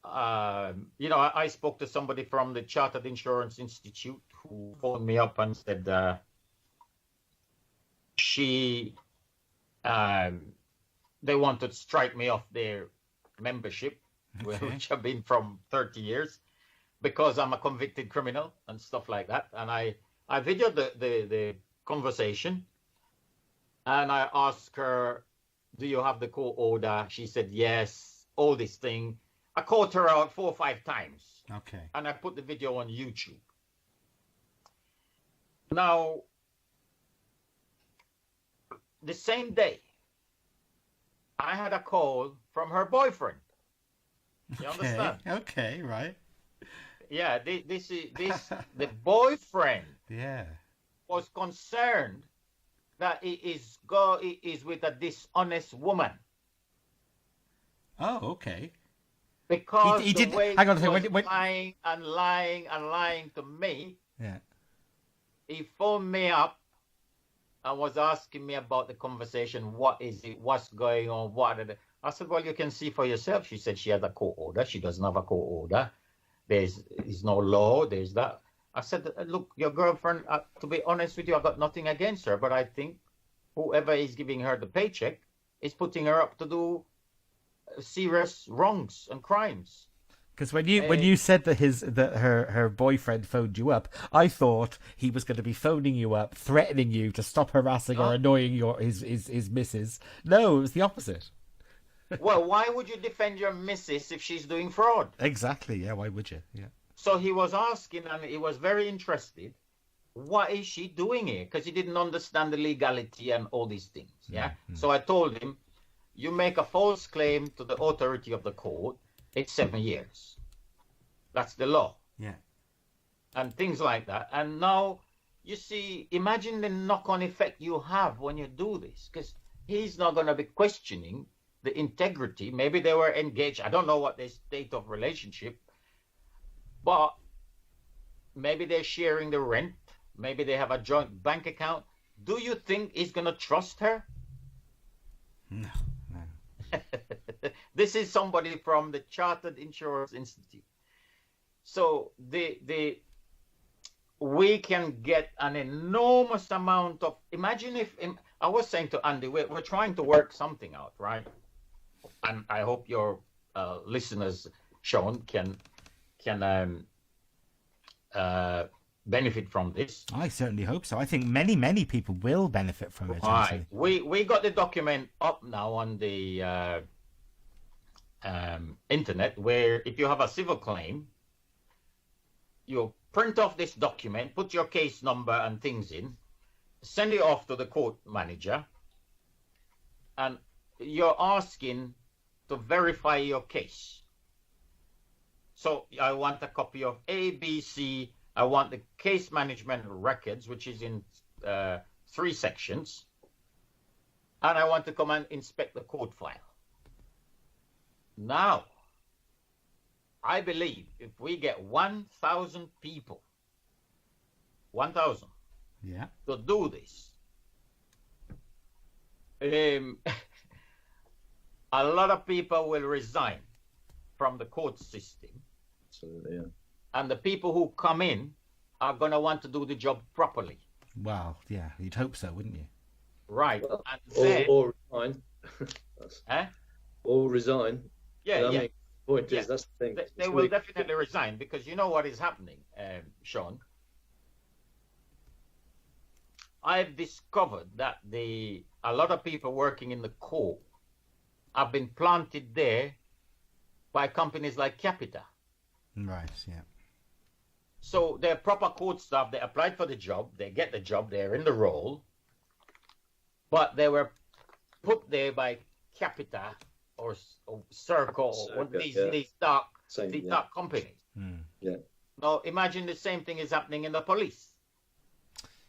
I spoke to somebody from the Chartered Insurance Institute who phoned me up and said they want to strike me off their membership, Okay. which I've been from 30 years, because I'm a convicted criminal and stuff like that. And I videoed the conversation, and I asked her, do you have the court order? She said, yes, all this thing. I caught her out 4 or 5 times. Okay. And I put the video on YouTube. Now, the same day, I had a call from her boyfriend. You understand? Okay, right. Yeah, the boyfriend Yeah. was concerned that he is with a dishonest woman. Oh, okay. Because he the did. way Hang on a he second. was lying and lying to me, Yeah. he phoned me up and was asking me about the conversation. What is it? What's going on? I said, well, you can see for yourself. She said she has a court order. She doesn't have a court order. There's no law. There's that. I said, look, your girlfriend, to be honest with you, I got nothing against her, but I think whoever is giving her the paycheck is putting her up to do serious wrongs and crimes. Because when you said that her boyfriend phoned you up, I thought he was going to be phoning you up, threatening you to stop harassing or annoying his missus. No, it was the opposite. Well, why would you defend your missus if she's doing fraud? Exactly. Yeah. Why would you? Yeah. So he was asking, and he was very interested. What is she doing here? Because he didn't understand the legality and all these things. Yeah. Mm-hmm. So I told him, you make a false claim to the authority of the court, it's 7 years. That's the law. Yeah. And things like that. And now, you see, imagine the knock-on effect you have when you do this, because he's not going to be questioning the integrity. Maybe they were engaged. I don't know what their state of relationship, but maybe they're sharing the rent. Maybe they have a joint bank account. Do you think he's going to trust her? No. This is somebody from the Chartered Insurance Institute. So we can get an enormous amount of, imagine if, I was saying to Andy, we're trying to work something out, right? And I hope your listeners, Sean, can benefit from this. I certainly hope so. I think many people will benefit from it. Right. We got the document up now on the internet, where if you have a civil claim, you print off this document, put your case number and things in, send it off to the court manager, and you're asking to verify your case. So I want a copy of ABC. I want the case management records, which is in 3 sections, and I want to come and inspect the court file. Now, I believe if we get 1,000 people, 1,000, yeah, to do this, a lot of people will resign from the court system. Absolutely, yeah. And the people who come in are going to want to do the job properly. Well, yeah, you'd hope so, wouldn't you? Right. Well, and then, or resign. Or resign. Yeah, I yeah. mean, the point is, that's the thing. They will definitely resign, because you know what is happening, Sean? I've discovered that a lot of people working in the court have been planted there by companies like Capita. Right, yeah. So they're proper court staff. They applied for the job. They get the job. They're in the role. But they were put there by Capita or Circle or these dark companies. Yeah. Now imagine the same thing is happening in the police.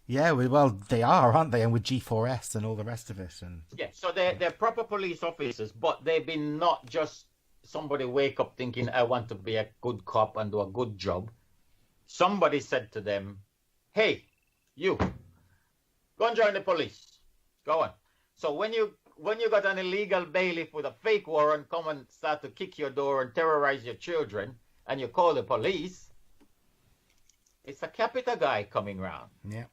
Yeah, well, they are, aren't they? And with G4S and all the rest of it. And yeah, so they're proper police officers, but they've been not just somebody wake up thinking, I want to be a good cop and do a good job. Somebody said to them, hey, you, go and join the police. Go on. So when you got an illegal bailiff with a fake warrant come and start to kick your door and terrorize your children, and you call the police, it's a Capita guy coming round. Yeah.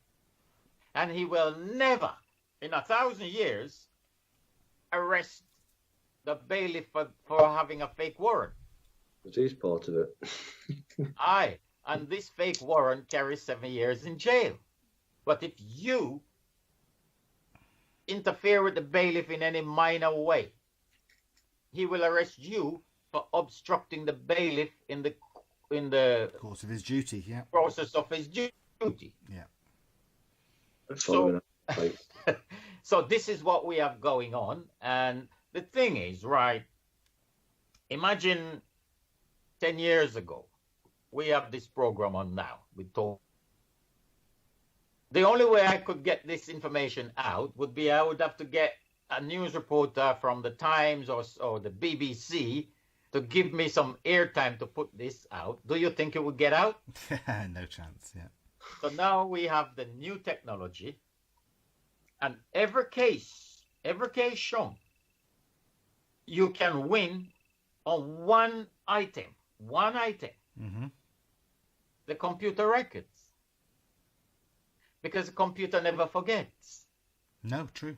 And he will never, in 1,000 years, arrest the bailiff for having a fake warrant. But he's part of it. Aye, and this fake warrant carries 7 years in jail. But if you interfere with the bailiff in any minor way, he will arrest you for obstructing the bailiff in the course of his duty. Yeah. Process of his duty. Yeah. So, so this is what we have going on, and the thing is, right, imagine 10 years ago, we have this program on now. The only way I could get this information out would be I would have to get a news reporter from the Times or the BBC to give me some airtime to put this out. Do you think it would get out? No chance, yeah. So now we have the new technology, and every case shown, you can win on one item, Mm-hmm. the computer records, because the computer never forgets. No, true.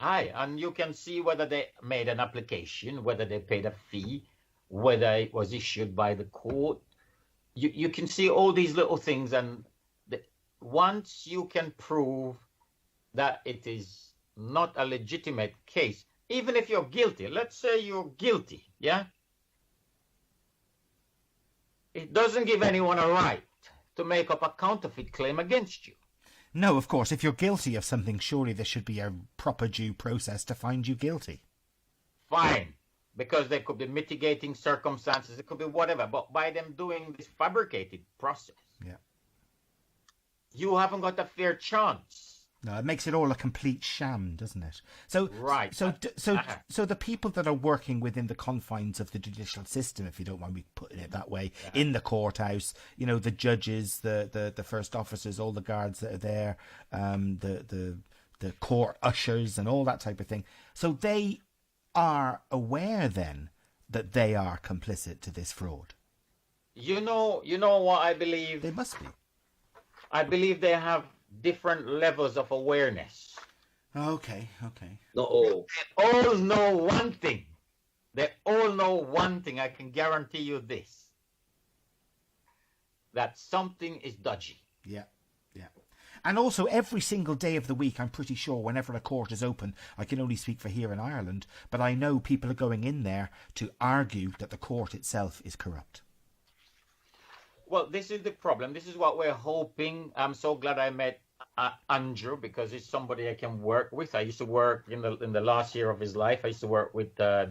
Aye, and you can see whether they made an application, whether they paid a fee, whether it was issued by the court. You can see all these little things, and once you can prove that it is not a legitimate case, even if you're guilty, let's say you're guilty, yeah? It doesn't give anyone a right to make up a counterfeit claim against you. No, of course, if you're guilty of something, surely there should be a proper due process to find you guilty. Fine, because there could be mitigating circumstances, it could be whatever, but by them doing this fabricated process, yeah, you haven't got a fair chance No, it makes it all a complete sham, doesn't it? So, Right. So the people that are working within the confines of the judicial system, if you don't mind me putting it that way, in the courthouse, you know, the judges, the first officers, all the guards that are there, the court ushers, and all that type of thing. So they are aware then that they are complicit to this fraud. You know what I believe? They must be. I believe they have different levels of awareness. Okay. Not all. They all know one thing. They all know one thing. I can guarantee you this. That something is dodgy. Yeah. And also, every single day of the week, I'm pretty sure, whenever a court is open, I can only speak for here in Ireland, but I know people are going in there to argue that the court itself is corrupt. Well, this is the problem. This is what we're hoping. I'm so glad I met Andrew, because he's somebody I can work with. I used to work in the last year of his life. I used to work with the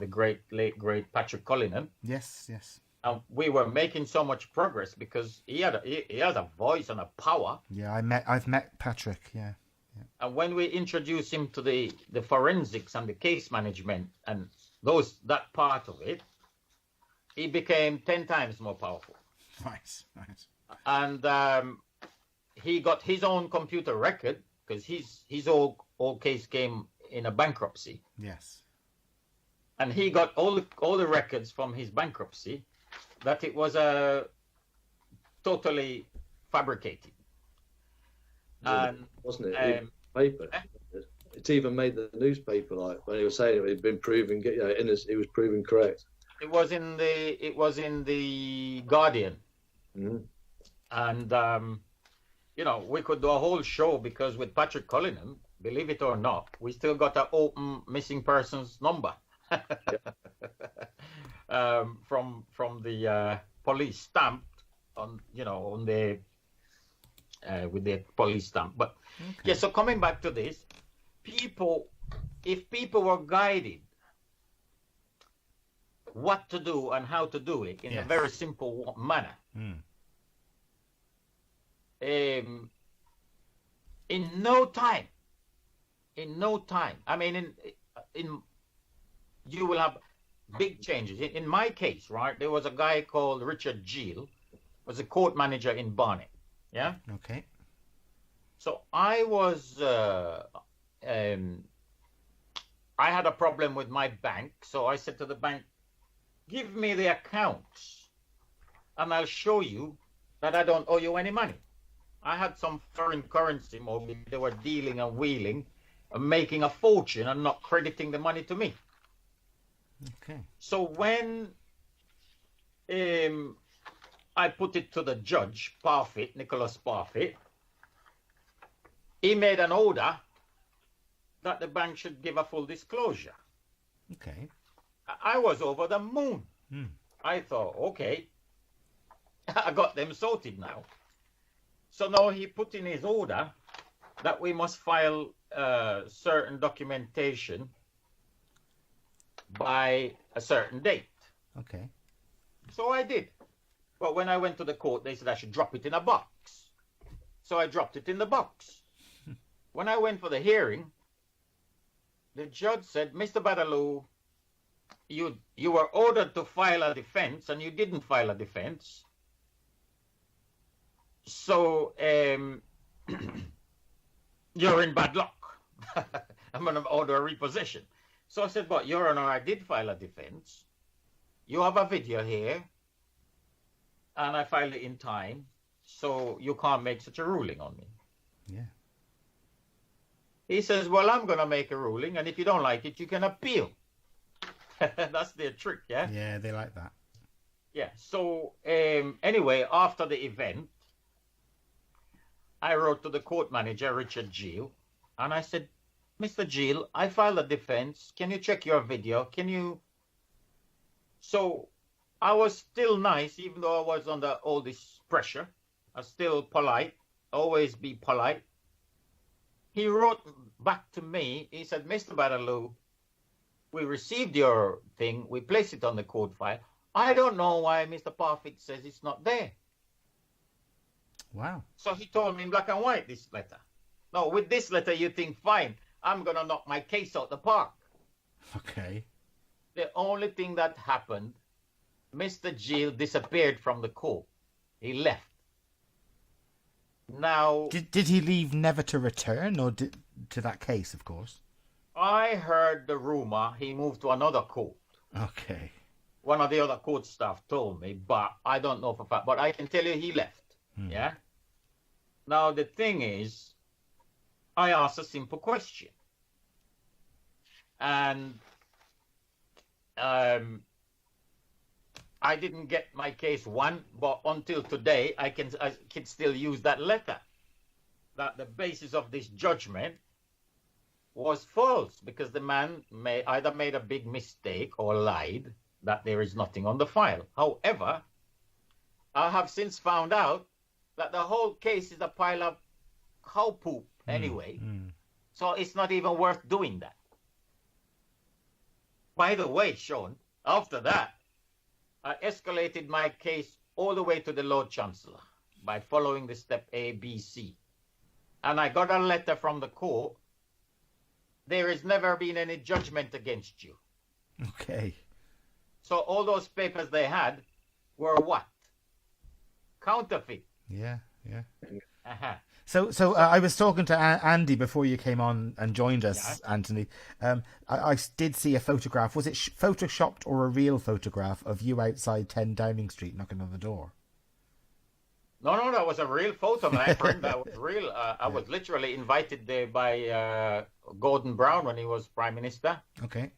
late great Patrick Cullinan. Yes. And we were making so much progress because he has a voice and a power. Yeah, I've met Patrick. Yeah. And when we introduced him to the forensics and the case management and that part of it, he became 10 times more powerful. Right. And he got his own computer record because his old case came in a bankruptcy. Yes. And he got all the records from his bankruptcy that it was totally fabricated. And wasn't it? Paper. It's even made the newspaper, like when he was saying it had been proven. It was proven correct. It was in the Guardian. Mm-hmm. And we could do a whole show because with Patrick Cullinan, believe it or not, we still got an open missing persons number. From the police stamped on the with the police stamp. But yeah, so coming back to this, if people were guided what to do and how to do it in a very simple manner, in no time, I mean, in you will have big changes. In my case, right, there was a guy called Richard Gill, was a court manager in Barnet. Yeah. Okay. So I was, I had a problem with my bank. So I said to the bank, give me the accounts and I'll show you that I don't owe you any money. I had some foreign currency mortgage. They were dealing and wheeling and making a fortune and not crediting the money to me. Okay. So when I put it to the judge, Parfit, Nicholas Parfit, he made an order that the bank should give a full disclosure. Okay. I was over the moon. I thought, okay, I got them sorted now. So now he put in his order that we must file certain documentation by a certain date. Okay. So I did. But when I went to the court, they said I should drop it in a box. So I dropped it in the box. When I went for the hearing, the judge said, Mr. Badaloo, you were ordered to file a defense and you didn't file a defense. So you're in bad luck. I'm going to order a repossession. So I said, but Your Honor, I did file a defense. You have a video here. And I filed it in time. So you can't make such a ruling on me. Yeah. He says, well, I'm going to make a ruling. And if you don't like it, you can appeal. That's their trick, yeah? Yeah, they like that. Yeah. So anyway, after the event, I wrote to the court manager, Richard Gill. And I said, Mr. Gill, I filed a defense. Can you check your video? Can you? So I was still nice, even though I was under all this pressure. I was still polite, always be polite. He wrote back to me. He said, Mr. Badaloo, we received your thing. We placed it on the court file. I don't know why Mr. Parfit says it's not there. Wow. So he told me in black and white, this letter. No, with this letter, you think, fine, I'm going to knock my case out the park. Okay. The only thing that happened, Mr. Gill disappeared from the court. He left. Now, Did he leave never to return, or to that case, of course? I heard the rumor he moved to another court. Okay. One of the other court staff told me, but I don't know for a fact. But I can tell you he left. Yeah? Now, the thing is, I asked a simple question. And I didn't get my case won, but until today, I can still use that letter. That the basis of this judgment was false because the man either made a big mistake or lied that there is nothing on the file. However, I have since found out that the whole case is a pile of cow poop anyway. So it's not even worth doing that. By the way, Sean, after that, I escalated my case all the way to the Lord Chancellor by following the step A, B, C. And I got a letter from the court. There has never been any judgment against you. Okay. So all those papers they had were what? Counterfeit. Yeah. Uh-huh. So I was talking to Andy before you came on and joined us, Anthony. I did see a photograph. Was it photoshopped or a real photograph of you outside 10 Downing Street knocking on the door? No, that was a real photo, my friend. That was real. I was literally invited there by Gordon Brown when he was Prime Minister. Okay.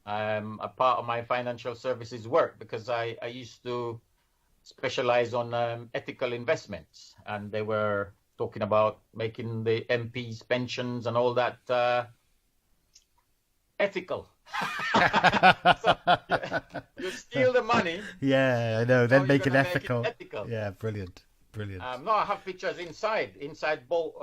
A part of my financial services work because I used to specialize on ethical investments, and they were talking about making the MPs pensions and all that ethical. So, you steal the money. Yeah, I know. Then make it ethical. Make it ethical. Yeah, brilliant. No, I have pictures inside both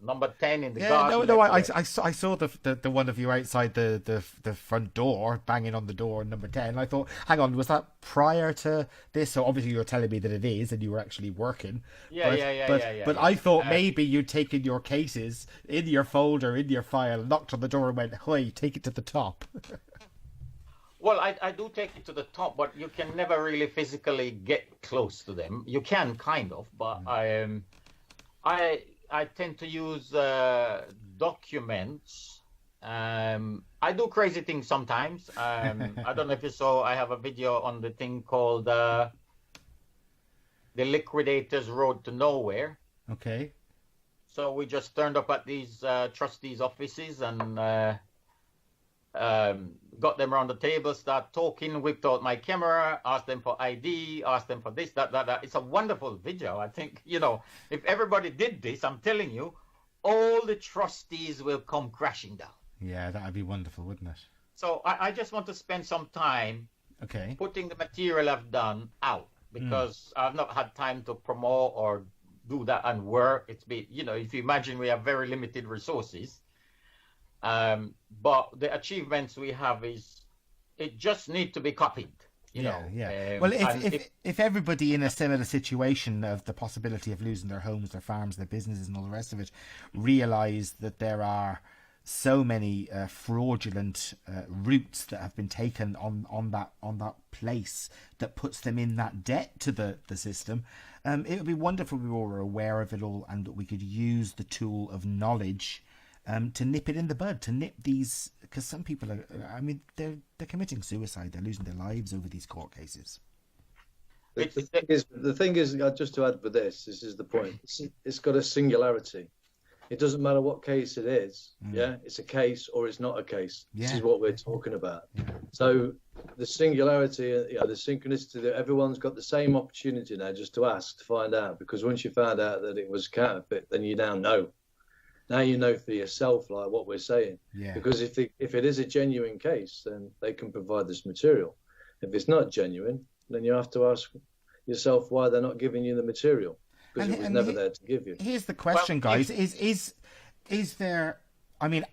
number 10 in the yeah, garden. No. I saw the one of you outside the front door, banging on the door, number 10. I thought, hang on, was that prior to this? So obviously you're telling me that it is, and you were actually working. But I thought maybe you'd taken your cases in your folder, in your file, knocked on the door, and went, "Hey, take it to the top." Well, I do take it to the top, but you can never really physically get close to them. You can kind of, but I tend to use documents. I do crazy things sometimes. I don't know if you saw, I have a video on the thing called The Liquidator's Road to Nowhere. Okay. So we just turned up at these trustees' offices and got them around the table, start talking, whipped out my camera, asked them for ID, asked them for this, that. It's a wonderful video. I think, if everybody did this, I'm telling you, all the trustees will come crashing down. Yeah, that would be wonderful, wouldn't it? So I just want to spend some time putting the material I've done out because I've not had time to promote or do that and work. It's been, if you imagine we have very limited resources. But the achievements we have it just need to be copied. Well, if everybody in a similar situation of the possibility of losing their homes, their farms, their businesses, and all the rest of it, realise that there are so many fraudulent routes that have been taken on that place that puts them in that debt to the system, it would be wonderful if we all were aware of it all and that we could use the tool of knowledge to nip it in the bud, to nip these, because some people they're committing suicide, they're losing their lives over these court cases. The thing is, just to add for this is the point. It's got a singularity. It doesn't matter what case it is. Yeah, it's a case or it's not a case. Yeah. This is what we're talking about. Yeah. So the singularity, the synchronicity, that everyone's got the same opportunity now just to ask, to find out, because once you found out that it was counterfeit, then you now know. Now you know for yourself, like what we're saying. Yeah. Because if it is a genuine case, then they can provide this material. If it's not genuine, then you have to ask yourself why they're not giving you the material, because it was never there to give you. Here's the question, guys: is there?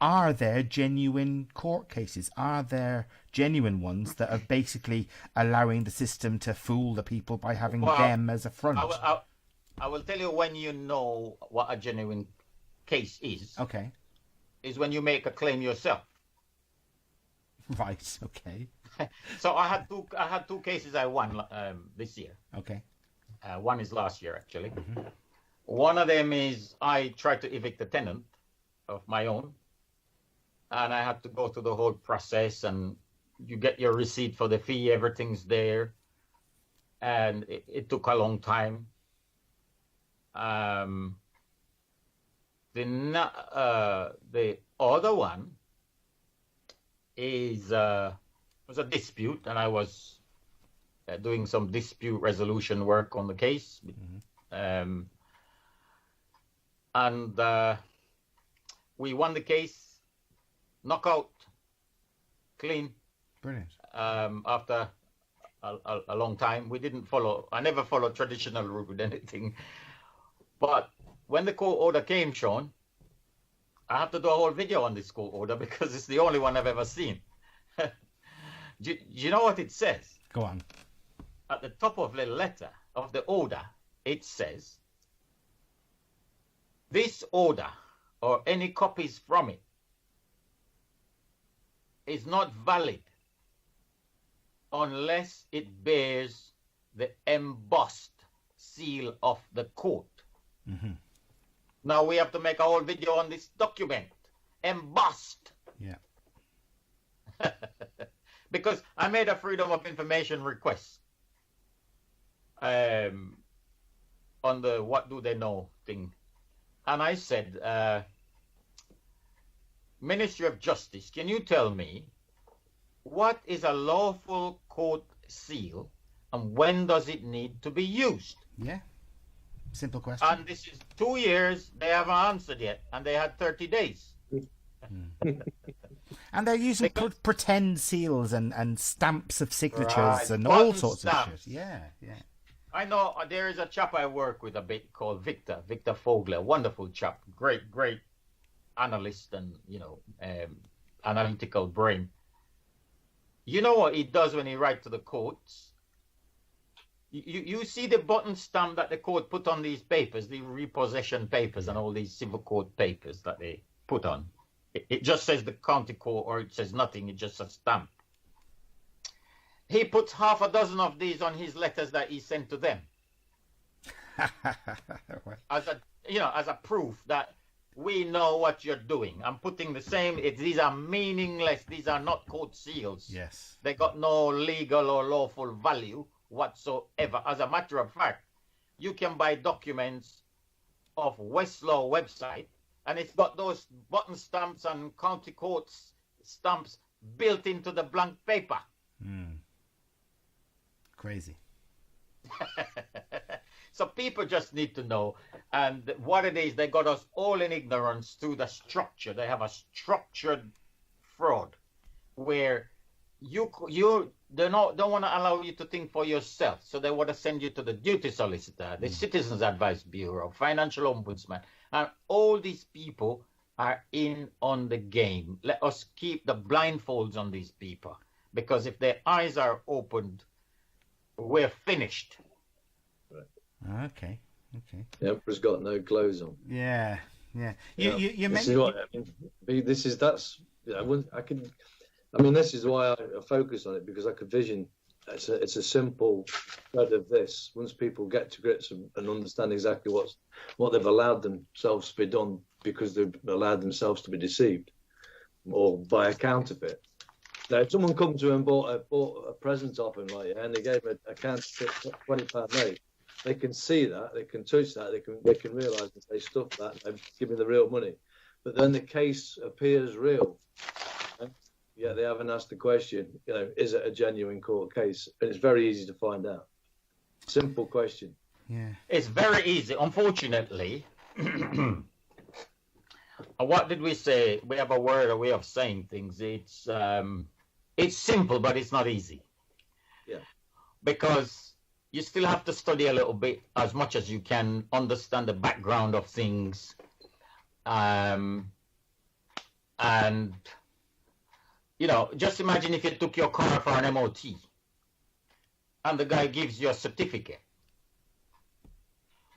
Are there genuine court cases? Are there genuine ones that are basically allowing the system to fool the people by having them as a front? I will tell you when you know what a genuine case is. Okay. Is when you make a claim yourself. Right. Okay. So I had two cases I won this year. Okay. One is last year, actually. Mm-hmm. One of them is I tried to evict a tenant of my own, and I had to go through the whole process, and you get your receipt for the fee, everything's there, and it took a long time. The other one is was a dispute, and I was doing some dispute resolution work on the case. Mm-hmm. And we won the case, knockout, clean. Brilliant. After a long time, I never followed traditional route with anything. But when the court order came, Sean, I have to do a whole video on this court order because it's the only one I've ever seen. Do you know what it says? Go on. At the top of the letter of the order, it says, this order or any copies from it is not valid unless it bears the embossed seal of the court. Mm-hmm. Now we have to make a whole video on this document. Embossed. Yeah. Because I made a Freedom of Information request on the what do they know thing. And I said, Ministry of Justice, can you tell me what is a lawful court seal and when does it need to be used? Yeah. Simple question. And this is 2 years, they haven't answered yet, and they had 30 days. And they're using pretend seals and stamps of signatures right. and Button all sorts stamps. of shit. Yeah, yeah. I know there is a chap I work with a bit called Victor Fogler, wonderful chap, great analyst and, analytical brain. You know what he does when he writes to the courts? You see the button stamp that the court put on these papers, the repossession papers and all these civil court papers that they put on. It just says the county court or it says nothing, it's just a stamp. He puts half a dozen of these on his letters that he sent to them. as a proof that we know what you're doing. I'm putting the same, these are meaningless, these are not court seals. Yes. They got no legal or lawful value whatsoever. As a matter of fact, you can buy documents off Westlaw website and it's got those button stamps and county courts stamps built into the blank paper. Crazy. So people just need to know, and what it is, they got us all in ignorance through the structure. They have a structured fraud where they don't want to allow you to think for yourself. So they want to send you to the duty solicitor, the Citizens Advice Bureau, financial ombudsman, and all these people are in on the game. Let us keep the blindfolds on these people, because if their eyes are opened, we're finished. Okay. The Emperor's got no clothes on. Yeah. You this mentioned. is what I mean. This is why I focus on it, because I could vision it's a simple thread of this. Once people get to grips and understand exactly what they've allowed themselves to be done because they've allowed themselves to be deceived or by a counterfeit. Now, if someone come to and bought a present off him, and they gave him a counterfeit £20 note, they can see that, they can touch that, they can realise that they stuffed that, and they've given the real money. But then the case appears real. Yeah, they haven't asked the question, is it a genuine court case? And it's very easy to find out. Simple question. Yeah. It's very easy. Unfortunately, what did we say? We have a way of saying things. It's simple, but it's not easy. Yeah. Because you still have to study a little bit, as much as you can, understand the background of things. And, just imagine if you took your car for an MOT and the guy gives you a certificate.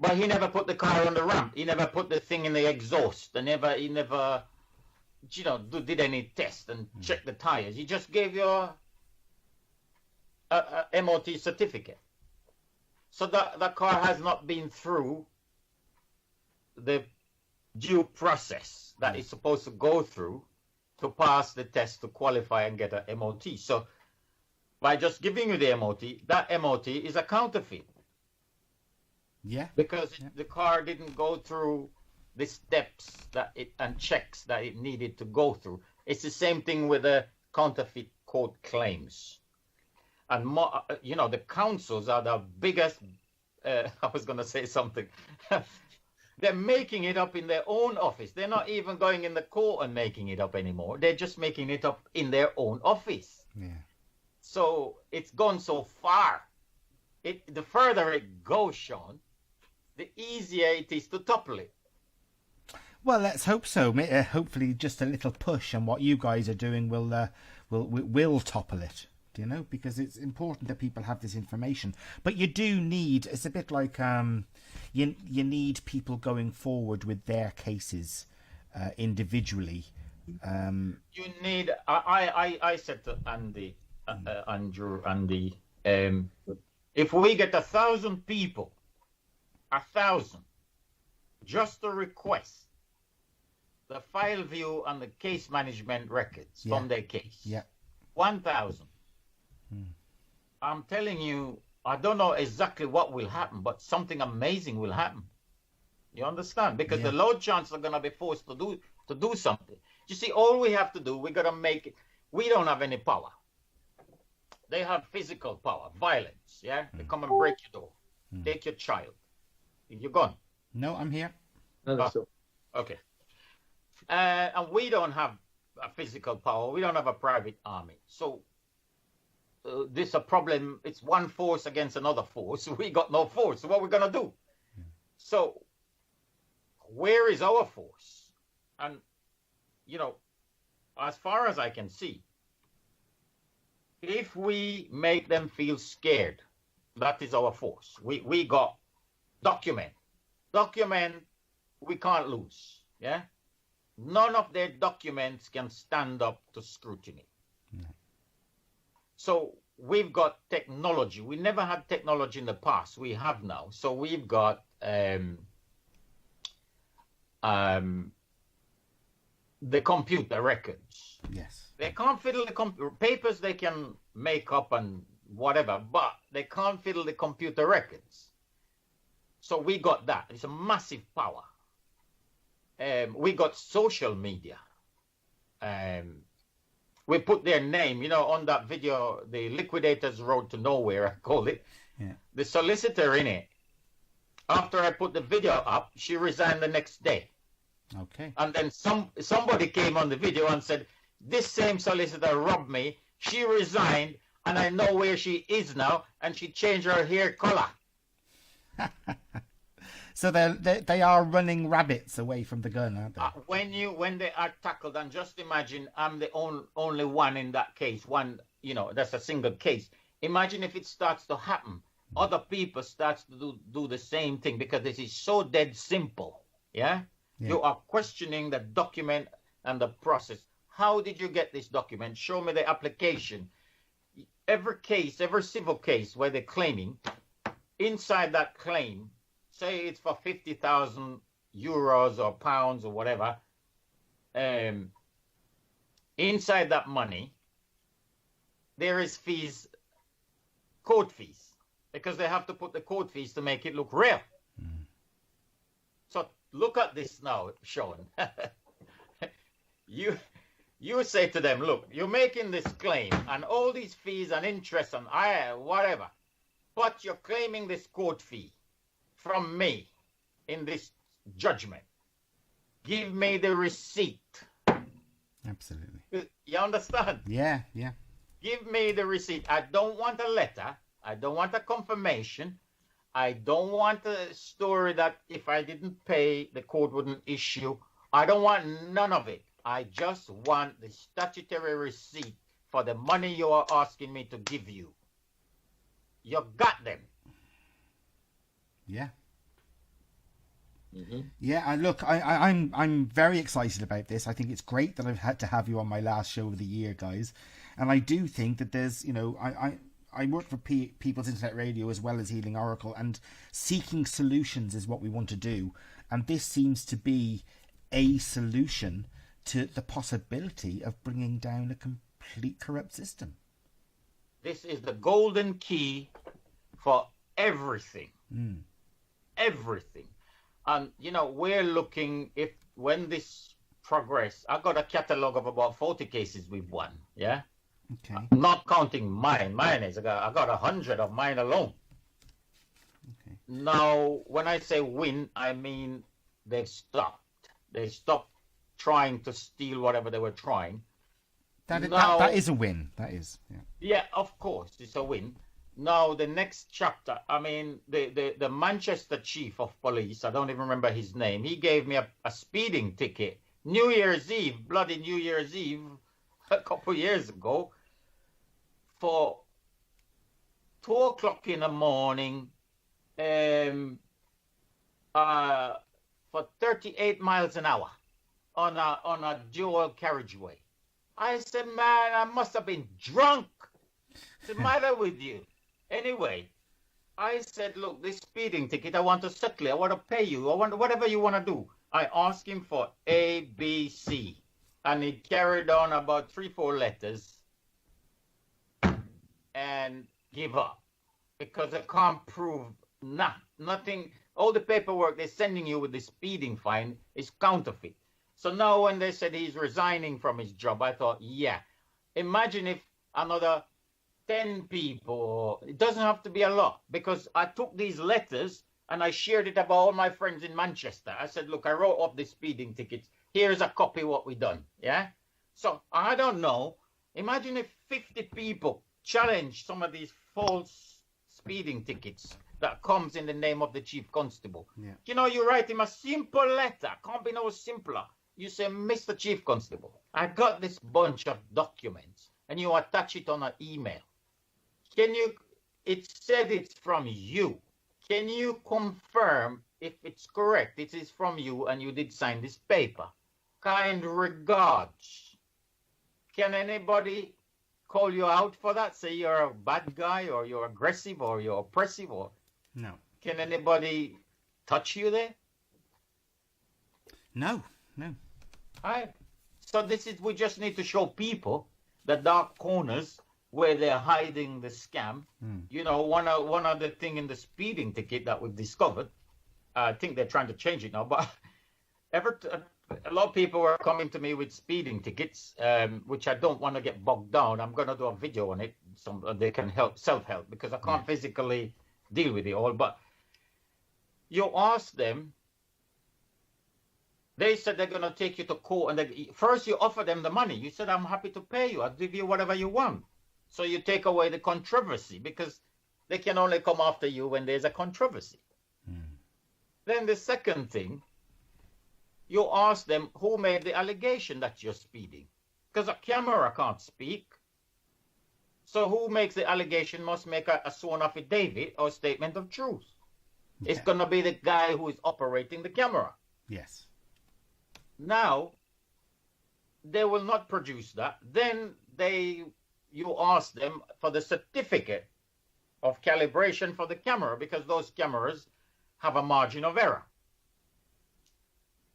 But he never put the car on the ramp. He never put the thing in the exhaust. He never, you know, did any test and check the tires. He just gave you a MOT certificate. So the car has not been through the due process that it's supposed to go through to pass the test to qualify and get a MOT. So by just giving you the MOT, that MOT is a counterfeit. Yeah. Because the car didn't go through the steps and checks that it needed to go through. It's the same thing with the counterfeit court claims. And more, you know, the councils are the biggest. I was going to say something. They're making it up in their own office. They're not even going in the court and making it up anymore. They're just making it up in their own office. Yeah. So it's gone so far. The further it goes, Sean, the easier it is to topple it. Well, let's hope so. Hopefully, just a little push on what you guys are doing will topple it. Do you know? Because it's important that people have this information. But you do need. It's a bit like you need people going forward with their cases individually. You need. I said to Andy, Andrew, Andy, if we get 1,000 people, 1,000, just to request the file view and the case management records from their case. Yeah. 1,000. I'm telling you, I don't know exactly what will happen, but something amazing will happen. You understand? Because the load chants are going to be forced to do something. You see, all we have to do, we got to make it. We don't have any power. They have physical power, violence. Yeah, they come and break your door, take your child. You're gone. No, I'm here. Okay. And we don't have a physical power. We don't have a private army. So this is a problem. It's one force against another force. We got no force. So what are we going to do? So where is our force? And, you know, as far as I can see, if we make them feel scared, that is our force. We got document, we can't lose. Yeah. None of their documents can stand up to scrutiny. No. So we've got technology. We never had technology in the past. We have now. So we've got the computer records. Yes. They can't fiddle the papers. They can make up and whatever, but they can't fiddle the computer records. So we got that. It's a massive power. We got social media. We put their name, you know, on that video, the Liquidator's Road to Nowhere, I call it. Yeah. The solicitor in it, after I put the video up, she resigned the next day. Okay. And then somebody came on the video and said, this same solicitor robbed me. She resigned, and I know where she is now, and she changed her hair color. So they are running rabbits away from the gun, aren't they? When they are tackled, and just imagine I'm the only one in that case. One, you know, that's a single case. Imagine if it starts to happen. Other people starts to do the same thing, because this is so dead simple. Yeah? You are questioning the document and the process. How did you get this document? Show me the application. Every case, every civil case where they're claiming, inside that claim, say it's for 50,000 euros or pounds or whatever, inside that money, there is fees, court fees, because they have to put the court fees to make it look real. So look at this now, Sean. You say to them, look, you're making this claim and all these fees and interest and whatever, but you're claiming this court fee from me in this judgment. Give me the receipt. Absolutely. You understand? Yeah. Give me the receipt. I don't want a letter. I don't want a confirmation. I don't want a story that if I didn't pay, the court wouldn't issue. I don't want none of it. I just want the statutory receipt for the money you are asking me to give you. You got them. Yeah. Yeah, and look, I'm very excited about this. I think it's great that I've had to have you on my last show of the year, guys. And I do think that there's, I work for People's Internet Radio as well as Healing Oracle, and seeking solutions is what we want to do. And this seems to be a solution to the possibility of bringing down a complete corrupt system. This is the golden key for everything. Everything. And, we're looking when this progress, I got a catalog of about 40 cases we've won, yeah? Okay. Not counting mine. I got 100 of mine alone. Okay. Now, when I say win, I mean they've stopped. They stopped trying to steal whatever they were trying. That is a win. That is. Yeah. Yeah, of course, it's a win. Now, the next chapter, the Manchester chief of police, I don't even remember his name, he gave me a speeding ticket. Bloody New Year's Eve, a couple of years ago, for 2 o'clock in the morning, for 38 miles an hour on a dual carriageway. I said, man, I must have been drunk. What's the matter with you? Anyway, I said, look, this speeding ticket, I want to settle it. I want to pay you. I want whatever you want to do. I asked him for A, B, C. And he carried on about 3-4 letters and give up. Because I can't prove nothing. All the paperwork they're sending you with the speeding fine is counterfeit. So now when they said he's resigning from his job, I thought, yeah. Imagine if another 10 people, it doesn't have to be a lot, because I took these letters and I shared it about all my friends in Manchester. I said, look, I wrote up the speeding tickets. Here's a copy of what we done. Yeah. So I don't know. Imagine if 50 people challenge some of these false speeding tickets that comes in the name of the chief constable. Yeah. You write him a simple letter. Can't be no simpler. You say, Mr. Chief Constable, I got this bunch of documents, and you attach it on an email. It said it's from you. Can you confirm if it's correct? It is from you and you did sign this paper. Kind regards. Can anybody call you out for that? Say you're a bad guy, or you're aggressive, or you're oppressive, or... No. Can anybody touch you there? No. So we just need to show people the dark corners where they're hiding the scam. One of the thing in the speeding ticket that we've discovered, I think they're trying to change it now, but a lot of people were coming to me with speeding tickets, which I don't want to get bogged down. I'm going to do a video on it. They can help self-help, because I can't physically deal with it all. But you ask them, they said they're going to take you to court, and first you offer them the money. You said, I'm happy to pay you. I'll give you whatever you want. So you take away the controversy, because they can only come after you when there's a controversy. Then the second thing, you ask them who made the allegation that you're speeding, because a camera can't speak. So who makes the allegation must make a sworn affidavit or statement of truth. It's going to be the guy who is operating the camera. Yes. Now, they will not produce that. Then you ask them for the certificate of calibration for the camera, because those cameras have a margin of error.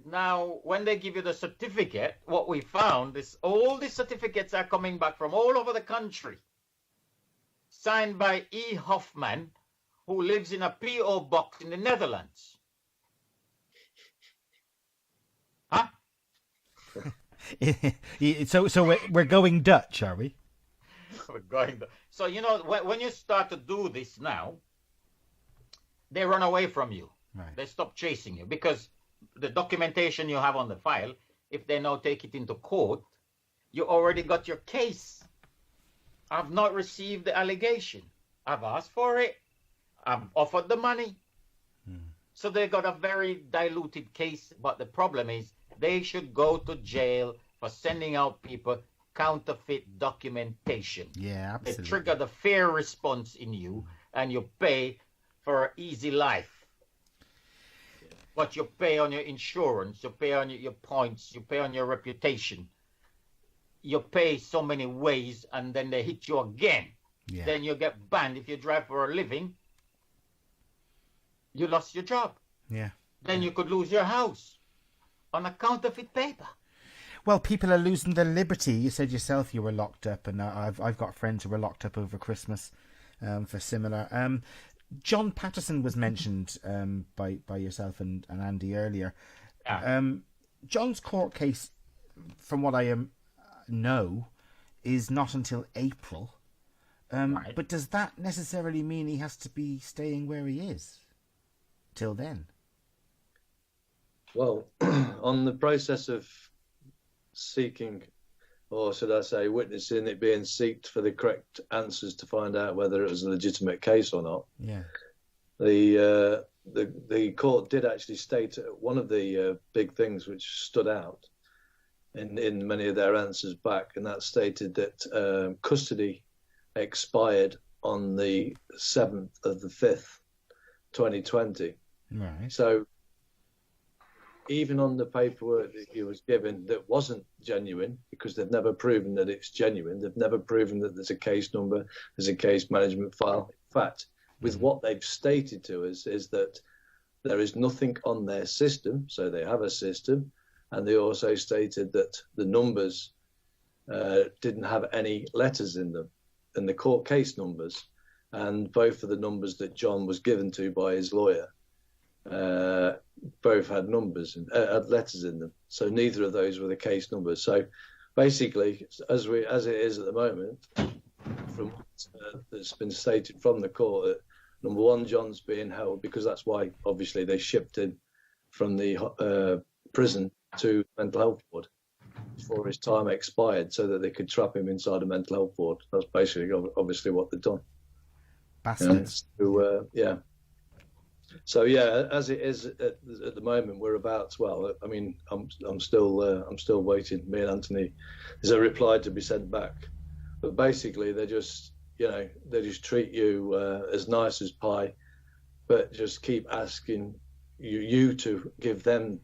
Now, when they give you the certificate, what we found is all the certificates are coming back from all over the country, signed by E. Hoffman, who lives in a P.O. box in the Netherlands. Huh? So we're going Dutch, are we? We're going. So when you start to do this now, they run away from you. Right. They stop chasing you, because the documentation you have on the file, if they now take it into court, you already got your case. I've not received the allegation. I've asked for it. I've offered the money. So they got a very diluted case. But the problem is they should go to jail for sending out people counterfeit documentation. Yeah, absolutely. They trigger the fear response in you, and you pay for an easy life. But you pay on your insurance, you pay on your points, you pay on your reputation. You pay so many ways, and then they hit you again. Yeah. Then you get banned. If you drive for a living, you lost your job. Yeah. Then you could lose your house on a counterfeit paper. Well, people are losing their liberty. You said yourself you were locked up, and I've got friends who were locked up over Christmas for similar. John Patterson was mentioned by yourself and Andy earlier. Yeah. John's court case, from what I know, is not until April. Right. But does that necessarily mean he has to be staying where he is till then? Well, on the process of seeking, or should I say witnessing it being sought for the correct answers to find out whether it was a legitimate case or not, Yeah. the court did actually state one of the big things which stood out in many of their answers back, and that stated that custody expired on the 7th of the 5th, 2020. Right. So even on the paperwork that he was given that wasn't genuine, because they've never proven that it's genuine, they've never proven that there's a case number, there's a case management file. In fact, with what they've stated to us is that there is nothing on their system, so they have a system, and they also stated that the numbers didn't have any letters in them, and the court case numbers, and both of the numbers that John was given to by his lawyer both had numbers and had letters in them. So neither of those were the case numbers. So basically, as it is at the moment, from that's been stated from the court, that number one, John's being held because that's why obviously they shipped him from the prison to mental health ward before his time expired, so that they could trap him inside a mental health ward. That's basically obviously what they've done. Bastards. Yeah. So yeah, as it is at the moment, we're about. Well, I mean, I'm still waiting. Me and Anthony, there's a reply to be sent back, but basically they just treat you as nice as pie, but just keep asking you to give them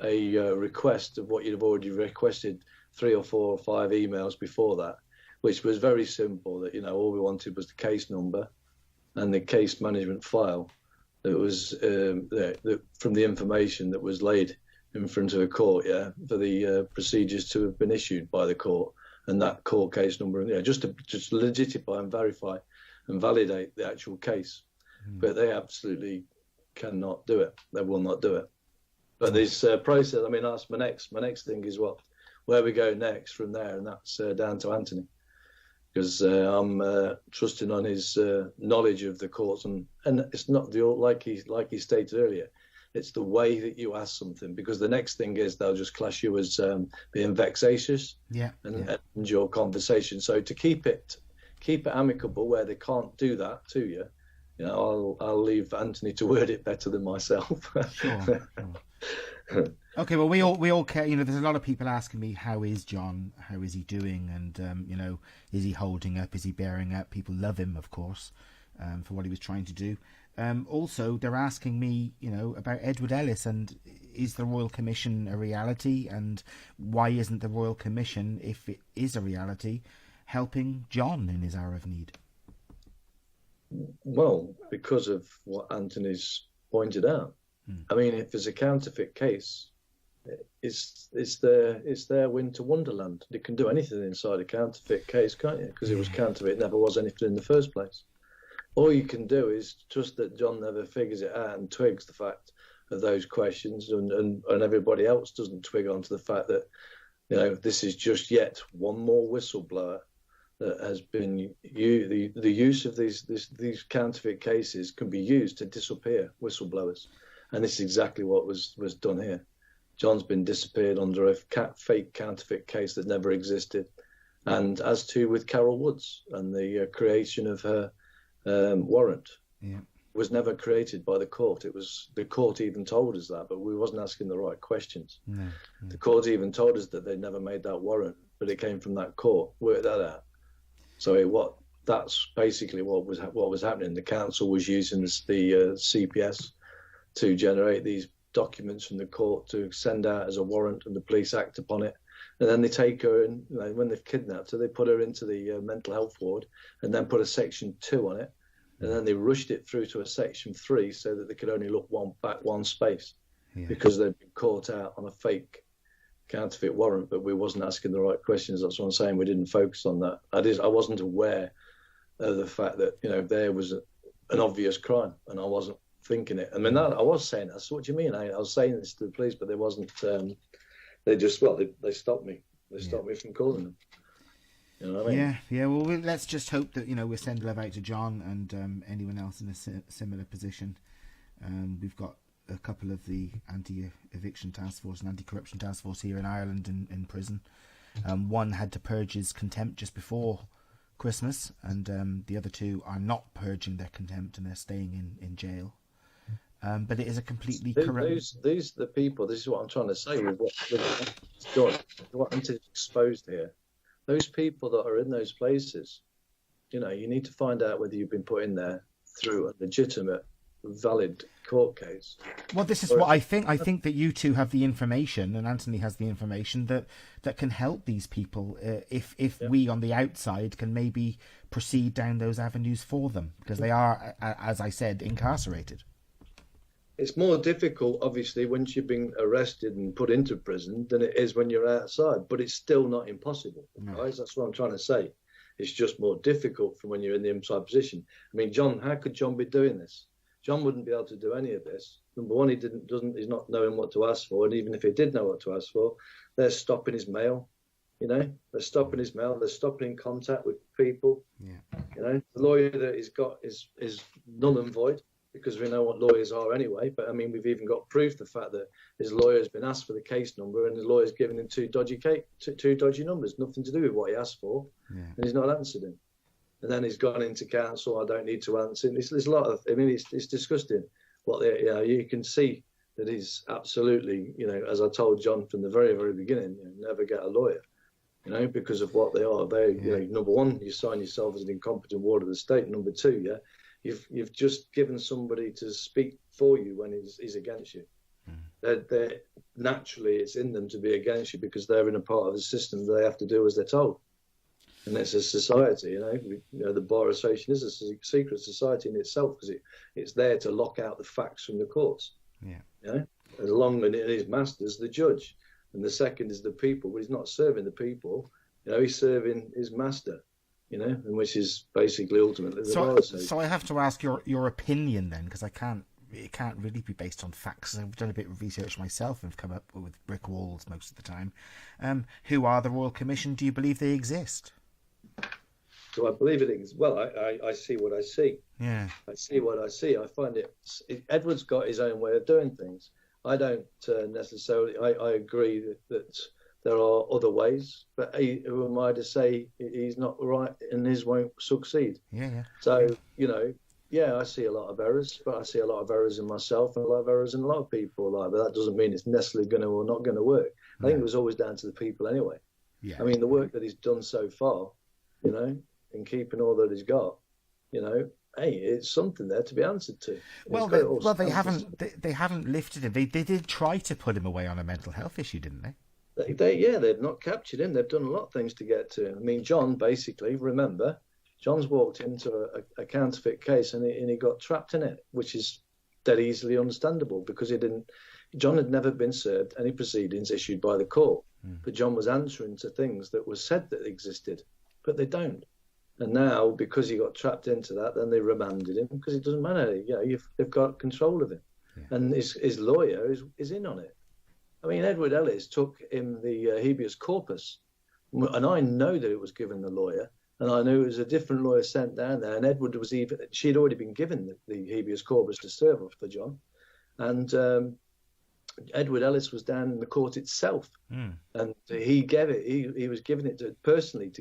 a request of what you'd have already requested 3 or 4 or 5 emails before that, which was very simple. That all we wanted was the case number and the case management file. That was from the information that was laid in front of a court, for the procedures to have been issued by the court, and that court case number, just to legitimate and verify and validate the actual case. But they absolutely cannot do it. They will not do it. But this process, I mean, that's my next thing is where we go next from there, and that's down to Anthony. Because I'm trusting on his knowledge of the courts, and it's not like he stated earlier, it's the way that you ask something. Because the next thing is they'll just class you as being vexatious, and your conversation. So to keep it amicable, where they can't do that to you, I'll leave Anthony to word it better than myself. Sure. Okay, well, we all care. There's a lot of people asking me, how is John? How is he doing? And is he holding up? Is he bearing up? People love him, of course, for what he was trying to do. Also, they're asking me, about Edward Ellis, and is the Royal Commission a reality? And why isn't the Royal Commission, if it is a reality, helping John in his hour of need? Well, because of what Anthony's pointed out. I mean, if it's a counterfeit case, it's their winter wonderland. They can do anything inside a counterfeit case, can't you? Because it was counterfeit, it never was anything in the first place. All you can do is trust that John never figures it out and twigs the fact of those questions, and everybody else doesn't twig onto the fact that this is just yet one more whistleblower that has been the use of these counterfeit cases can be used to disappear whistleblowers. And this is exactly what was done here. John's been disappeared under a fake counterfeit case that never existed. And as to with Carol Woods and the creation of her warrant, was never created by the court. It was the court even told us that, but we wasn't asking the right questions. No. The court even told us that they never made that warrant, but it came from that court. Work that out. So that's basically what was happening. The council was using the CPS to generate these documents from the court to send out as a warrant, and the police act upon it. And then they take her, and when they've kidnapped her, they put her into the mental health ward, and then put a Section 2 on it, and then they rushed it through to a Section 3 so that they could only look one space, because they'd been caught out on a fake counterfeit warrant, but we wasn't asking the right questions. That's what I'm saying. We didn't focus on that. I wasn't aware of the fact that there was an obvious crime, and I wasn't thinking it. I mean, I was saying that. So what do you mean? I was saying this to the police, but they wasn't. They just they stopped me. They stopped me from calling them. You know what I mean? Yeah. Well, let's just hope that we send love out to John and anyone else in a similar position. We've got a couple of the anti-eviction task force and anti-corruption task force here in Ireland in prison. One had to purge his contempt just before Christmas, and the other two are not purging their contempt and they're staying in jail. But it is a completely corrupt. These the people. This is what I'm trying to say with what I'm exposed here. Those people that are in those places, you need to find out whether you've been put in there through a legitimate, valid court case. Well, this is what I think. I think that you two have the information, and Anthony has the information that can help these people. If we on the outside can maybe proceed down those avenues for them, because they are, as I said, incarcerated. It's more difficult, obviously, once you've been arrested and put into prison than it is when you're outside. But it's still not impossible, guys. That's what I'm trying to say. It's just more difficult from when you're in the inside position. I mean, John, how could John be doing this? John wouldn't be able to do any of this. Number one, he's not knowing what to ask for, and even if he did know what to ask for, they're stopping his mail. They're stopping his mail. They're stopping contact with people. The lawyer that he's got is null and void, because we know what lawyers are anyway. But I mean, we've even got proof the fact that his lawyer has been asked for the case number, and the lawyer's given him two dodgy numbers, nothing to do with what he asked for, and he's not answered him. And then he's gone into counsel. I don't need to answer. There's a lot of. I mean, it's disgusting. You can see that he's absolutely. As I told John from the very, very beginning, never get a lawyer. Because of what they are. Number one, you sign yourself as an incompetent ward of the state. Number two, you've just given somebody to speak for you when he's against you. They're naturally, it's in them to be against you because they're in a part of the system that they have to do as they're told. And it's a society, the Bar Association is a secret society in itself because it's there to lock out the facts from the courts. Along with his master's the judge, and the second is the people. But he's not serving the people, he's serving his master, and which is basically ultimately the Bar Association. So I have to ask your opinion then, because it can't really be based on facts. I've done a bit of research myself and have come up with brick walls most of the time. Who are the Royal Commission? Do you believe they exist? So I believe it is. Well, I see what I see. Yeah. I see what I see. I find Edward's got his own way of doing things. I don't necessarily. I agree that there are other ways, but who am I to say he's not right and his won't succeed? Yeah. So I see a lot of errors, but I see a lot of errors in myself and a lot of errors in a lot of people. But that doesn't mean it's necessarily going to or not going to work. I think it was always down to the people anyway. Yeah. I mean, the work that he's done so far, in keeping all that he's got, it's something there to be answered to. They haven't lifted him. They did try to put him away on a mental health issue, didn't they? They've not captured him. They've done a lot of things to get to him. I mean, John, basically, remember, John's walked into a counterfeit case and he got trapped in it, which is dead easily understandable because John had never been served any proceedings issued by the court. But John was answering to things that were said that existed, but they don't. And now, because he got trapped into that, then they remanded him because it doesn't matter. They've got control of him. Yeah. And his lawyer is in on it. I mean, Edward Ellis took him the habeas corpus, and I know that it was given the lawyer, and I knew it was a different lawyer sent down there, and Edward she had already been given the habeas corpus to serve for John. And Edward Ellis was down in the court itself, and he gave it. He was giving it to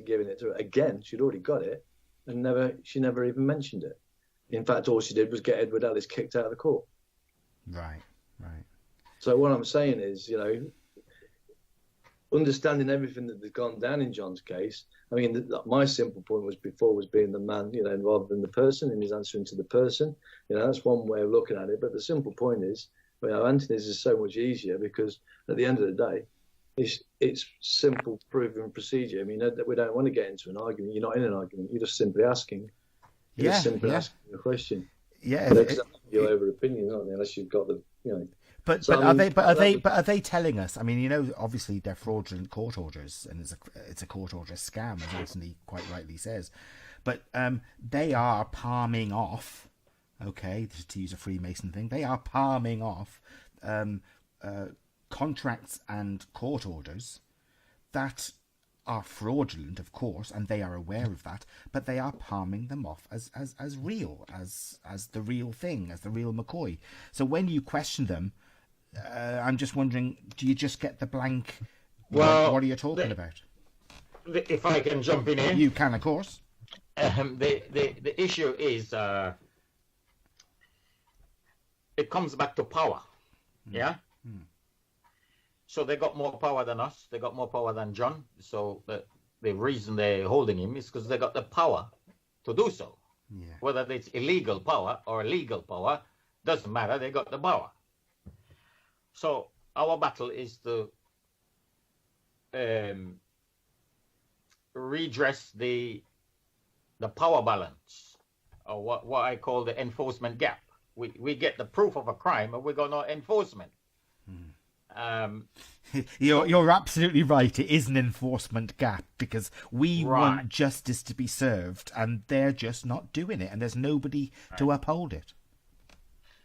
giving it to her again. She'd already got it, and she never even mentioned it. In fact, all she did was get Edward Ellis kicked out of the court. Right. So what I'm saying is, understanding everything that has gone down in John's case. I mean, my simple point was being the man, rather than the person, and he's answering to the person. That's one way of looking at it. But the simple point is, Well, Anthony's is so much easier because at the end of the day, it's simple, proven procedure. I mean, we don't want to get into an argument. You're not in an argument. You're just simply asking. You're just simply asking a question. Yeah, Because you're over opinion, aren't they? Unless you've got the, you know. But So, are I mean, they they telling us? I mean, you know, obviously they're fraudulent court orders, and it's a court order scam, as Anthony quite rightly says. But they are palming off. Okay, to use a Freemason thing, they are palming off contracts and court orders that are fraudulent, of course, and they are aware of that, but they are palming them off as real, as the real thing, as the real McCoy. So when you question them, I'm just wondering, do you just get the blank, Well, what are you talking about? If I can jump in here. You can, of course. The issue is it comes back to power. Yeah? So they got more power than us. They got more power than John. So the reason they're holding him is because they got the power to do so. Yeah. Whether it's illegal power or legal power, doesn't matter. They got the power. So our battle is to redress the power balance, or what I call the enforcement gap. We get the proof of a crime, and we got no enforcement. You're absolutely right. It is an enforcement gap because we want justice to be served, and they're just not doing it, and there's nobody to uphold it.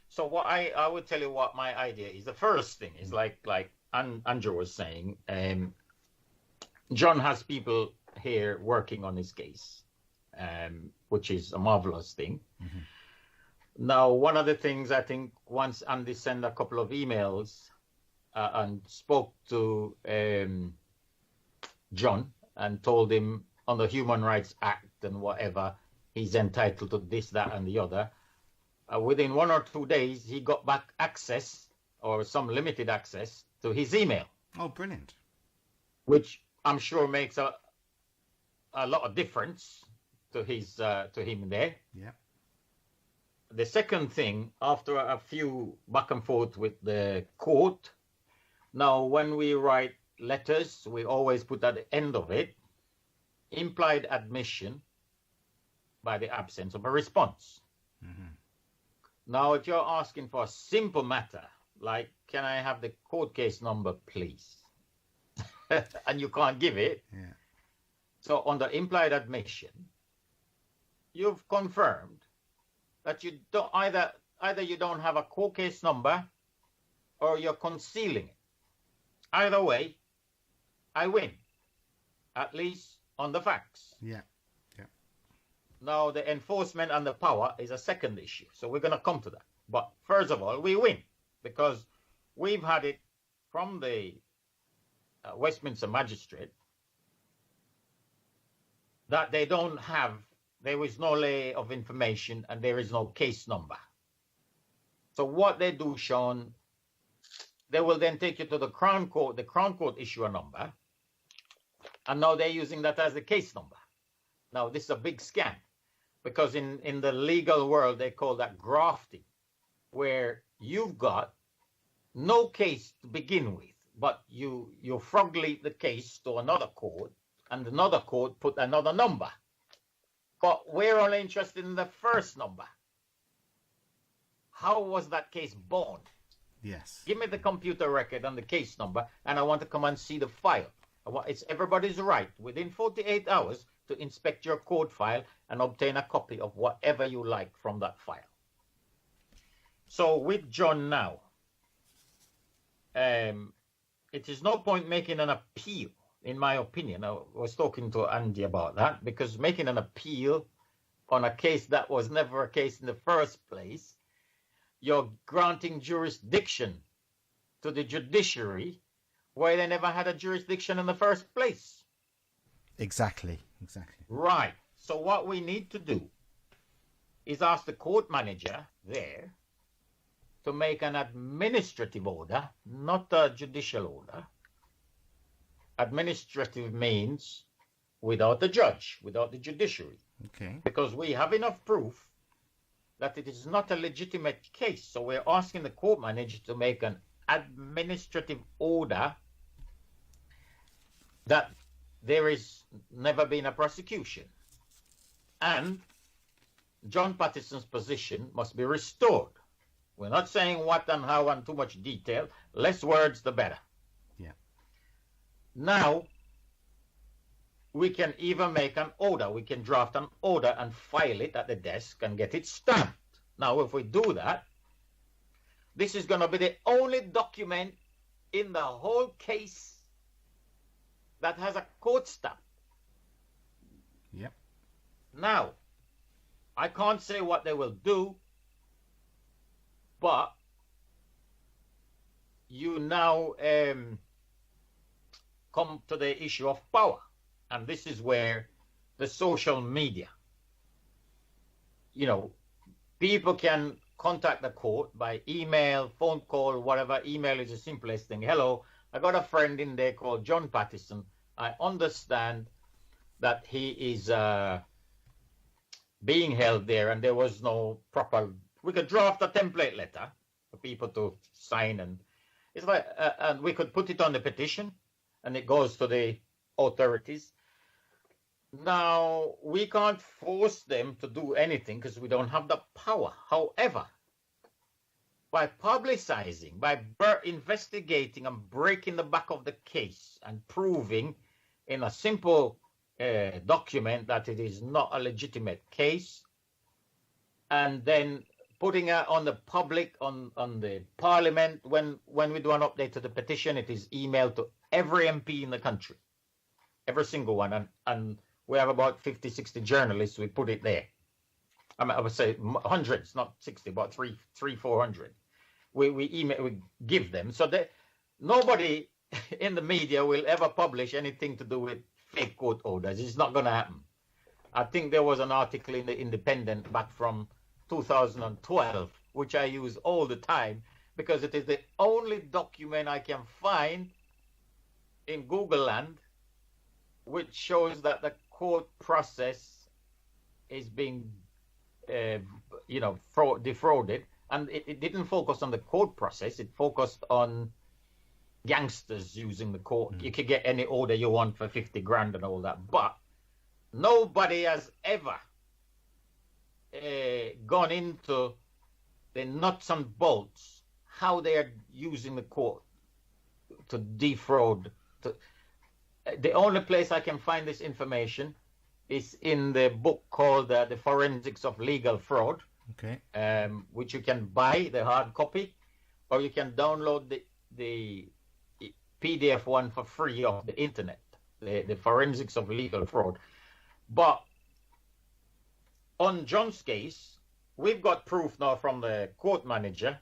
So what I would tell you what my idea is. The first thing is like Andrew was saying. John has people here working on his case, which is a marvelous thing. Now, one of the things I think, once Andy sent a couple of emails and spoke to John and told him on the Human Rights Act and whatever, he's entitled to this, that, and the other. Within 1 or 2 days, he got back access, or some limited access, to his email. Oh, brilliant. Which I'm sure makes a lot of difference to him there. Yeah. The second thing, after a few back and forth with the court, now when we write letters, we always put at the end of it, implied admission by the absence of a response. Now, if you're asking for a simple matter, like, can I have the court case number, please? And you can't give it. Yeah. So on the implied admission, you've confirmed that you don't either you don't have a court case number or you're concealing it. Either way, I win, at least on the facts. Yeah. Now, the enforcement and the power is a second issue. So we're going to come to that. But first of all, we win because we've had it from the Westminster Magistrate that there is no lay of information and there is no case number. So what they do, Sean, they will then take you to the Crown Court. The Crown Court issue a number, and now they're using that as the case number. Now, this is a big scam because in the legal world, they call that grafting, where you've got no case to begin with, but you frog leap the case to another court, and another court put another number. But we're only interested in the first number. How was that case born? Yes. Give me the computer record and the case number, and I want to come and see the file. It's everybody's right within 48 hours to inspect your court file and obtain a copy of whatever you like from that file. So with John now, it is no point making an appeal, in my opinion. I was talking to Andy about that, because making an appeal on a case that was never a case in the first place, you're granting jurisdiction to the judiciary where they never had a jurisdiction in the first place. Exactly. Right. So what we need to do is ask the court manager there to make an administrative order, not a judicial order. Administrative means without the judge, without the judiciary. Okay. Because we have enough proof that it is not a legitimate case. So we're asking the court manager to make an administrative order that there is never been a prosecution. And John Patterson's position must be restored. We're not saying what and how and too much detail. Less words, the better. Yeah. Now, we can even make an order. We can draft an order and file it at the desk and get it stamped. Now, if we do that, this is going to be the only document in the whole case that has a court stamp. Yep. Now, I can't say what they will do, but you now come to the issue of power. And this is where the social media, people can contact the court by email, phone call, whatever. Email is the simplest thing. Hello, I got a friend in there called John Patterson. I understand that he is being held there and there was no proper. We could draft a template letter for people to sign, and it's like, and we could put it on the petition, and it goes to the authorities. Now, we can't force them to do anything because we don't have the power. However, by publicizing, by investigating and breaking the back of the case and proving in a simple document that it is not a legitimate case, and then putting it on the public, on the parliament, when we do an update to the petition, it is emailed to every MP in the country, every single one, and we have about 50, 60 journalists. We put it there. I would say hundreds, not 60, about 400. We give them so that nobody in the media will ever publish anything to do with fake court orders. It's not going to happen. I think there was an article in the Independent back from 2012, which I use all the time because it is the only document I can find in Google land which shows that the court process is being, defrauded. And it didn't focus on the court process. It focused on gangsters using the court. You could get any order you want for 50 grand and all that. But nobody has ever gone into the nuts and bolts, how they are using the court to defraud. The only place I can find this information is in the book called The Forensics of Legal Fraud. Okay. Which you can buy, the hard copy, or you can download the PDF one for free off the internet, the Forensics of Legal Fraud. But on John's case, we've got proof now from the court manager.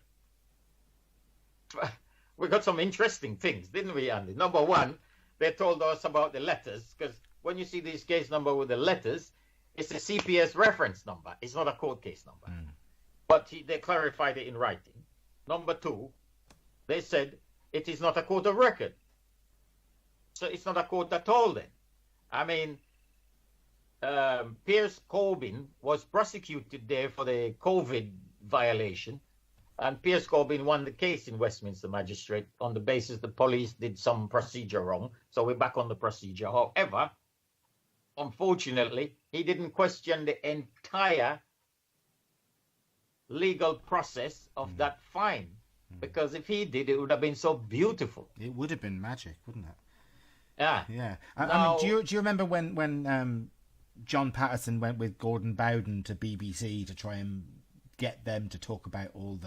We got some interesting things, didn't we, Andy? Number one, they told us about the letters, because when you see this case number with the letters, it's a CPS reference number. It's not a court case number. But they clarified it in writing. Number two, they said it is not a court of record. So it's not a court at all then. I mean, Pierce Corbyn was prosecuted there for the COVID violation. And Pierce Corbyn won the case in Westminster Magistrate on the basis the police did some procedure wrong. So we're back on the procedure. However, unfortunately, he didn't question the entire legal process of that fine. Because if he did, it would have been so beautiful. It would have been magic, wouldn't it? Yeah. Yeah. I mean, do you remember when John Patterson went with Gordon Bowden to BBC to try and get them to talk about all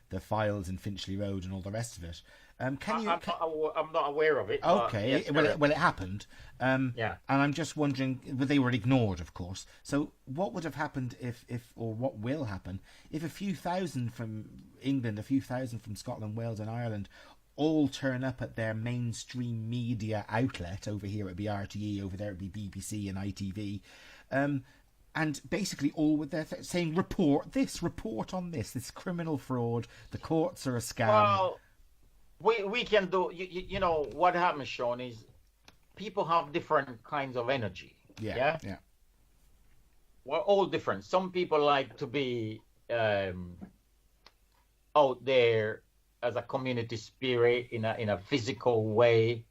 the files in Finchley Road and all the rest of it? I'm not aware of it. Okay, yes, well, it happened. Yeah. And I'm just wondering, well, they were ignored, of course. So what would have happened if, or what will happen, if a few thousand from England, a few thousand from Scotland, Wales and Ireland all turn up at their mainstream media outlet, over here at RTE, over there at BBC and ITV, and basically all with their saying, report on this criminal fraud, the courts are a scam. Well, we can do, you know, what happens, Sean, is people have different kinds of energy. Yeah. We're all different. Some people like to be um, out there as a community spirit in a physical way,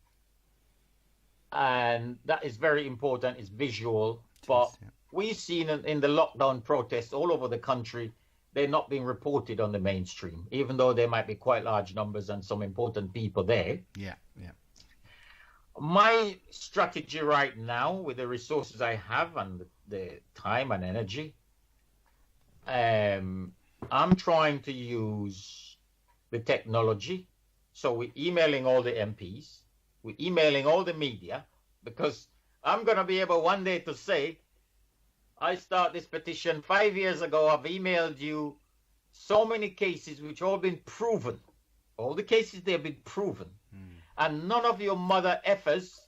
and that is very important. It's visual, but we've seen in the lockdown protests all over the country, they're not being reported on the mainstream, even though there might be quite large numbers and some important people there. Yeah, yeah. My strategy right now, with the resources I have and the time and energy, I'm trying to use the technology. So we're emailing all the MPs, we're emailing all the media, because I'm going to be able one day to say, I start this petition 5 years ago, I've emailed you so many cases which all been proven. All the cases, they've been proven. And none of your mother effers,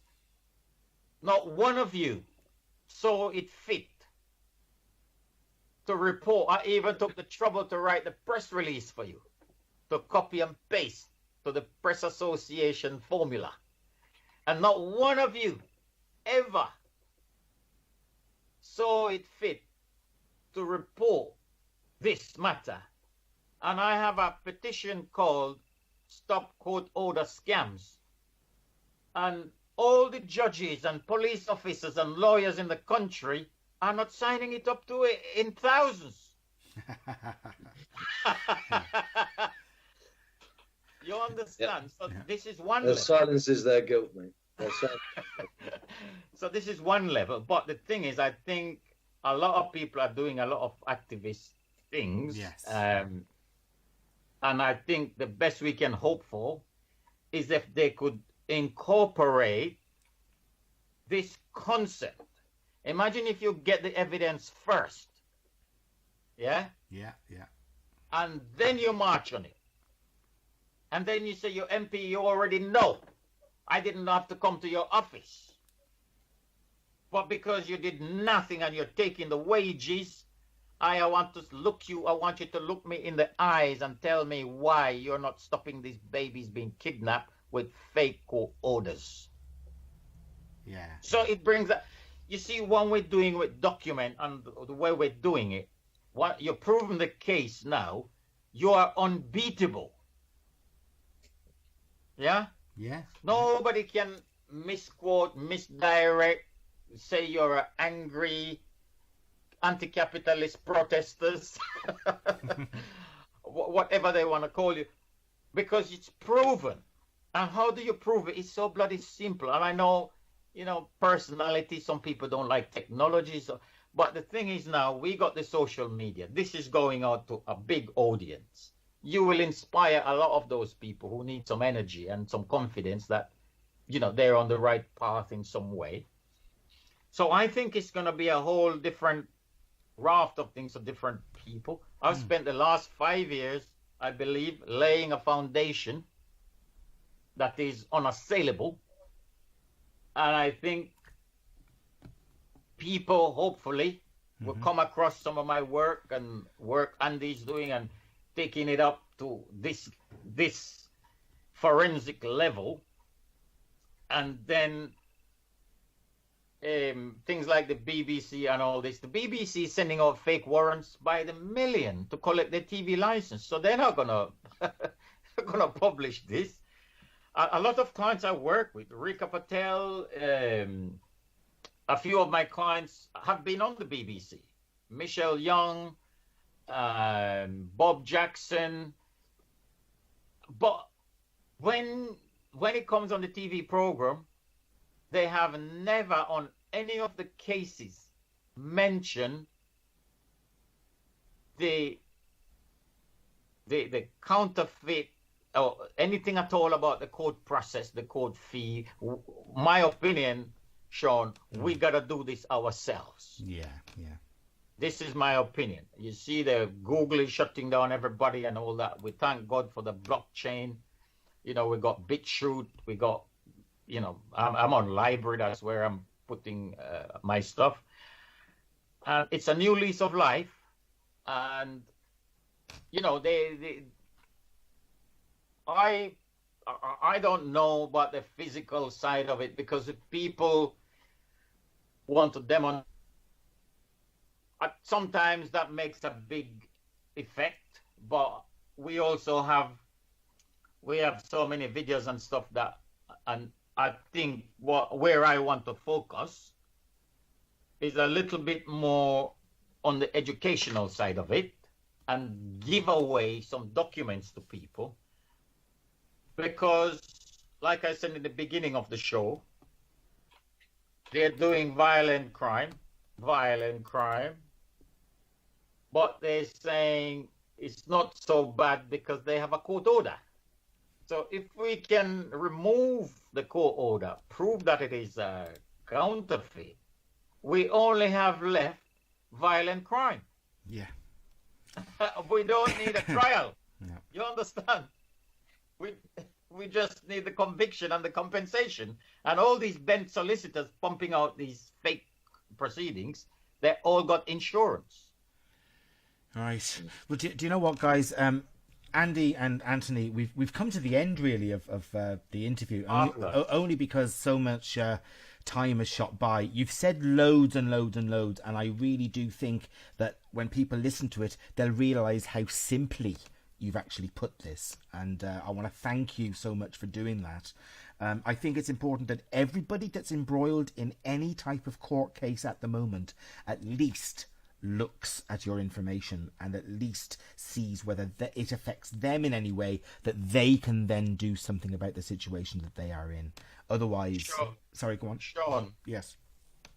not one of you, saw it fit to report. I even took the trouble to write the press release for you, to copy and paste to the Press Association formula. And not one of you ever saw it fit to report this matter. And I have a petition called Stop Court Order Scams. And all the judges and police officers and lawyers in the country are not signing it up to it in thousands. You understand? So this is one level. Silence is their guilt, mate. So this is one level. But the thing is, I think a lot of people are doing a lot of activist things. Yes. And I think the best we can hope for is if they could incorporate this concept. Imagine if you get the evidence first. Yeah? Yeah, yeah. And then you march on it. And then you say, your MP, you already know. I didn't have to come to your office. But because you did nothing and you're taking the wages, I want you to look me in the eyes and tell me why you're not stopping these babies being kidnapped with fake court orders. Yeah. So it brings that. You see, what we're doing with document and the way we're doing it, what you're proving the case now, you are unbeatable. Yeah? Yeah. Nobody can misquote, misdirect, say you're an angry anti-capitalist protesters, whatever they want to call you, because it's proven. And how do you prove it? It's so bloody simple. And I know, personality, some people don't like technology. But the thing is now, we got the social media. This is going out to a big audience. You will inspire a lot of those people who need some energy and some confidence that, they're on the right path in some way. So I think it's going to be a whole different raft of things for different people. I've spent the last 5 years, I believe, laying a foundation that is unassailable. And I think people, hopefully, will come across some of my work and work Andy's doing and taking it up to this forensic level. And then things like the BBC and all this. The BBC is sending out fake warrants by the million to collect their TV license. So they're not gonna publish this. A lot of clients I work with, Rika Patel, a few of my clients have been on the BBC. Michelle Young, Bob Jackson. But when it comes on the TV program, they have never on any of the cases mentioned the counterfeit or anything at all about the court process, the court fee. My opinion, Sean, we got to do this ourselves. Yeah, yeah. This is my opinion. You see the Google is shutting down everybody and all that. We thank God for the blockchain. We got BitChute. We got, I'm on Library. That's where I'm putting my stuff. And it's a new lease of life. And, I don't know about the physical side of it, because if people want to demonstrate, sometimes that makes a big effect, but we also have so many videos and stuff that, and I think where I want to focus is a little bit more on the educational side of it and give away some documents to people, because like I said in the beginning of the show, they're doing violent crime, but they're saying it's not so bad because they have a court order. So if we can remove the court order, prove that it is a counterfeit, we only have left violent crime. Yeah. We don't need a trial. No. You understand? We just need the conviction and the compensation. And all these bent solicitors pumping out these fake proceedings, they all got insurance. Right. Well, do you know what, guys? Andy and Anthony, we've come to the end really of the interview, only because so much time has shot by. You've said loads and loads and loads, and I really do think that when people listen to it, they'll realise how simply you've actually put this, and I want to thank you so much for doing that. I think it's important that everybody that's embroiled in any type of court case at the moment at least looks at your information and at least sees whether it affects them in any way, that they can then do something about the situation that they are in. Otherwise, Sure. Sorry, go on. Sean, Yes.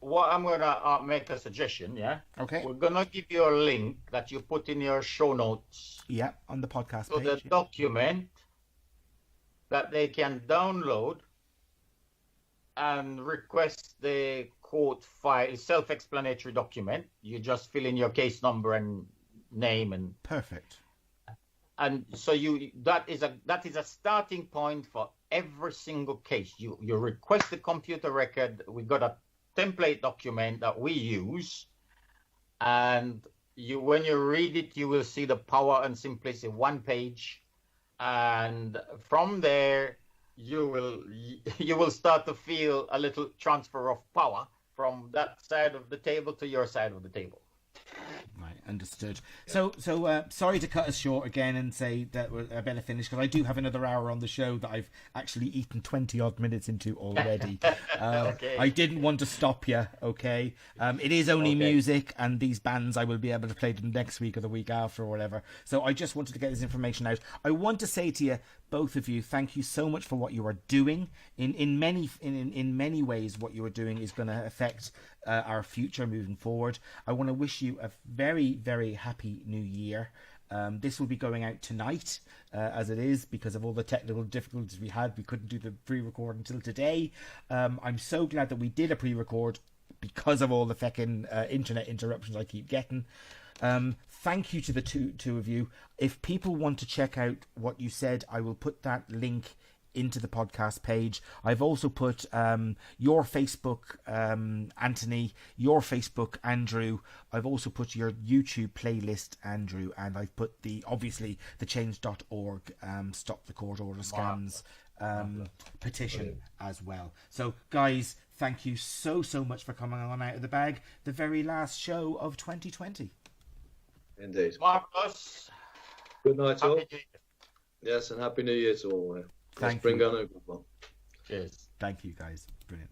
what I'm going to make a suggestion, yeah? Okay. We're going to give you a link that you put in your show notes Yeah, on the podcast to page. the document that they can download and request the court file, self-explanatory document. You just fill in your case number and name, and Perfect. so that is a starting point for every single case. You request the computer record. We got a template document that we use, and when you read it, you will see the power and simplicity, one page, and from there you will start to feel a little transfer of power from that side of the table to your side of the table. Right, understood. So sorry to cut us short again and say that we're better finished, because I do have another hour on the show that I've actually eaten 20 odd minutes into already. Okay. I didn't want to stop you. Okay, it is only music, and these bands I will be able to play them next week or the week after or whatever. So I just wanted to get this information out. I want to say to you, both of you, thank you so much for what you are doing. In many ways, what you are doing is going to affect our future moving forward. I want to wish you a very, very happy new year. This will be going out tonight, as it is, because of all the technical difficulties we had. We couldn't do the pre-record until today. I'm so glad that we did a pre-record because of all the feckin' internet interruptions I keep getting. Thank you to the two of you. If people want to check out what you said, I will put that link into the podcast page. I've also put your Facebook, Anthony, your Facebook, Andrew. I've also put your YouTube playlist, Andrew, and I've put the change.org stop the court order scams petition as well. So guys, thank you so much for coming on Out of the Bag, the very last show of 2020. Indeed. Marcus, Good night, all. happy New Year. Yes, and Happy New Year to all. Let's Thank bring you. on a good one. Cheers. Thank you, guys. Brilliant.